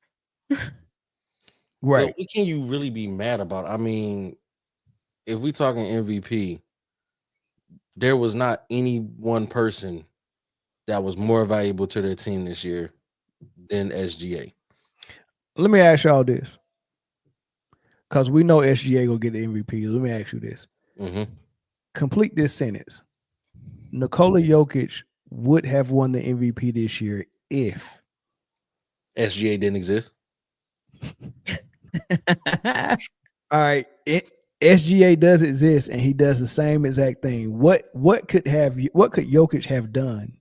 Right. But what can you really be mad about? I mean, if we talking MVP, there was not any one person that was more valuable to their team this year than SGA. Let me ask y'all this. Because we know SGA gonna get the MVP. Let me ask you this. Mm-hmm. Complete this sentence. Nikola Jokic would have won the MVP this year if SGA didn't exist. All right, SGA does exist, and he does the same exact thing. What could Jokic have done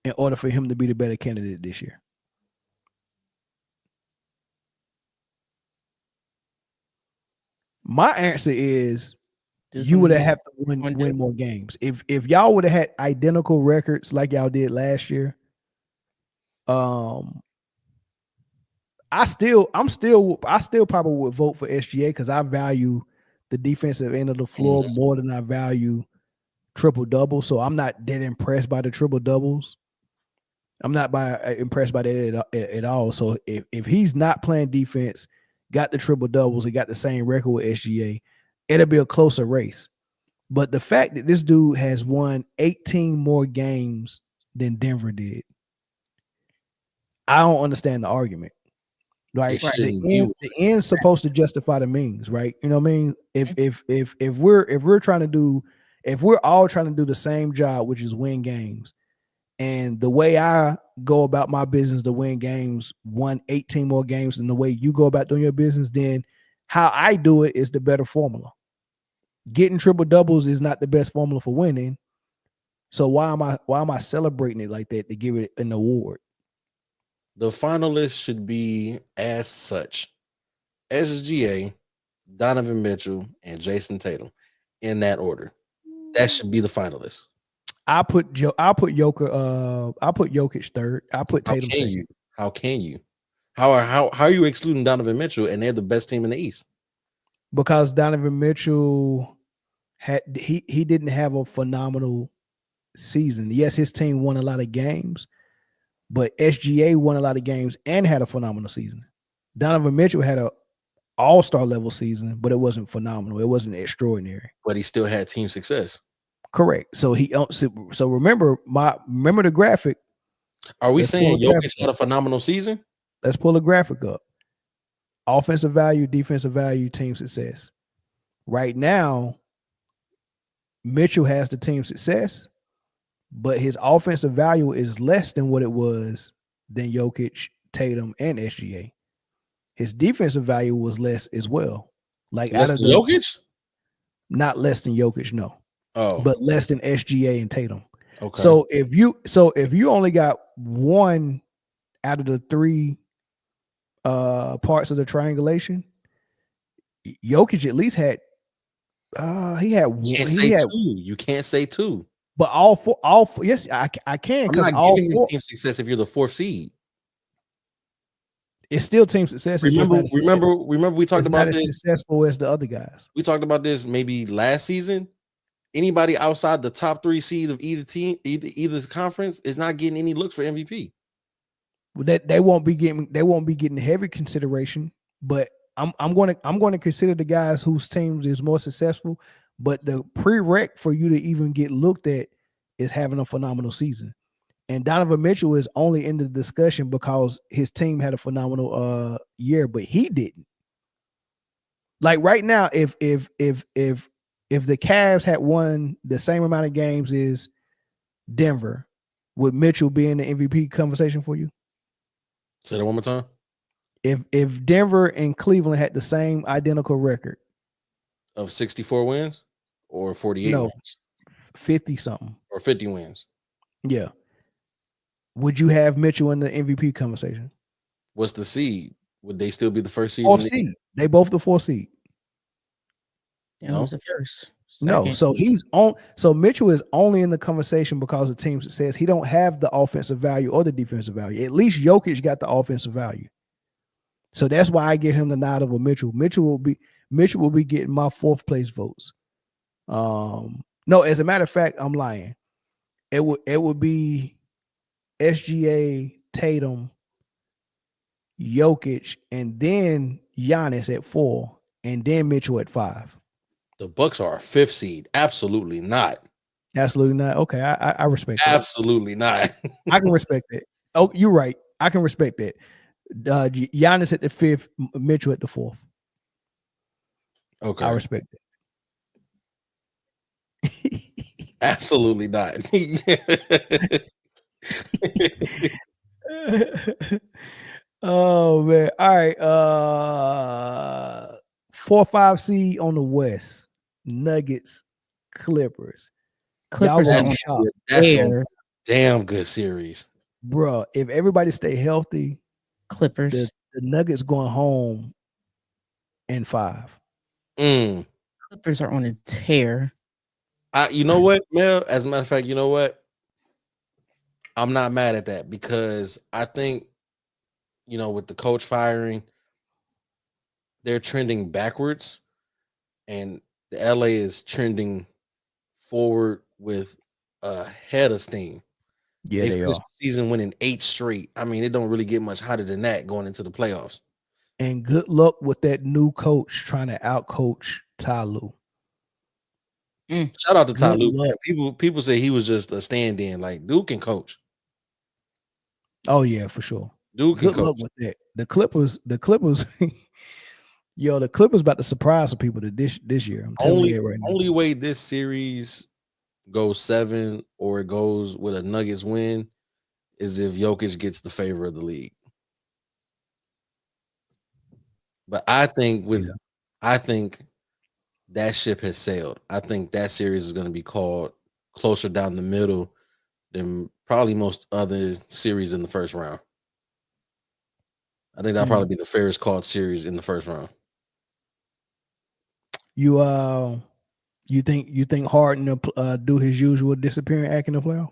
in order for him to be the better candidate this year? My answer is you would have to win more games. If y'all would have had identical records like y'all did last year, I still probably would vote for SGA because I value the defensive end of the floor more than I value triple doubles. So I'm not that impressed by the triple doubles. I'm not impressed by that at all. So if he's not playing defense, got the triple doubles, he got the same record with SGA, it'll be a closer race. But the fact that this dude has won 18 more games than Denver did, I don't understand the argument. Like the end's supposed to justify the means, right? You know what I mean? If we're all trying to do the same job, which is win games, and the way I go about my business to win games, won 18 more games than the way you go about doing your business, then how I do it is the better formula. Getting triple doubles is not the best formula for winning. So why am I celebrating it like that to give it an award? The finalists should be as such: SGA, Donovan Mitchell, and Jason Tatum, in that order. That should be the finalists. I put Jokic third. I put Tatum second. How can you? How are you excluding Donovan Mitchell and they're the best team in the East? Because Donovan Mitchell he didn't have a phenomenal season. Yes, his team won a lot of games, but SGA won a lot of games and had a phenomenal season. Donovan Mitchell had a all-star level season, but it wasn't phenomenal. It wasn't extraordinary. But he still had team success. Correct. So so remember the graphic. Are we saying Jokic had a phenomenal season? Let's pull the graphic up. Offensive value, defensive value, team success. Right now, Mitchell has the team success, but his offensive value is less than what it was than Jokic, Tatum, and SGA. His defensive value was less as well. Like less than Jokic? Not less than Jokic, no. Oh, but less than SGA and Tatum. Okay. So if you only got one out of the three parts of the triangulation, Jokic at least had You can't say two. But all four, yes, I can, I'm because not all giving you four, team success if you're the fourth seed. it's still team success. Remember we talked it's about not as this. successful as the other guys. We talked about this maybe last season. Anybody outside the top three seeds of either team, either conference, is not getting any looks for MVP. That they won't be getting heavy consideration, but I'm going to consider the guys whose teams is more successful. But the prereq for you to even get looked at is having a phenomenal season. And Donovan Mitchell is only in the discussion because his team had a phenomenal year, but he didn't. Like right now, if the Cavs had won the same amount of games as Denver, would Mitchell be in the MVP conversation for you? Say that one more time. If Denver and Cleveland had the same identical record of 64 wins or 48 wins, 50 something or 50 wins. Yeah. Would you have Mitchell in the MVP conversation? What's the seed? Would they still be the first seed? Fourth seed. They both the fourth seed. And who's the first? No, Second? so he's on. So Mitchell is only in the conversation because of team success. He don't have the offensive value or the defensive value. At least Jokic got the offensive value. So that's why I give him the nod over Mitchell. Mitchell will be getting my fourth place votes. No, as a matter of fact, I'm lying. It would be SGA, Tatum, Jokic, and then Giannis at 4, and then Mitchell at 5. The Bucks are a fifth seed. Absolutely not. Absolutely not. Okay, I respect that. Absolutely not. I can respect that. Oh, you're right. I can respect that. Giannis at the 5th, Mitchell at the 4th. Okay. I respect it. Absolutely not. Oh man. All right. 4-5 seed on the West. Nuggets, Clippers. Clippers Y'all are was shocked. That's a damn good series. Bro, if everybody stay healthy, Clippers. The Nuggets going home in 5. Clippers are on a tear. You know what, Mel? As a matter of fact, you know what? I'm not mad at that because I think, with the coach firing, they're trending backwards, and the LA is trending forward with a head of steam. Yeah, they are. This season winning 8 straight. I mean, it don't really get much hotter than that going into the playoffs. And good luck with that new coach trying to outcoach Ty Lue. Shout out to Ty Lue. People say he was just a stand-in. Like, dude can coach. Oh yeah, for sure. Dude can good coach. luck with that. The Clippers, yo, the Clippers about to surprise some people this year. I'm telling you right now. Only way this series goes 7 or it goes with a Nuggets win is if Jokic gets the favor of the league. But I think that ship has sailed. I think that series is going to be called closer down the middle than probably most other series in the first round. I think that'll probably be the fairest called series in the first round. You think Harden will do his usual disappearing act in the playoff?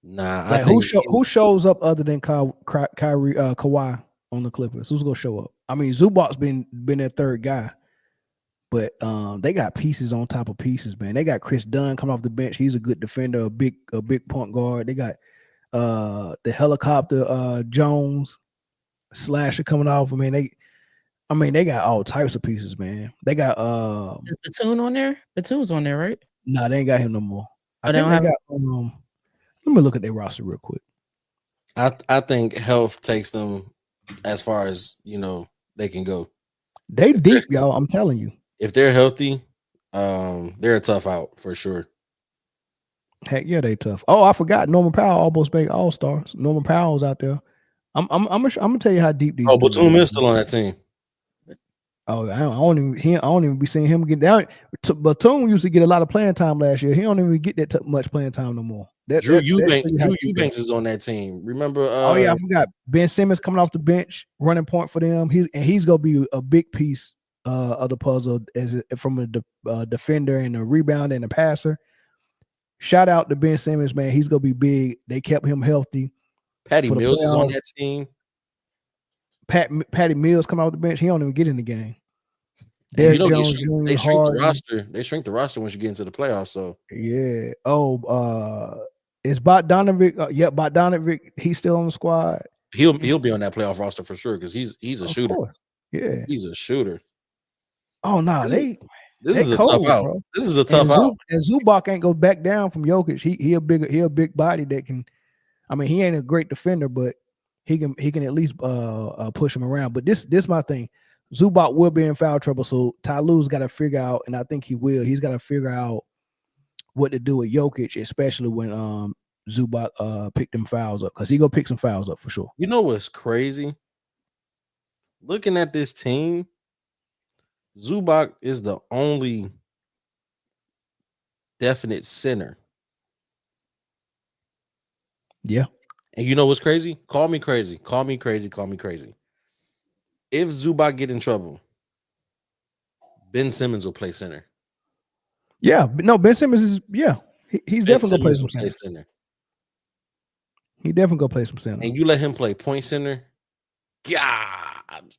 Nah, Like who shows up other than Kawhi on the Clippers? Who's gonna show up? I mean, Zubac's been their third guy, but they got pieces on top of pieces, man. They got Chris Dunn coming off the bench. He's a good defender, a big point guard. They got the helicopter Jones slasher coming off. I mean, they got all types of pieces, man. They got Is Batum on there? Batum's on there, right? nah, they ain't got him no more. I Oh, they think don't they have got let me look at their roster real quick. I think health takes them as far as they can go. They deep, y'all. I'm telling you. If they're healthy, they're a tough out for sure. Heck yeah, they tough. Oh, I forgot. Norman Powell almost made All-Stars. Norman Powell's out there. I'm gonna tell you how deep these. Oh, Batum is still on that team. Oh, I don't even be seeing him get down. Batum used to get a lot of playing time last year. He don't even get that much playing time no more. Drew Eubanks is on that team. Remember? Oh yeah, I forgot. Ben Simmons coming off the bench, running point for them. He's gonna be a big piece of the puzzle from a defender and a rebounder and a passer. Shout out to Ben Simmons, man. He's gonna be big. They kept him healthy. Patty Mills is on that team. Patty Mills coming off the bench. He don't even get in the game. They shrink the roster. They shrink the roster once you get into the playoffs. So yeah. Oh, is Bogdanovic? Bogdanovic. He's still on the squad. He'll be on that playoff roster for sure because he's a shooter. Course. Yeah, he's a shooter. Oh no, this is a tough out. Bro. This is a tough out. And Zubac ain't go back down from Jokic. He a big body that can. I mean, he ain't a great defender, but he can at least push him around. But this my thing. Zubac will be in foul trouble, so Ty Lue's got to figure out, and I think he will. He's got to figure out what to do with Jokic, especially when Zubac pick them fouls up, because he gonna pick some fouls up for sure. You know what's crazy? Looking at this team, Zubac is the only definite center. Yeah. And you know what's crazy? Call me crazy. Call me crazy. Call me crazy. If Zubac get in trouble, Ben Simmons will play center. Yeah, no, Ben Simmons is he's definitely gonna play some center. He definitely gonna play some center. And you let him play point center. God.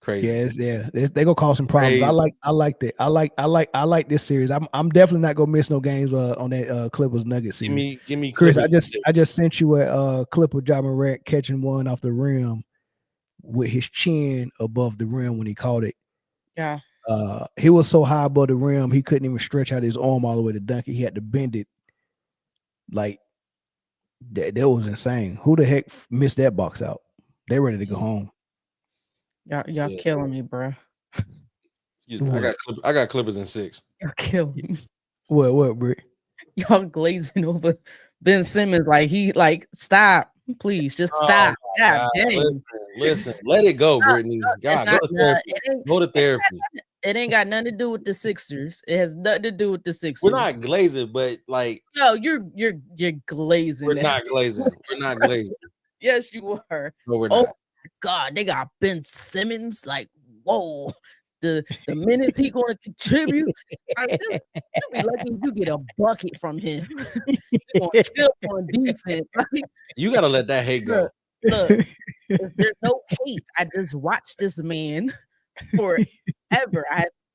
Crazy. Yeah, they gonna cause some problems. Crazy. I like that. I like this series. I'm definitely not gonna miss no games on that Clippers Nuggets series. Give me Chris. I just sent you a clip of Ja Morant catching one off the rim with his chin above the rim when he caught it. Yeah. He was so high above the rim he couldn't even stretch out his arm all the way to dunk it. He had to bend it. Like that was insane. Who the heck missed that box out? They ready to go home. Y'all killing me, bro. Excuse me. I got Clippers in 6. Y'all killing me. What, Britt? Y'all glazing over Ben Simmons stop. Please just stop. God dang. Listen, let it go, Britne. God, go to therapy. It ain't got nothing to do with the Sixers. It has nothing to do with the Sixers. We're not glazing, but no, you're glazing. We're not glazing. We're not glazing. Yes, you are. No, we're not. God, they got Ben Simmons. Like, whoa, the minutes he gonna contribute. You'll be lucky if you get a bucket from him. You're gonna kill on defense. You gotta let that hate go. Look, there's no hate. I just watched this man forever.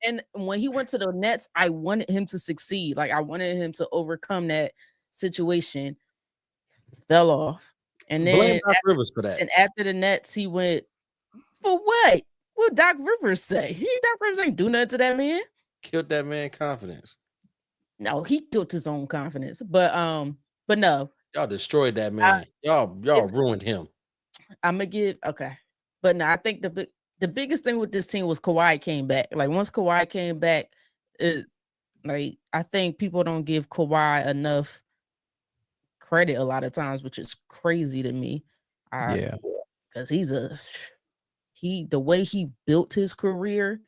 And when he went to the Nets, I wanted him to succeed. Like, I wanted him to overcome that situation. Fell off. And then Doc Rivers for that. And after the Nets, he went for what? What Doc Rivers say? Doc Rivers ain't do nothing to that man. Killed that man confidence. No, he killed his own confidence. But no. Y'all destroyed that man. Y'all ruined him. I'm gonna give but no, I think the biggest thing with this team was Kawhi came back. Like, once Kawhi came back, I think people don't give Kawhi enough credit a lot of times, which is crazy to me. Because the way he built his career,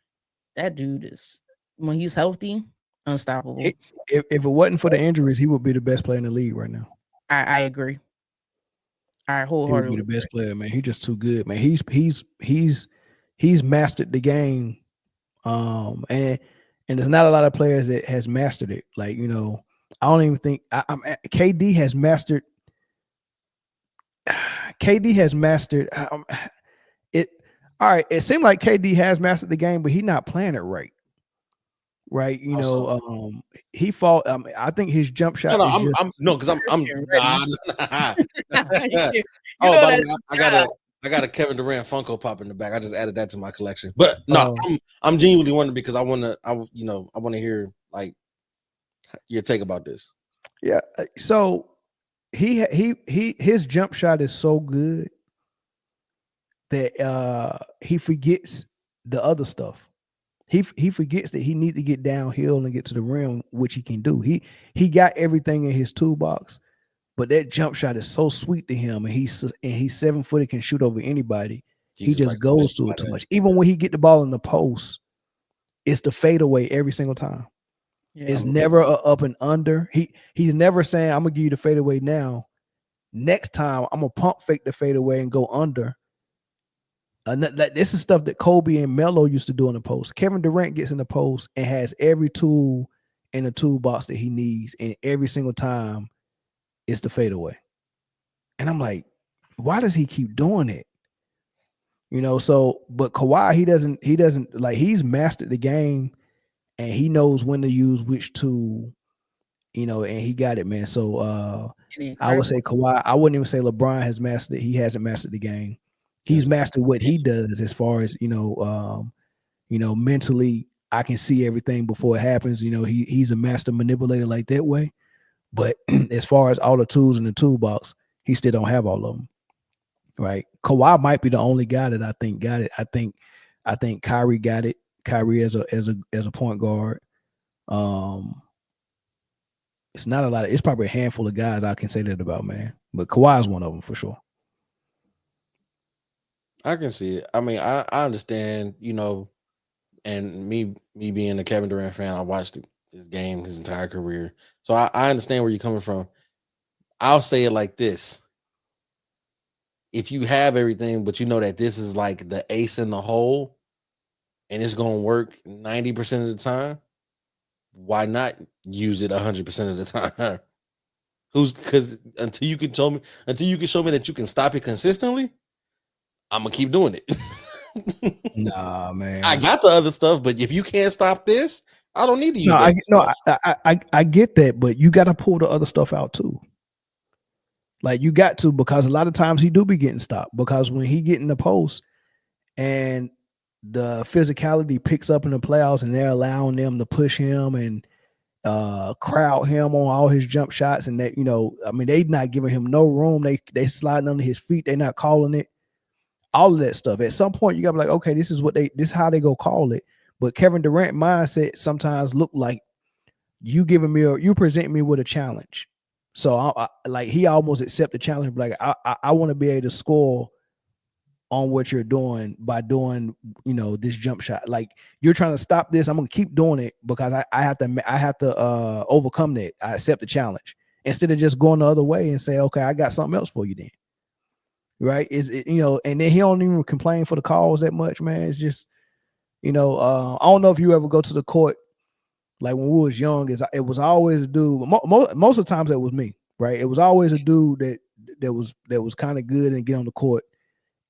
that dude is, when he's healthy, unstoppable. If it wasn't for the injuries, he would be the best player in the league right now. I agree. I wholeheartedly. He would be the best player, man. He's just too good, man. He's mastered the game, and there's not a lot of players that has mastered it. Like, I don't even think KD has mastered. KD has mastered it. All right, it seemed like KD has mastered the game, but he's not playing it right. Right, you know, he fought. I think his jump shot. No, is I'm, just, I'm no, because I'm nah. You Oh, know by the that's way, I got a Kevin Durant Funko Pop in the back. I just added that to my collection. But no, Oh. I'm genuinely wondering because I want to hear like your take about this. Yeah. So his jump shot is so good that he forgets the other stuff. He forgets that he needs to get downhill and get to the rim, which he can do. He got everything in his toolbox, but that jump shot is so sweet to him, and he's 7 foot, can shoot over anybody. He just goes to it too much. Even when he get the ball in the post, it's the fadeaway every single time. Yeah. It's never a up and under. He's never saying, I'm gonna give you the fadeaway now. Next time I'm gonna pump fake the fadeaway and go under. This is stuff that Kobe and Melo used to do in the post. Kevin Durant gets in the post and has every tool in the toolbox that he needs, and every single time it's the fadeaway. And I'm like, why does he keep doing it? You know, so but Kawhi, he doesn't like, he's mastered the game and he knows when to use which tool, you know, and he got it, man. So I would say Kawhi. I wouldn't even say LeBron has mastered it. He hasn't mastered the game. He's mastered what he does as far as, mentally, I can see everything before it happens. You know, he's a master manipulator like that way. But as far as all the tools in the toolbox, he still don't have all of them. Right. Kawhi might be the only guy that I think got it. I think Kyrie got it. Kyrie as a point guard. It's not a lot. It's probably a handful of guys I can say that about, man. But Kawhi is one of them for sure. I can see it. I mean, I understand, and me being a Kevin Durant fan, I watched his game his entire career. So I understand where you're coming from. I'll say it like this. If you have everything, but you know that this is like the ace in the hole and it's going to work 90% of the time, why not use it 100% of the time? Because until you can show me that you can stop it consistently, I'm gonna keep doing it. Nah, man. I got the other stuff, but if you can't stop this, I don't need to use I get that, but you got to pull the other stuff out too. Like you got to, because a lot of times he do be getting stopped, because when he get in the post and the physicality picks up in the playoffs and they're allowing them to push him and crowd him on all his jump shots, and that, they not giving him no room. They sliding under his feet. They're not calling it. All of that stuff. At some point, you gotta be like, okay, this is how they go call it. But Kevin Durant mindset sometimes look like you present me with a challenge. So like he almost accept the challenge. Like I want to be able to score on what you're doing by doing, this jump shot. Like you're trying to stop this. I'm gonna keep doing it because I have to overcome that. I accept the challenge instead of just going the other way and say, okay, I got something else for you then. Right? And then he don't even complain for the calls that much, man. It's just, I don't know if you ever go to the court, like when we was young, it was always a dude. Most of the times it was me, right? It was always a dude that was kind of good and get on the court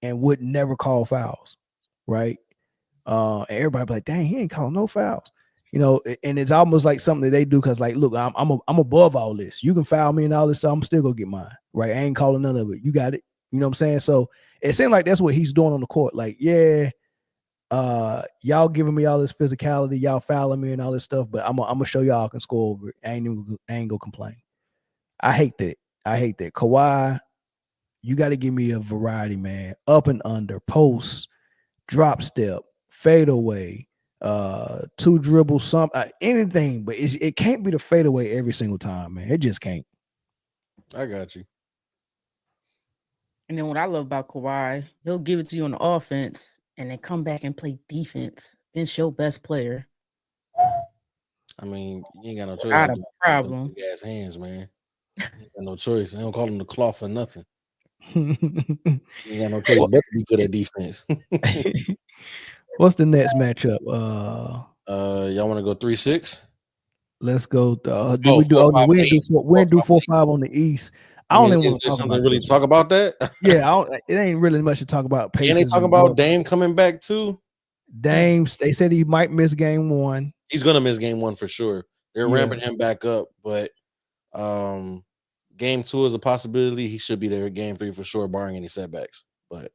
and would never call fouls, right? And everybody be like, dang, he ain't calling no fouls. And it's almost like something that they do because, like, look, I'm above all this. You can foul me and all this stuff. I'm still gonna get mine, right? I ain't calling none of it. You got it. You know what I'm saying? So it seemed like that's what he's doing on the court. Like, yeah, y'all giving me all this physicality, y'all fouling me and all this stuff, but I'm gonna show y'all I can score over it. I ain't gonna complain. I hate that. Kawhi, you got to give me a variety, man. Up and under, post, drop step, fadeaway, two dribbles, anything, but it can't be the fadeaway every single time, man. It just can't. I got you. And then what I love about Kawhi, he'll give it to you on the offense and then come back and play defense against your best player. I mean, you ain't got no choice. Not a problem. Big ass hands, man. You ain't got no choice. They don't call him the cloth for nothing. You ain't got no choice but to be good at defense. What's the next matchup? Y'all want to go 3-6? Let's go. Did Oh, we do? 4, Oh, 5 we on didn't the do East. 4, we didn't do 4-5 on the East. I don't even is want to there talk something about to really this. talk about that? Yeah, it ain't really much to talk about. And they Pacers talk and about Bucks. Dame coming back too. Dame, they said he might miss game 1. He's gonna miss game 1 for sure. They're Yeah. ramping him back up, but game 2 is a possibility. He should be there at game 3 for sure, barring any setbacks. But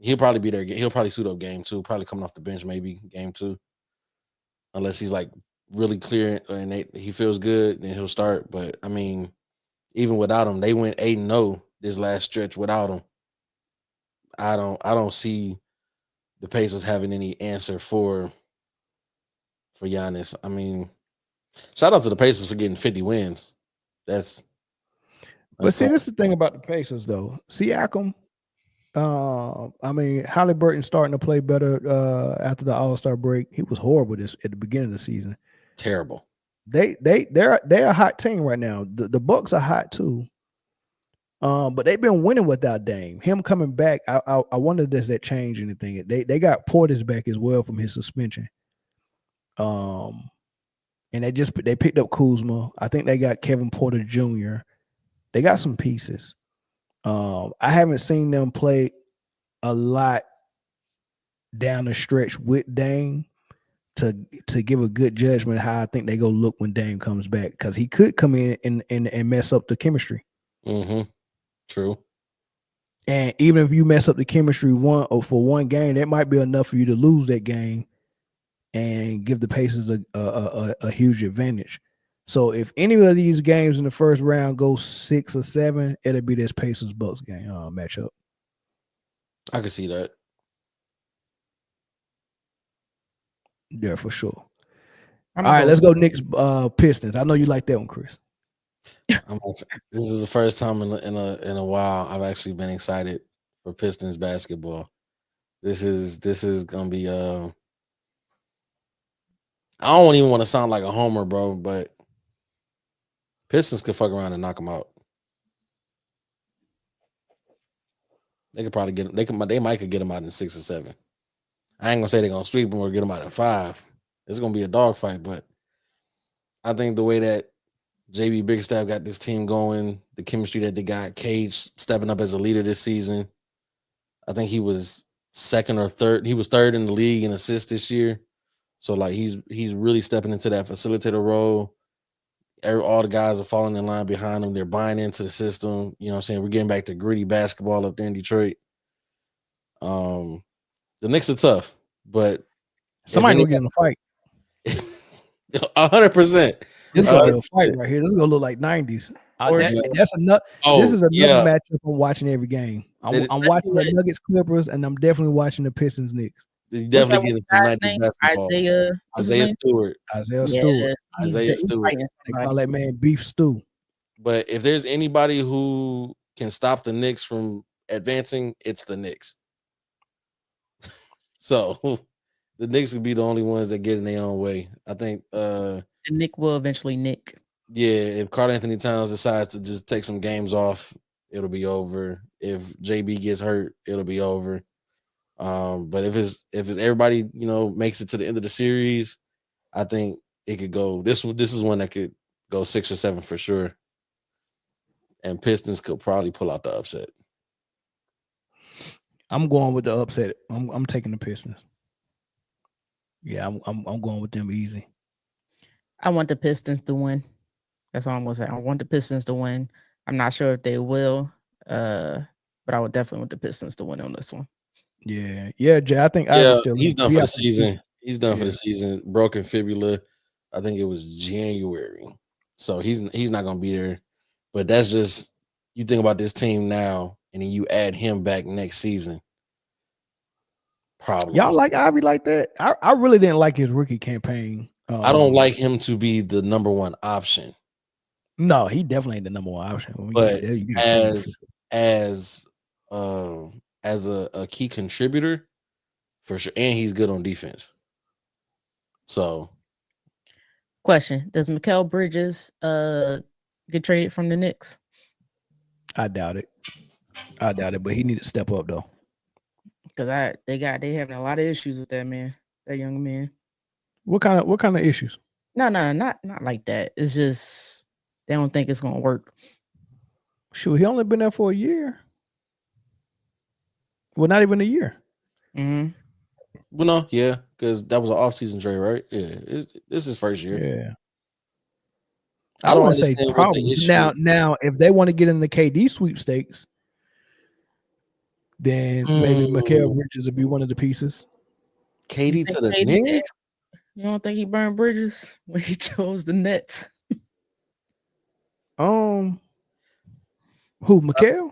he'll probably be there. He'll probably suit up game 2, probably coming off the bench, maybe game 2. Unless he's like really clear and he feels good, then he'll start. But I mean, even without him, they went 8-0 this last stretch without him. I don't see the Pacers having any answer for Giannis. I mean, shout out to the Pacers for getting 50 wins. But see, this is the thing about the Pacers, though. Siakam, I mean, Halliburton starting to play better after the All-Star break. He was horrible at the beginning of the season. Terrible. They're a hot team right now. The Bucks are hot too. But they've been winning without Dame. Him coming back, I wonder does that change anything? They got Portis back as well from his suspension. And they picked up Kuzma. I think they got Kevin Porter Jr. They got some pieces. I haven't seen them play a lot down the stretch with Dame to give a good judgment how I think they go look when Dame comes back, because he could come in and mess up the chemistry. Mm-hmm. True. And even if you mess up the chemistry for one game, that might be enough for you to lose that game and give the Pacers a huge advantage. So if any of these games in the first round go 6 or 7, it'll be this Pacers Bucks game matchup. I can see that. Yeah, for sure. All right, let's go Knicks Pistons. I know you like that one, Chris. This is the first time in a while I've actually been excited for Pistons basketball. This is gonna be I don't even want to sound like a homer, bro, but Pistons could fuck around and knock them out. They could probably get them. They might could get them out in 6 or 7. I ain't gonna say they're gonna sweep them or get them out in 5. It's gonna be a dogfight, but I think the way that JB Bigstaff got this team going, the chemistry that they got, Cage stepping up as a leader this season. I think he was second or third. He was third in the league in assists this year. So like he's really stepping into that facilitator role. All the guys are falling in line behind him. They're buying into the system. You know what I'm saying? We're getting back to gritty basketball up there in Detroit. The Knicks are tough, but somebody gonna get in a fight. 100%. This is gonna be a fight right here. This is gonna look like 90s. That's enough. This is another matchup I'm watching every game. I'm watching the Nuggets Clippers, and I'm definitely watching the Pistons Knicks. You definitely get some 90s basketball. Isaiah Stewart. They call that man Beef Stew. But if there's anybody who can stop the Knicks from advancing, it's the Knicks. So the Knicks would be the only ones that get in their own way. I think Nick will eventually nick. Yeah, if Karl Anthony Towns decides to just take some games off, it'll be over. If JB gets hurt, it'll be over. But if it's everybody, makes it to the end of the series, I think it could go. This is one that could go 6 or 7 for sure. And Pistons could probably pull out the upset. I'm going with the upset. I'm taking the Pistons. Yeah, I'm going with them easy. I want the Pistons to win. That's all I'm gonna say. I want the Pistons to win. I'm not sure if they will, but I would definitely want the Pistons to win on this one. Yeah, Jay. I think he's done for the season. He's done for the season. Broken fibula. I think it was January, so he's not gonna be there. But that's just, you think about this team now, and then you add him back next season. Problems. Y'all like Ivy like that? I really didn't like his rookie campaign. I don't like him to be the number one option. No, he definitely ain't the number one option. But as a key contributor, for sure, and he's good on defense. So, question: does Mikal Bridges get traded from the Knicks? I doubt it. But he need to step up though. Because they having a lot of issues with that man, that young man. What kind of issues? No, not like that. It's just they don't think it's gonna work. Shoot, he only been there for a year. Well, not even a year. Mm-hmm. Well, no, yeah, because that was an off-season trade, right? Yeah, this is his first year. Yeah. I don't want to say understand what probably the issue is. now if they want to get in the KD sweepstakes, then maybe Mikal Bridges will be one of the pieces. KD to the KD Knicks? You don't think he burned bridges when he chose the Nets? Who, Mikal?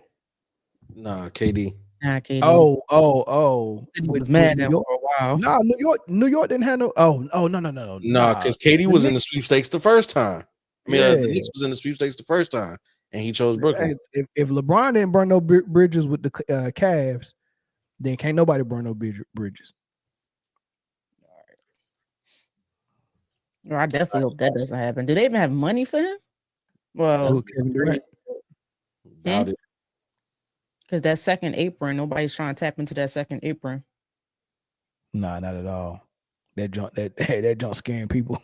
Nah, KD. Nah, KD. Oh. He was mad at him for a while. Nah, New York didn't have no. No. Nah, because KD was in the sweepstakes the first time. I mean, the Yeah. Knicks was in the sweepstakes the first time, and he chose Brooklyn. If LeBron didn't burn no bridges with the Cavs, then can't nobody burn no bridges. Well, I definitely hope that doesn't happen. Do they even have money for him? Well, Kevin Durant. Doubt it. Because that second apron, nobody's trying to tap into that second apron. Nah, not at all. That junk scaring people.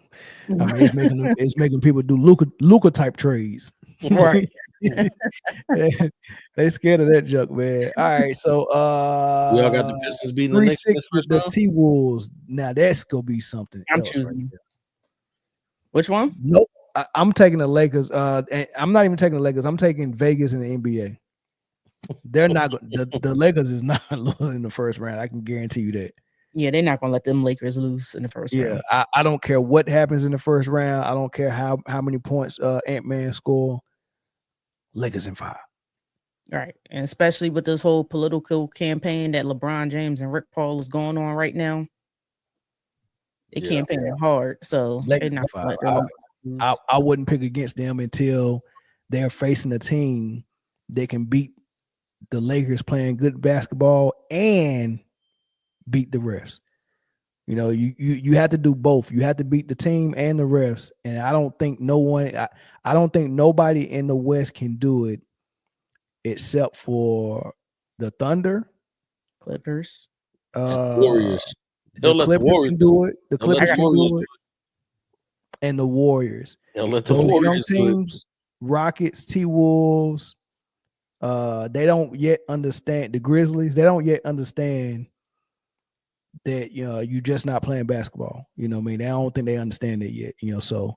I mean, it's making people do Luka type trades. Right. They scared of that junk, man. All right, so we all got the Pistons beating the Knicks in the first round. T Wolves. Now that's gonna be something. I'm else choosing. right there. Which one? Nope. I'm taking the Lakers. And I'm not even taking the Lakers. I'm taking Vegas and the NBA. They're not the Lakers is not losing the first round. I can guarantee you that. Yeah, they're not gonna let them Lakers lose in the first round. I don't care what happens in the first round. I don't care how many points Ant-Man score. Lakers in 5. Right. And especially with this whole political campaign that LeBron James and Rick Paul is going on right now. They campaigning hard. So they're not gonna let them lose. I wouldn't pick against them until they're facing a team that can beat the Lakers playing good basketball and beat the refs. You know, you have to do both. You have to beat the team and the refs. And I don't think I don't think nobody in the West can do it except for the Thunder, Clippers, Warriors. The Clippers can do it. The Clippers can do it. And the Warriors. They'll let the Those young Warriors do it. teams, Rockets, T-Wolves, they don't yet understand the Grizzlies. They don't yet understand that you're just not playing basketball. You know what I mean? I don't think they understand it yet. So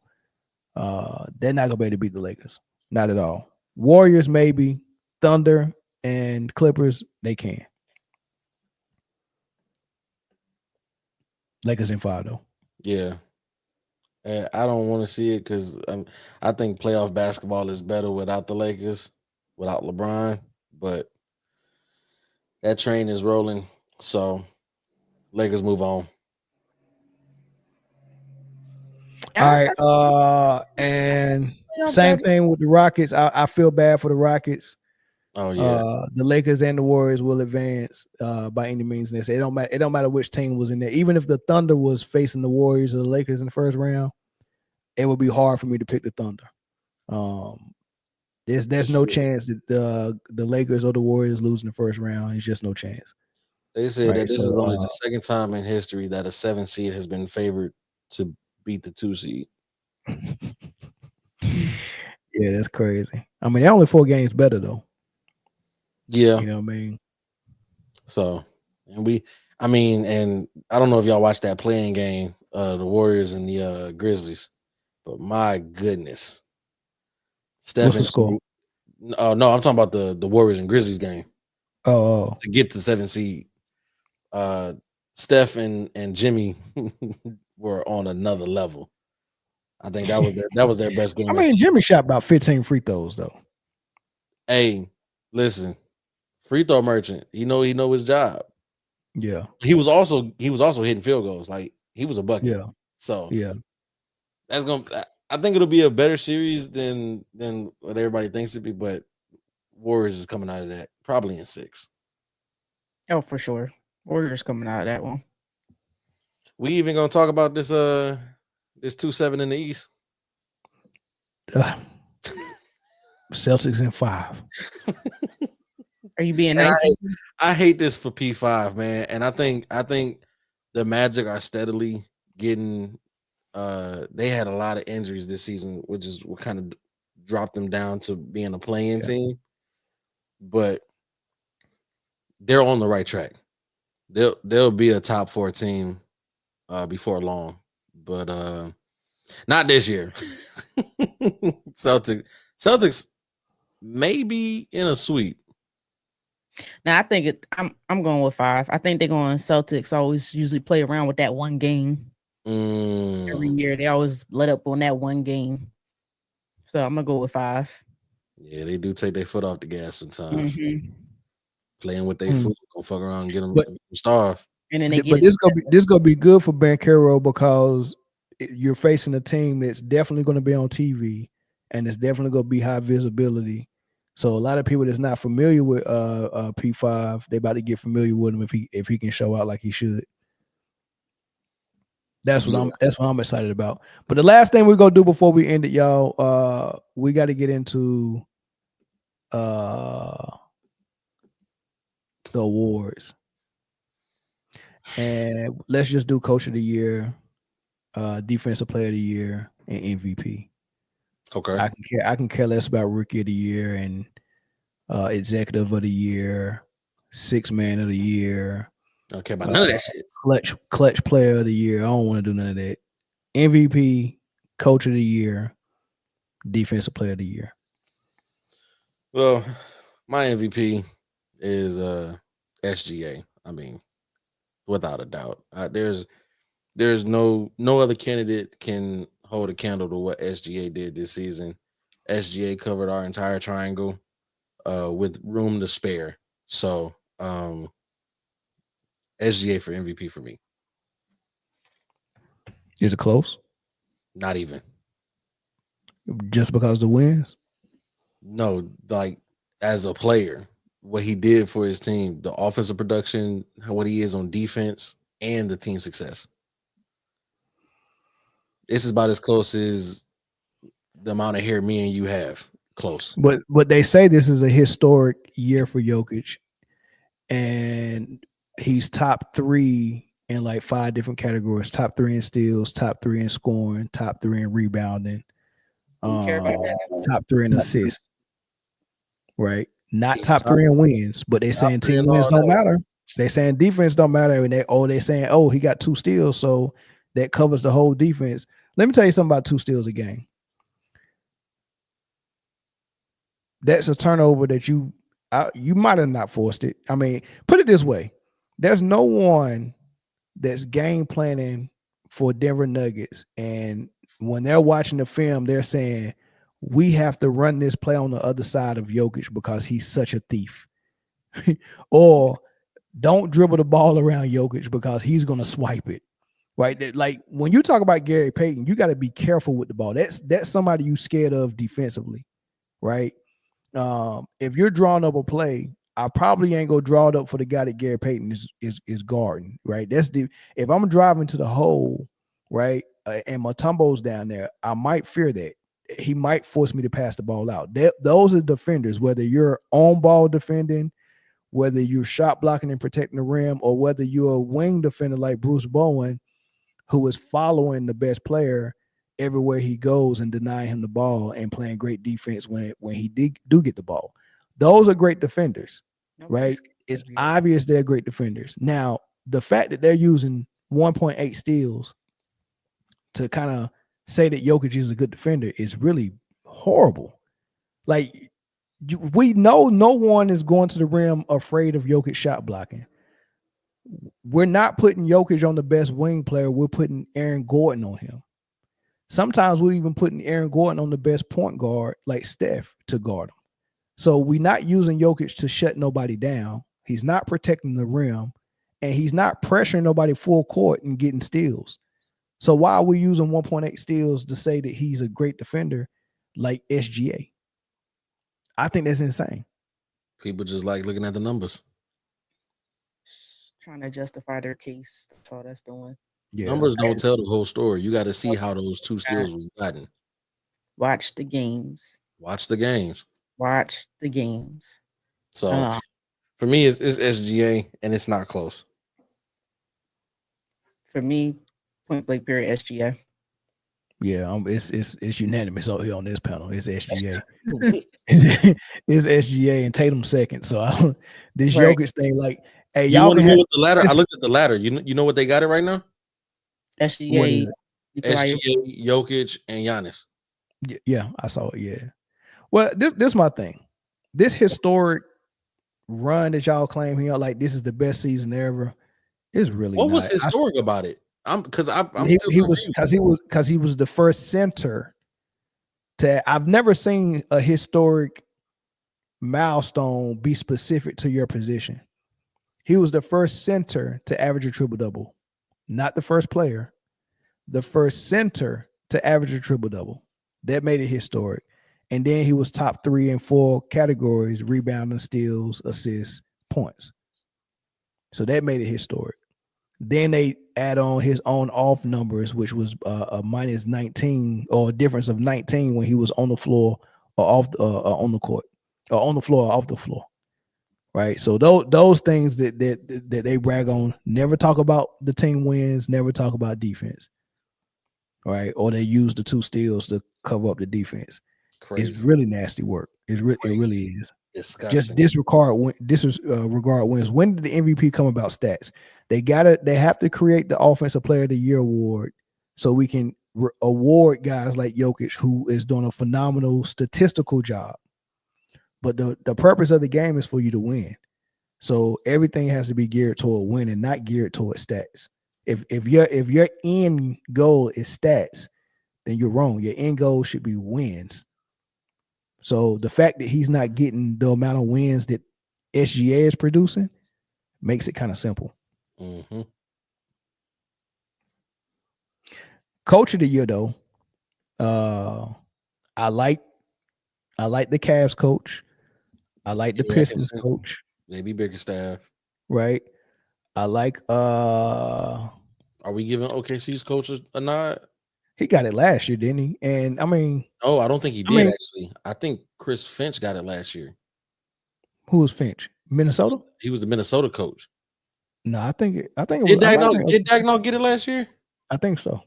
they're not gonna be able to beat the Lakers. Not at all. Warriors maybe, Thunder and Clippers, they can. Lakers in 5 though. Yeah. I don't want to see it because I think playoff basketball is better without the Lakers, without LeBron. But that train is rolling, so Lakers move on. All right. And same thing with the Rockets. I feel bad for the Rockets. Oh yeah. The Lakers and the Warriors will advance by any means necessary. It don't matter which team was in there. Even if the Thunder was facing the Warriors or the Lakers in the first round, it would be hard for me to pick the Thunder. There's no chance that the Lakers or the Warriors lose in the first round. It's just no chance. They said that this is only the second time in history that a 7 seed has been favored to beat the 2 seed. Yeah, that's crazy. I mean, they're only 4 games better though. Yeah. You know what I mean? So, and I don't know if y'all watched that playing game, the Warriors and the Grizzlies, but my goodness. What's the score? Oh, no, I'm talking about the Warriors and Grizzlies game. Oh. To get to 7 seed. Steph and Jimmy were on another level. I think that was their best game. I mean, Jimmy shot about 15 free throws though. Hey, listen, free throw merchant. He know his job. Yeah. He was also hitting field goals. Like he was a bucket. Yeah. So yeah, I think it'll be a better series than what everybody thinks it'd be, but Warriors is coming out of that probably in 6. Oh, for sure. Warriors coming out of that one. We even gonna talk about this 2-7 in the East. Celtics in 5. Are you being nice? I hate this for P5, man. And I think the Magic are steadily getting they had a lot of injuries this season, which is what kind of dropped them down to being a play-in team. But they're on the right track. They'll be a top 4 team before long, but not this year. Celtics maybe in a sweep. Now I think I'm going with 5. I think they're going Celtics always usually play around with that one game. Every year they always let up on that one game. So I'm gonna go with 5. Yeah, they do take their foot off the gas sometimes. Mm-hmm. Playing with their food, gonna fuck around and get them But- starved. And then they But this gonna be good for Banchero because you're facing a team that's definitely going to be on TV and it's definitely going to be high visibility. So a lot of people that's not familiar with P5, they about to get familiar with him if he can show out like he should. That's what I'm excited about. But the last thing we're gonna do before we end it, y'all, we got to get into the awards. And let's just do Coach of the Year, Defensive Player of the Year, and MVP. Okay. I can care less about Rookie of the Year and Executive of the Year, Sixth Man of the Year. I don't care about none of that shit. Clutch Player of the Year. I don't want to do none of that. MVP, Coach of the Year, Defensive Player of the Year. Well, my MVP is SGA. I mean, without a doubt. There's no other candidate can hold a candle to what SGA did this season. SGA covered our entire triangle with room to spare. So SGA for MVP for me. Is it close? Not even. Just because the wins? No, like as a player, what he did for his team, the offensive production, what he is on defense, and the team success. This is about as close as the amount of hair me and you have. Close. But they say this is a historic year for Jokic, and he's top 3 in like 5 different categories: top 3 in steals, top 3 in scoring, top 3 in rebounding, top 3 in assists. Right? Not top 3 in wins, but they saying team wins don't matter. They saying defense don't matter, and they saying he got 2 steals, so that covers the whole defense. Let me tell you something about 2 steals a game. That's a turnover that you might have not forced it. I mean, put it this way: there's no one that's game planning for Denver Nuggets, and when they're watching the film, they're saying we have to run this play on the other side of Jokic because he's such a thief, or don't dribble the ball around Jokic because he's going to swipe it. Right? Like when you talk about Gary Payton, you got to be careful with the ball. That's somebody you scared of defensively, right? If you're drawing up a play, I probably ain't gonna draw it up for the guy that Gary Payton is guarding, right? If I'm driving to the hole, right, and Mutombo's down there, I might fear that he might force me to pass the ball out. Those are defenders, whether you're on ball defending, whether you're shot blocking and protecting the rim, or whether you're a wing defender like Bruce Bowen, who is following the best player everywhere he goes and denying him the ball and playing great defense when he do get the ball. Those are great defenders, right? It's obvious they're great defenders. Now, the fact that they're using 1.8 steals to kind of say that Jokic is a good defender is really horrible. Like, we know no one is going to the rim afraid of Jokic shot blocking. We're not putting Jokic on the best wing player. We're putting Aaron Gordon on him. Sometimes we're even putting Aaron Gordon on the best point guard, like Steph, to guard him. So we're not using Jokic to shut nobody down. He's not protecting the rim, and he's not pressuring nobody full court and getting steals. So why are we using 1.8 steals to say that he's a great defender like SGA? I think that's insane. People just like looking at the numbers. Trying to justify their case. That's all that's doing. Yeah. Numbers don't tell the whole story. You got to see how those 2 steals was gotten. Watch the games. Watch the games. Watch the games. So for me, it's SGA, and it's not close. For me, point blank period, SGA. Yeah, it's unanimous out here on this panel. It's SGA. it's SGA and Tatum second. So this Right. Jokic thing, like, hey, You y'all want to can go have with the ladder? I looked at the ladder. You know what they got it right now? what is SGA, it? SGA, Jokic, and Giannis. Yeah, I saw it. Yeah. Well, this my thing. This historic run that y'all claim here, like this is the best season ever, is really What was not. historic about it? I'm still He was confused. because he was the first center to. I've never seen a historic milestone be specific to your position. He was the first center to average a triple double, not the first player, the first center to average a triple double. That made it historic. And then he was top 3 and 4 categories: rebounding, steals, assists, points. So that made it historic. Then they add on his own off numbers, which was a minus 19 or a difference of 19 when he was on the floor or off on the court or on the floor or off the floor. Right. So those things that they brag on, never talk about the team wins, never talk about defense. Right. Or they use the 2 steals to cover up the defense. Crazy. It's really nasty work. It really is. Disgusting. Just disregard wins. When did the MVP come about? Stats. They have to create the Offensive Player of the Year award so we can award guys like Jokic, who is doing a phenomenal statistical job. But the purpose of the game is for you to win. So everything has to be geared toward winning, not geared toward stats. If your end goal is stats, then you're wrong. Your end goal should be wins. So the fact that he's not getting the amount of wins that SGA is producing makes it kind of simple. Mm-hmm. Coach of the year, though, I like the Cavs coach. I like the Pistons coach. Maybe Bickerstaff. Right. I like. Are we giving OKC's coach a nod? He got it last year, didn't he? And I mean, no, I don't think he did. Actually, I think Chris Finch got it last year. Who was Finch? Minnesota. He was the Minnesota coach. No, I think it was. Did Dagnall get it last year? I think so.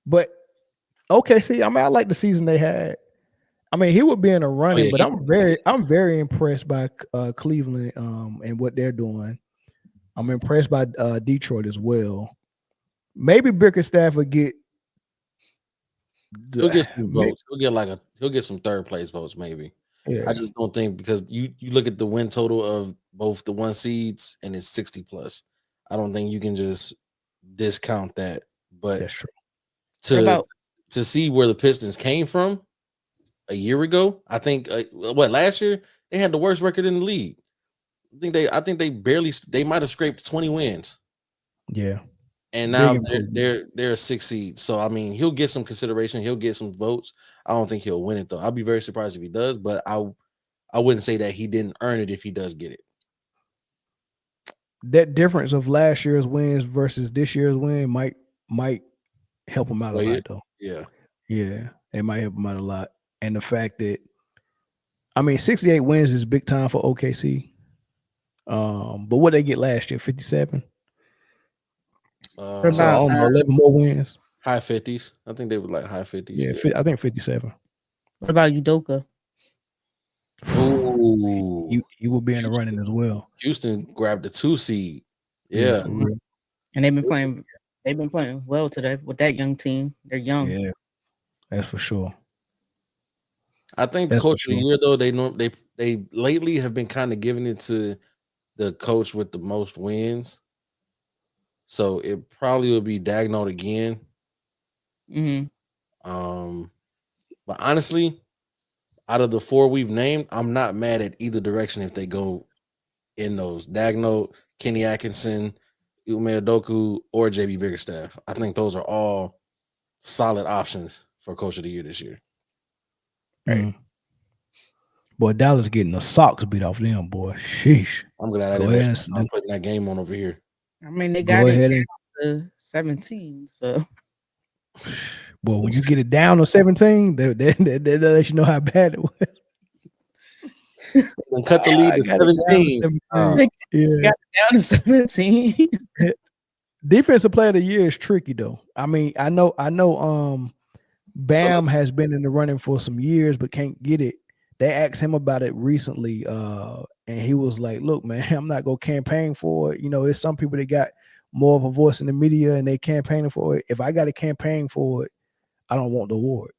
But OKC, I mean, I like the season they had. I mean, he would be in a running, but I'm very impressed by Cleveland and what they're doing. I'm impressed by Detroit as well. Maybe Bickerstaff would get. He'll get some votes. He'll get some third place votes, maybe. Yeah. I just don't think, because you look at the win total of both the 1 seeds and it's 60 plus. I don't think you can just discount that. But that's true. To see where the Pistons came from a year ago, I think last year they had the worst record in the league. I think they might have scraped 20 wins. Yeah. And now they're a 6 seed. So I mean, he'll get some consideration, he'll get some votes. I don't think he'll win it though. I'll be very surprised if he does, but I wouldn't say that he didn't earn it if he does get it. That difference of last year's wins versus this year's win might help him out a lot though. Yeah, it might help him out a lot. And the fact that, I mean, 68 wins is big time for OKC. But what they get last year, 57. So 11 more wins. High 50s. I think they were like high 50s. Yeah, I think 57. What about Udoka? Ooh, he will be in the running as well. Houston grabbed the 2 seed. Yeah. And they've been playing well today with that young team. They're young. Yeah, that's for sure. I think the coach of the year, though, they lately have been kind of giving it to the coach with the most wins. So it probably will be Dagnall again. Mm-hmm. But honestly, out of the 4 we've named, I'm not mad at either direction if they go in those. Dagnall, Kenny Atkinson, Ime Udoka, or JB Bickerstaff. I think those are all solid options for coach of the year this year. Right. Boy, Dallas getting the socks beat off them, boy. Sheesh. I'm glad I didn't start putting that game on over here. I mean, they got it to 17, so. Boy, when you get it down to 17, that lets you know how bad it was. And cut the lead to got it down to 17. 17. Yeah. Got down to 17. Defensive player of the year is tricky though. I mean, I know Bam has been in the running for some years, but can't get it. They asked him about it recently, and he was like, "Look, man, I'm not gonna campaign for it. You know, there's some people that got more of a voice in the media, and they campaigning for it. If I got to campaign for it, I don't want the award."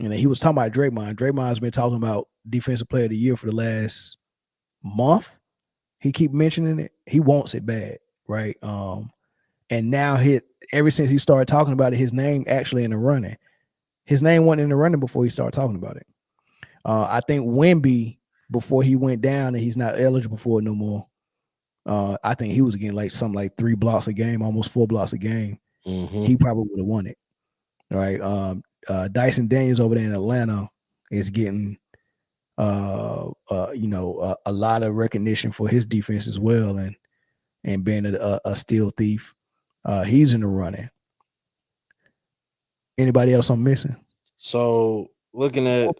And he was talking about Draymond. Draymond's been talking about defensive player of the year for the last month. He keep mentioning it. He wants it bad, right? And now ever since he started talking about it, his name actually in the running. His name wasn't in the running before he started talking about it. I think Wemby, before he went down and he's not eligible for it no more, I think he was getting like something like 3 blocks a game, almost 4 blocks a game. He probably would have won it. Right. Dyson Daniels over there in Atlanta is getting a lot of recognition for his defense as well, and being a steal thief. He's in the running. Anybody else I'm missing? So looking at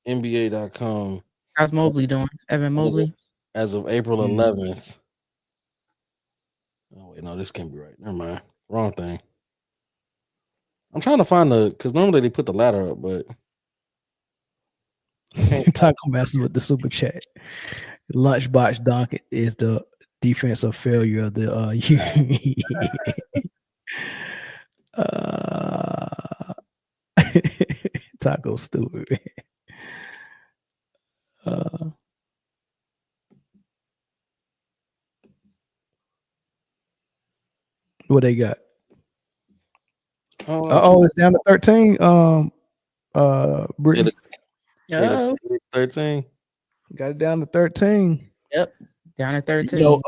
NBA.com. How's Mobley doing? Evan Mobley? As of April 11th. Oh, wait, no, this can't be right. Never mind. Wrong thing. I'm trying to find because normally they put the ladder up, but Taco Master with the super chat. Lunchbox Donkey is the defensive failure of the year. Taco stupid. What they got? It's down to 13. Britne. 13. Got it down to 13. Yep, down to 13. You know,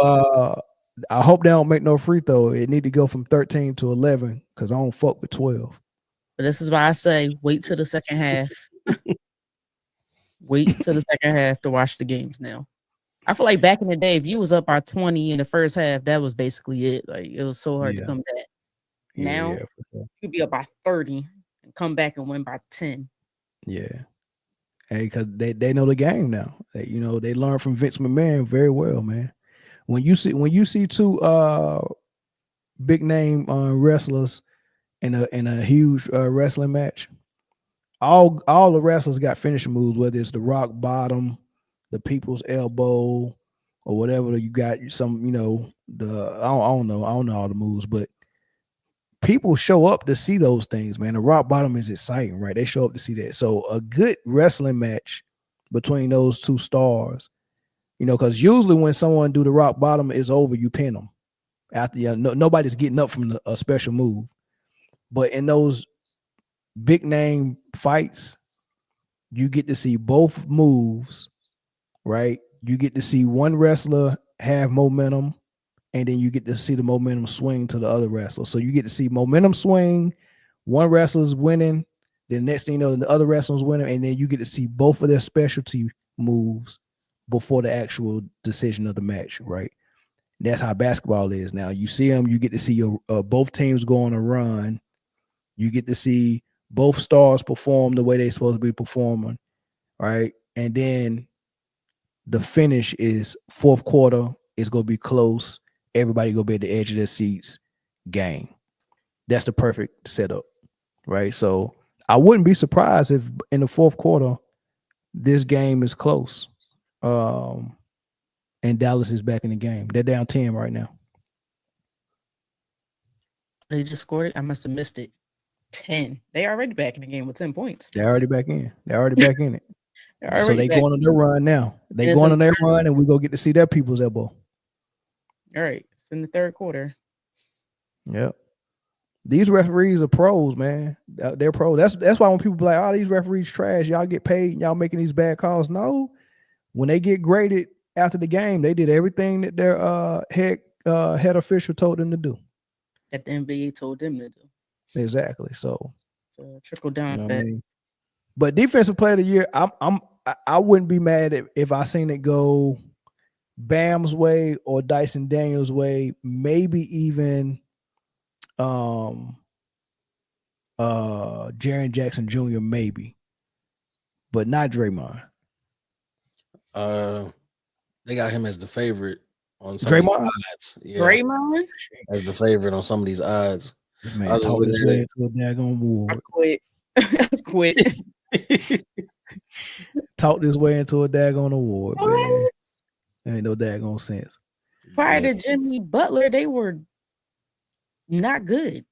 I hope they don't make no free throw. It need to go from 13 to 11 because I don't fuck with 12. But this is why I say wait till the second half. Wait till the second half to watch the games now. I feel like back in the day, if you was up by 20 in the first half, that was basically it. Like it was so hard to come back. Now you could be up by 30 and come back and win by 10. Yeah. Hey, because they know the game now. They learn from Vince McMahon very well, man. When you see two big name wrestlers in a huge wrestling match, all the wrestlers got finishing moves, whether it's the rock bottom, the people's elbow, or whatever. You got some, I don't know all the moves, but people show up to see those things, man. The rock bottom is exciting, right? They show up to see that. So a good wrestling match between those two stars, because usually when someone do the rock bottom, is over, you pin them. After nobody's getting up from a special move. But in those big name fights, you get to see both moves, right? You get to see one wrestler have momentum, and then you get to see the momentum swing to the other wrestler. So you get to see momentum swing, one wrestler's winning, then next thing you know, the other wrestler's winning, and then you get to see both of their specialty moves before the actual decision of the match, right? That's how basketball is now. You see them, you get to see your both teams go on a run. You get to see both stars perform the way they're supposed to be performing, right? And then the finish is fourth quarter. It's going to be close. Everybody going to be at the edge of their seats. Game. That's the perfect setup, right? So I wouldn't be surprised if in the fourth quarter, this game is close. And Dallas is back in the game. They're down 10 right now. They just scored it. I must have missed it. 10. They already back in the game with 10 points. They're already back in. They're already back in it. So they back. going on their run now. They going on their run, and we go get to see their people's elbow. All right. It's in the third quarter. Yep. These referees are pros, man. They're pros. That's why when people be like, "Oh, these referees trash. Y'all get paid. Y'all making these bad calls." No. When they get graded after the game, they did everything that their head official told them to do. That the NBA told them to do. Exactly. So trickle down effect. I mean? But defensive player of the year, I wouldn't be mad if I seen it go Bam's way or Dyson Daniels' way, maybe even Jaren Jackson Jr. maybe, but not Draymond. They got him as the favorite on some Draymond? of these odds. Yeah, Draymond? as the favorite on some of these odds. This I man was just talked his looking way at into a daggone I award. quit. I quit. Talked his way into a daggone award, man. What? There ain't no daggone sense. Prior Yeah. to Jimmy Butler, they were not good.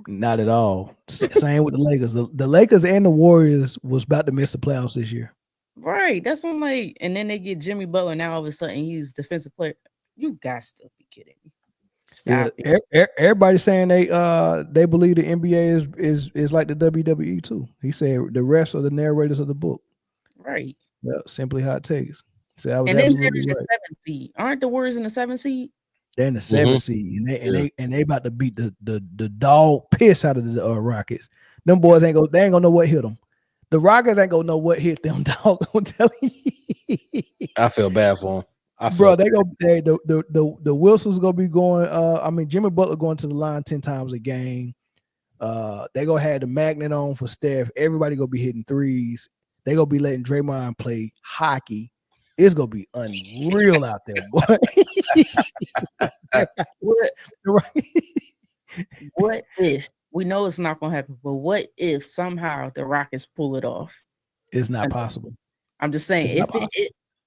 Not at all. Same with the Lakers. The Lakers and the Warriors was about to miss the playoffs this year. Right. That's what I'm like. And then they get Jimmy Butler. Now all of a sudden he's defensive player. You got to be kidding me. Stop it. Everybody's saying they believe the NBA is like the WWE too. He said the rest are the narrators of the book. Right. Yeah, simply hot takes. So I was And then they're absolutely in the right. 7th seed. Aren't the Warriors in the 7th seed? They're in the 7th seed, and they about to beat the dog piss out of the Rockets. Them boys ain't gonna know what hit them. The Rockets ain't gonna know what hit them, dog. I'm telling you. I feel bad for him. Bro, the Wilson's gonna be going. Jimmy Butler going to the line 10 times a game. They gonna have the magnet on for Steph. Everybody gonna be hitting threes. They gonna be letting Draymond play hockey. It's gonna be unreal out there, boy. What if we know it's not gonna happen, but what if somehow the Rockets pull it off? It's not possible. I'm just saying,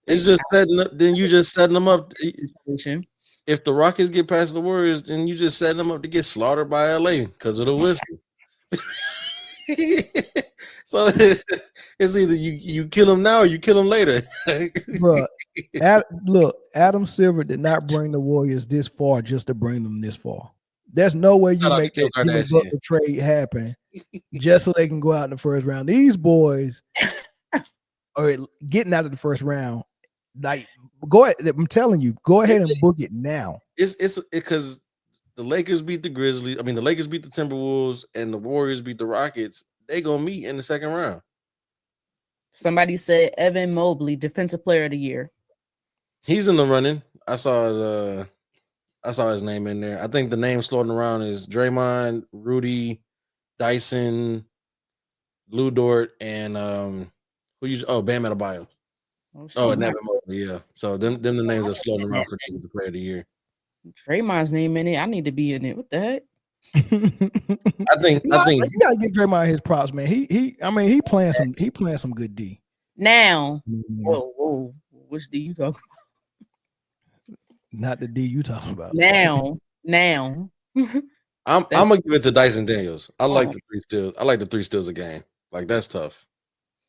It's just setting up. Then you just setting them up. If the Rockets get past the Warriors, then you just setting them up to get slaughtered by LA because of the whistle. So it's either you kill them now or you kill them later. Bro, look, Adam Silver did not bring the Warriors this far just to bring them this far. There's no way you make that Jimmy Butler trade happen just so they can go out in the first round. These boys are getting out of the first round. Like, go ahead. I'm telling you, go ahead and book it now. It's because the Lakers beat the Grizzlies. I mean, the Lakers beat the Timberwolves, and the Warriors beat the Rockets. They gonna meet in the second round. Somebody said Evan Mobley, Defensive Player of the Year. He's in the running. I saw his name in there. I think the names floating around is Draymond, Rudy, Dyson, Lou Dort, and Bam Adebayo. And Evan Mobley, yeah. So them the names that's floating around for the Player of the Year. Draymond's name in it. I need to be in it. What the heck? I think you gotta give Draymond his props, man. He playing some good D. Now, whoa, which D you talking about? Not the D you talking about. Now. I'm gonna give it to Dyson Daniels. I like the 3 steals. I like the 3 steals a game. Like, that's tough.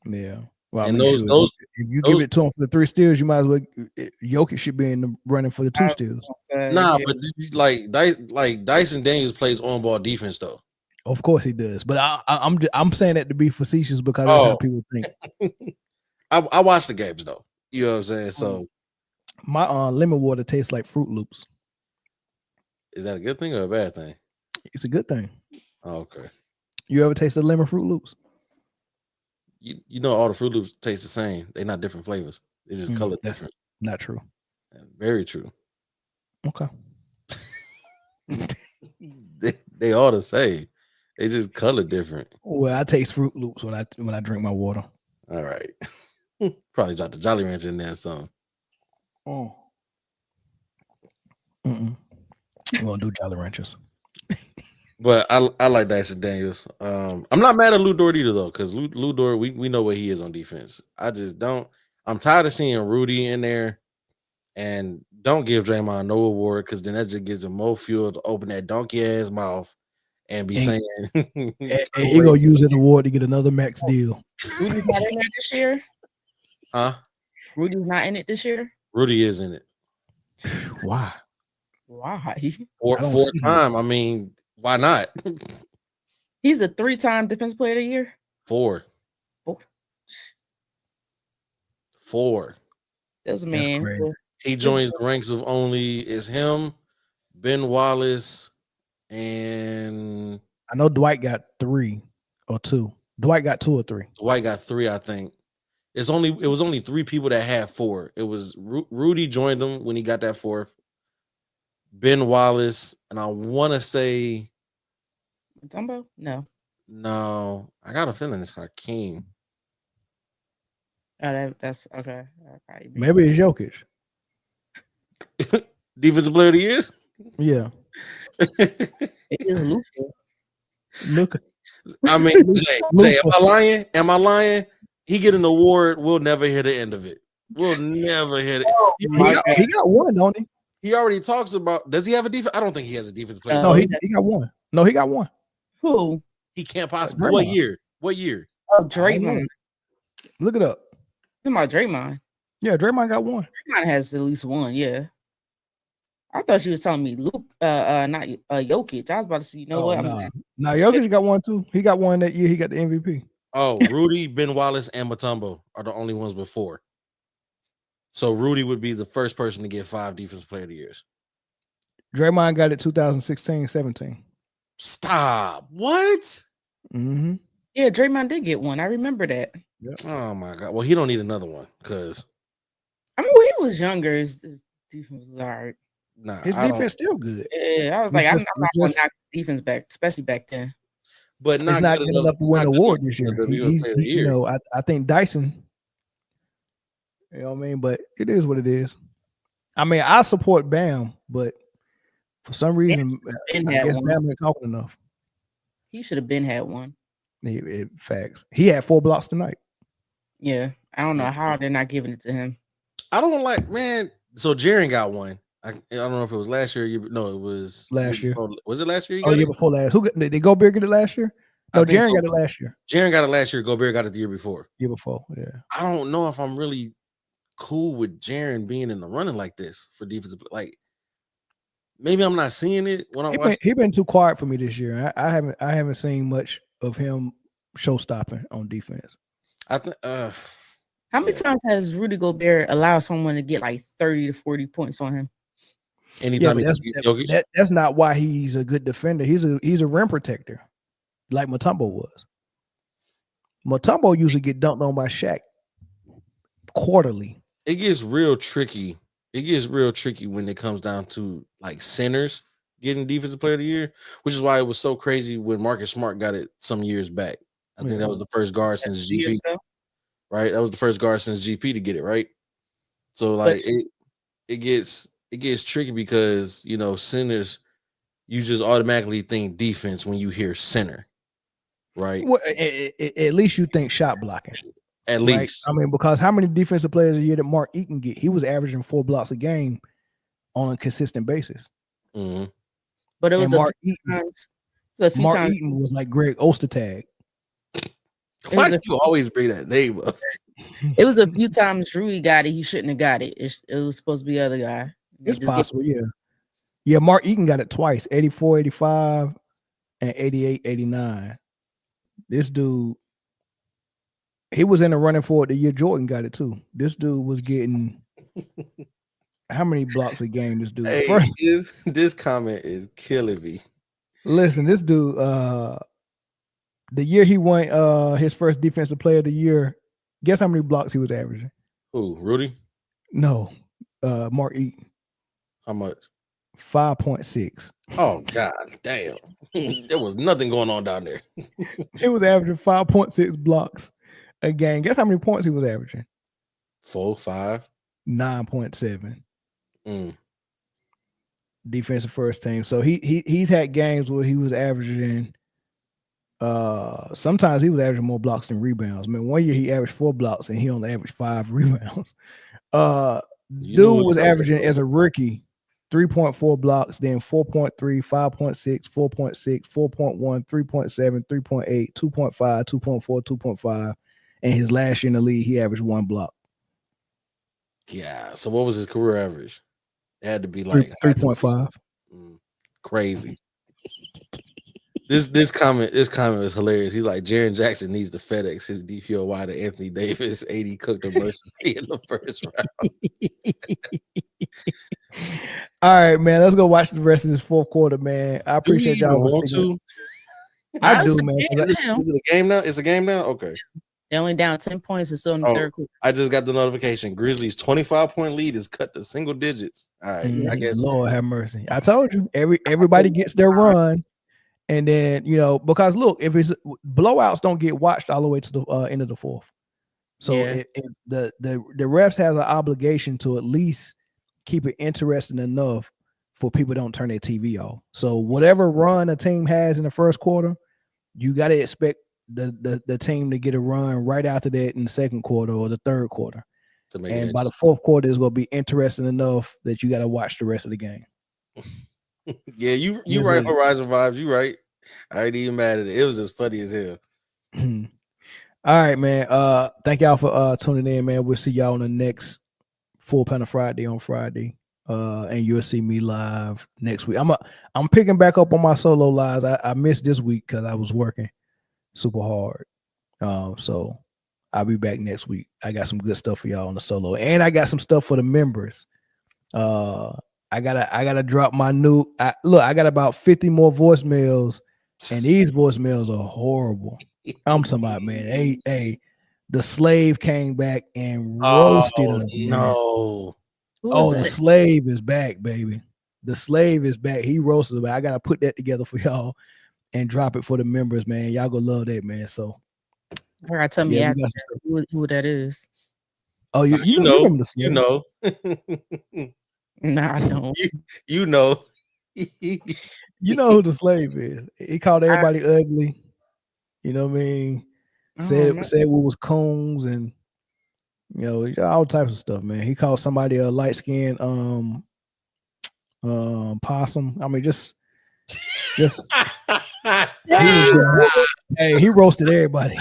Yeah. Well, and if you give it to him for the 3 steals, you might as well. Jokic should be in the running for the 2 steals. Nah, but like Dyson Daniels plays on ball defense though. Of course he does, but I'm saying that to be facetious because that's how people think. I watch the games though. You know what I'm saying? So my lemon water tastes like Fruit Loops. Is that a good thing or a bad thing? It's a good thing. Oh, okay. You ever tasted lemon Fruit Loops? You know all the Fruit Loops taste the same. They're not different flavors. They just color different. Not true. Very true. Okay. they all the same. They just color different. Well, I taste Fruit Loops when I drink my water. All right. Probably dropped the Jolly Rancher in there some. Oh. We gonna do Jolly Ranchers. But I like Dyson Daniels. I'm not mad at Lou Dort either though, because Lou Dort, we know what he is on defense. I just don't. I'm tired of seeing Rudy in there, and don't give Draymond no award because then that just gives him more fuel to open that donkey ass mouth and be saying. And he gonna use an award to get another max deal. Rudy's not in there this year. Huh? Rudy's not in it this year. Rudy is in it. Why? Why? Fourth time. I mean, why not? He's a 3-time Defensive Player of the Year. 4. That's a man. He joins the ranks of only is him, Ben Wallace, and I know Dwight got 3 or 2. Dwight got 2 or 3. Dwight got 3, I think. It was only 3 people that had 4. It was Rudy joined him when he got that 4th. Ben Wallace, and I want to say Dumbo? No. I got a feeling it's Hakeem. That's okay. Maybe it's Jokic. Defensive player of the year? Yeah. It is Luka. Luka. I mean, Jay, am I lying? He get an award. We'll never hear the end of it. We'll never hear it. He got one, don't he? He already talks about. Does he have a defense? I don't think he has a defensive player. No, he got one. No, he got one. Who? He can't possibly. What year? What year? Oh, Draymond. Look it up. Talking about Draymond. Yeah, Draymond got one. Draymond has at least one. Yeah. I thought she was telling me Luke, not Jokic. I was about to say, you know what? Nah, Jokic got one too. He got one that year. He got the MVP. Oh, Rudy, Ben Wallace, and Mutombo are the only ones with 4. So Rudy would be the first person to get 5 defensive player of the years. Draymond got it 2016-17. Stop. What? Mm-hmm. Yeah, Draymond did get one. I remember that. Yep. Oh my God. Well, he don't need another one because I mean, when he was younger, his defense was all right. Nah, his defense still good. Yeah, I was like, I'm not going to knock defense back, especially back then. But it's not good enough to win an award this year. You know, I think Dyson. You know what I mean? But it is what it is. I mean, I support Bam, but for some reason, I guess Bam ain't talking enough. He should have been had one. Facts. He had 4 blocks tonight. Yeah, I don't know how they're not giving it to him. I don't like, man. So Jaren got one. I don't know if it was last year. No, it was last year. Was it last year? Year before last. Who did Gobert get it last year? No, Jaren got it last year. Jaren got it last year. Gobert got it the year before. Year before, yeah. I don't know if I'm really cool with Jaren being in the running like this for defensive. Like, maybe I'm not seeing it when I watch. He been too quiet for me this year. I haven't seen much of him show stopping on defense. I think. How many times has Rudy Gobert allowed someone to get like 30 to 40 points on him? Anytime that's not why he's a good defender. He's a rim protector, like Mutombo was. Mutombo usually get dunked on by Shaq quarterly. It gets real tricky. It gets real tricky when it comes down to like centers getting defensive player of the year, which is why it was so crazy when Marcus Smart got it some years back. I think that was the first guard since GP, right? That was the first guard since GP to get it, right? So like it gets tricky because, you know, centers, you just automatically think defense when you hear center, right? Well, at least you think shot blocking. At least. I mean, because how many defensive players a year did Mark Eaton get? He was averaging 4 blocks a game on a consistent basis. Mm-hmm. But it was Mark Eaton Eaton was like Greg Ostertag. Why do you always bring that name up? It was a few times Rudy got it. He shouldn't have got it. It was supposed to be the other guy. It's possible, yeah. Yeah, Mark Eaton got it twice, 84, 85, and 88, 89. This dude, he was in the running for it the year Jordan got it too. This dude was getting how many blocks a game this dude? Hey, this comment is killing me. Listen, this dude, the year he won his first defensive player of the year, guess how many blocks he was averaging? Who, Rudy? No, Mark Eaton. How much? 5.6. Oh God damn. There was nothing going on down there. He was averaging 5.6 blocks a game. Guess how many points he was averaging? 4, 5. 9.7. Defensive first team. So he's had games where he was averaging sometimes he was averaging more blocks than rebounds. I mean, one year he averaged 4 blocks and he only averaged 5 rebounds. Dude was averaging as a rookie 3.4 blocks, then 4.3, 5.6, 4.6, 4.1, 3.7, 3.8, 2.5, 2.4, 2.5. And his last year in the league, he averaged 1 block. Yeah. So what was his career average? It had to be like 3.5. Crazy. This comment is hilarious. He's like, Jaren Jackson needs to FedEx his DPOY to Anthony Davis. 80 cooked a mercy in the first round. All right, man. Let's go watch the rest of this fourth quarter, man. I appreciate y'all. I do, man. Is it a game now? It's a game now? Okay. They're only down 10 points. It's still in the third quarter. I just got the notification. Grizzlies' 25-point lead is cut to single digits. All right. I guess. Lord have mercy. I told you. Everybody gets their run. And then, you know, because look, if it's blowouts don't get watched all the way to the end of the fourth. So Yeah. if the refs have an obligation to at least keep it interesting enough for people don't turn their TV off. So whatever run a team has in the first quarter, you got to expect the team to get a run right after that in the second quarter or the third quarter. To make And it by the fourth quarter, it's going to be interesting enough that you got to watch the rest of the game. Yeah, you right, Horizon Vibes. You right. I ain't even mad at it. It was as funny as hell. All right, man. Thank y'all for tuning in, man. We'll see y'all on the next Full Panel Friday on Friday. And you'll see me live next week. I'm picking back up on my solo lives. I missed this week because I was working super hard. So I'll be back next week. I got some good stuff for y'all on the solo, and I got some stuff for the members. I gotta drop my new. I got about 50 more voicemails, and these voicemails are horrible. I'm talking about, man. Hey, the slave came back and roasted us. No. Oh, the slave is back, baby. The slave is back. He roasted it. I gotta put that together for y'all and drop it for the members, man. Y'all gonna love that, man. So I gotta tell me who that is. Oh, you know, remember the slave. You know. No, I don't. You know. You know who the slave is. He called everybody ugly. You know what I mean? Said we was coons and all types of stuff, man. He called somebody a light skinned possum. I mean, just he roasted everybody.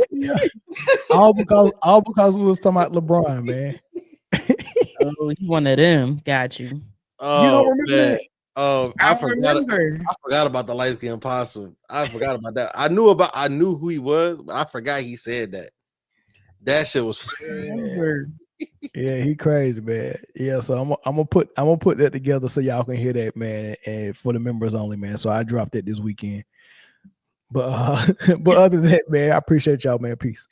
Yeah. All because we was talking about LeBron, man. Oh, you one of them. Got you. Oh, you don't remember man. that? I forgot about the light skinned possum. I forgot about that. I knew who he was, but I forgot he said that. That shit was Yeah, he crazy, man. Yeah, so I'm gonna put that together so y'all can hear that, man, and for the members only, man. So I dropped it this weekend. But other than that, man, I appreciate y'all, man. Peace.